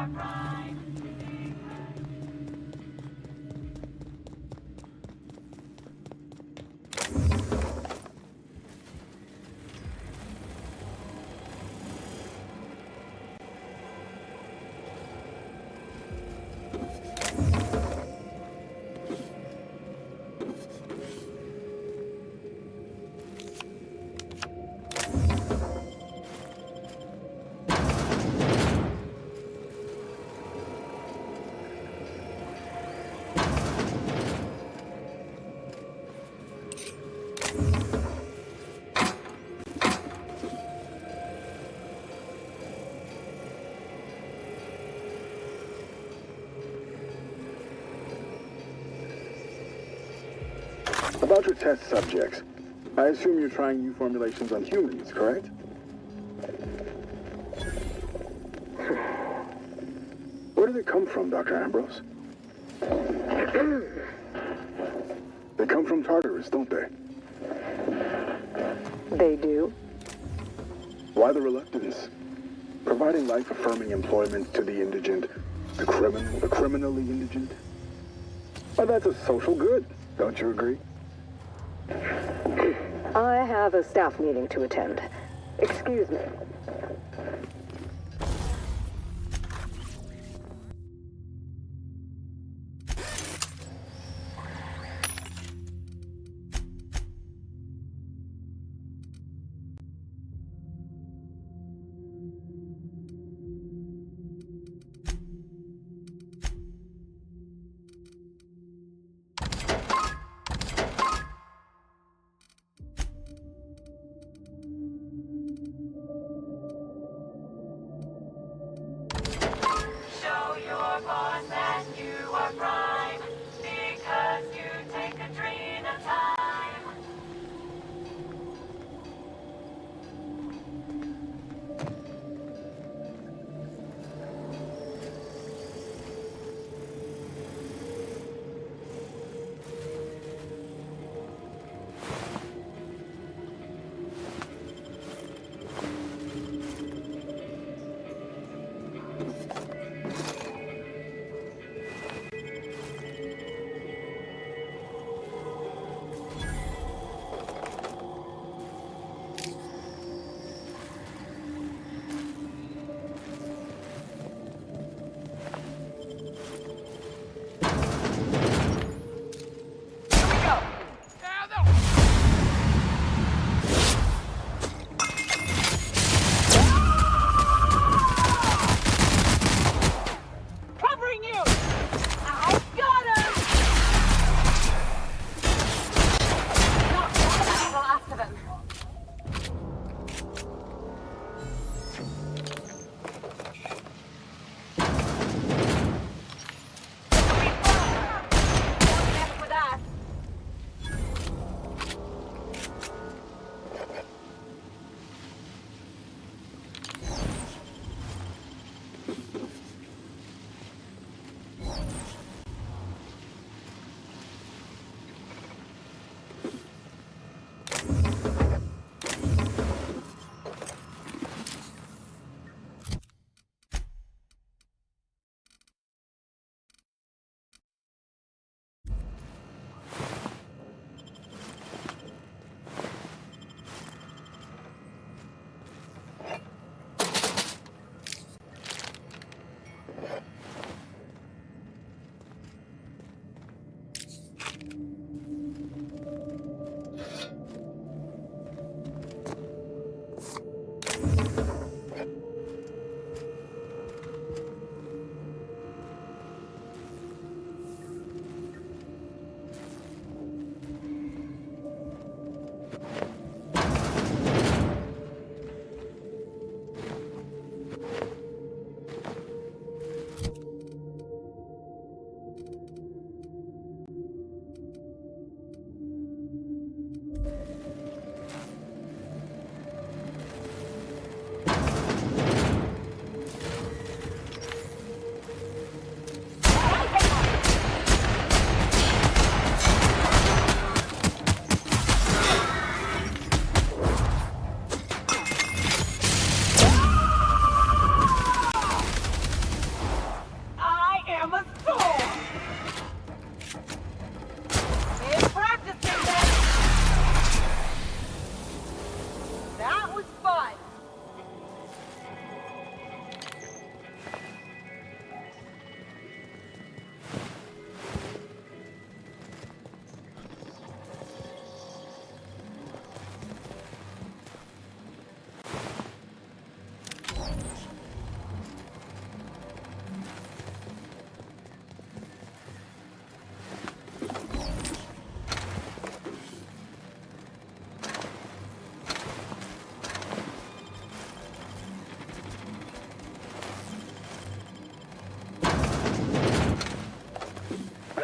V: are prime.
R: About your test subjects, I assume you're trying new formulations on humans, correct? Where do they come from, Dr. Ambrose? They come from Tartarus, don't they?
D: They do?
R: Why the reluctance? Providing life-affirming employment to the indigent, the criminally indigent? Well, that's a social good, don't you agree?
D: I have a staff meeting to attend. Excuse me.
V: Show your boss that you are prime, because you take Adrena time.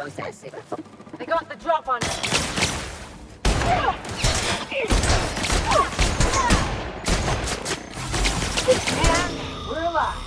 L: They got the drop on us. And we're alive.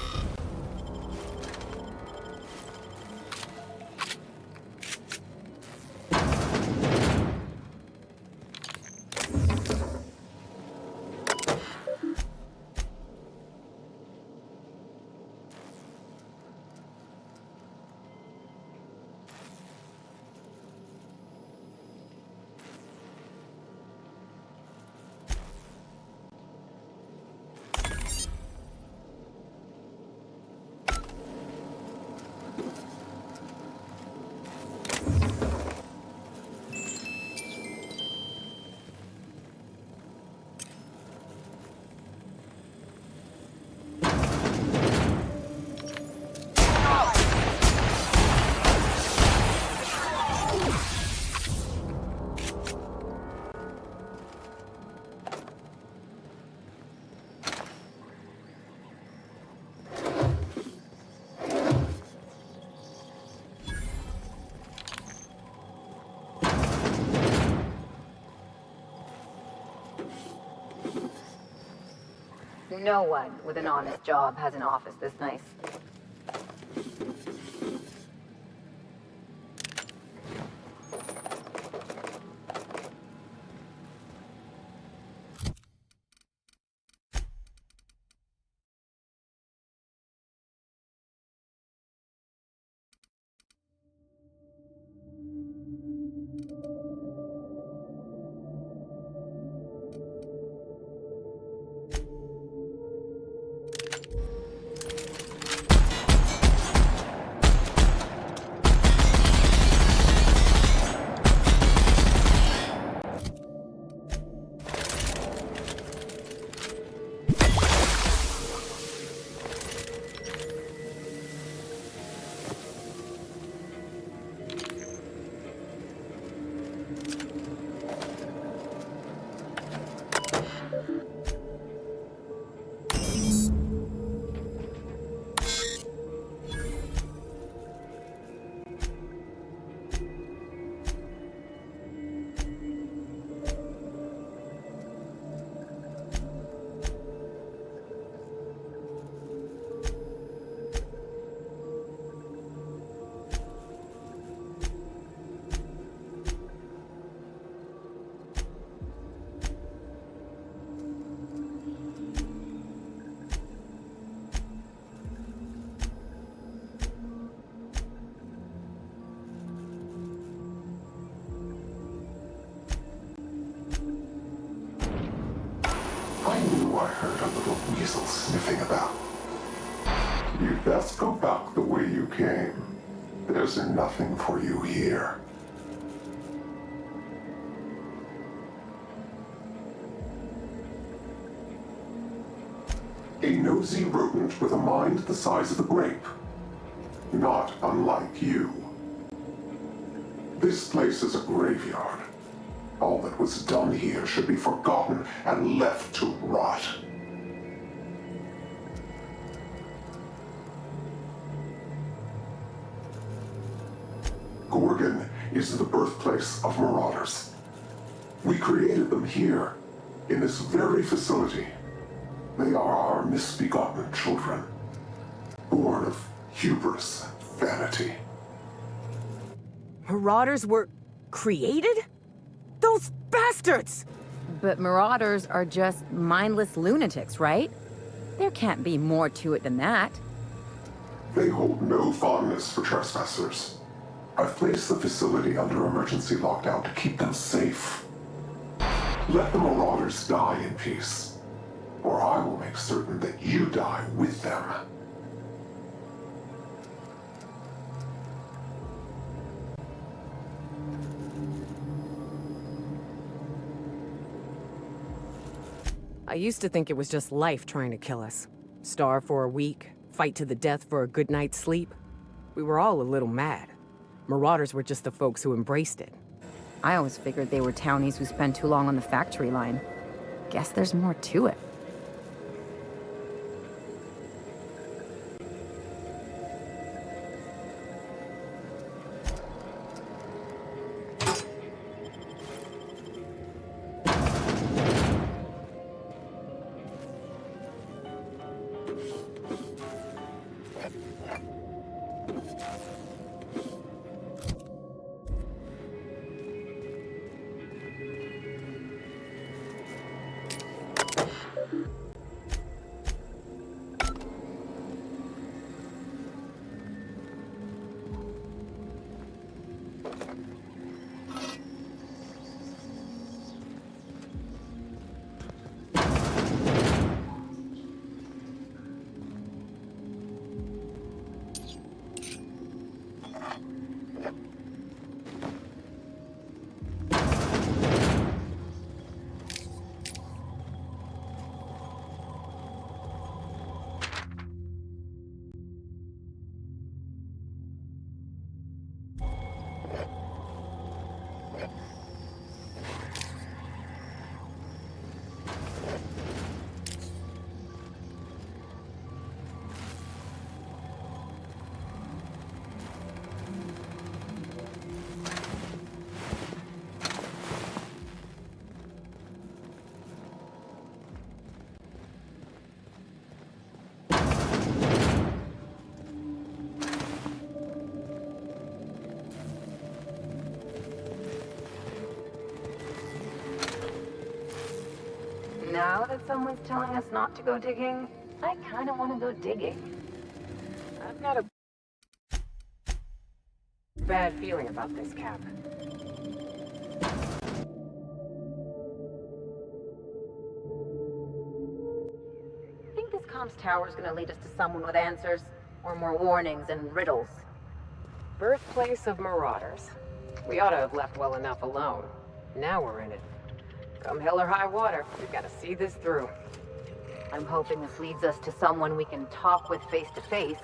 F: No one with an honest job has an office this nice.
E: I knew I heard a little weasel sniffing about. You'd best go back the way you came. There's nothing for you here. A nosy rodent with a mind the size of a grape. Not unlike you. This place is a graveyard. All that was done here should be forgotten and left to rot. Gorgon is the birthplace of marauders. We created them here, in this very facility. They are our misbegotten children, born of hubris and vanity.
S: Marauders were created? Those bastards!
F: But marauders are just mindless lunatics, right? There can't be more to it than that.
E: They hold no fondness for trespassers. I've placed the facility under emergency lockdown to keep them safe. Let the marauders die in peace, or I will make certain that you die with them.
S: I used to think it was just life trying to kill us. Starve for a week, fight to the death for a good night's sleep. We were all a little mad. Marauders were just the folks who embraced it.
F: I always figured they were townies who spend too long on the factory line. Guess there's more to it.
C: Now that someone's telling us not to go digging, I kind of want to go digging.
S: I've got a bad feeling about this, Cap.
C: Think this comms tower is going to lead us to someone with answers? Or more warnings and riddles?
S: Birthplace of marauders. We ought to have left well enough alone. Now we're in it. Come hell or high water, we've got to see this through.
C: I'm hoping this leads us to someone we can talk with face to face,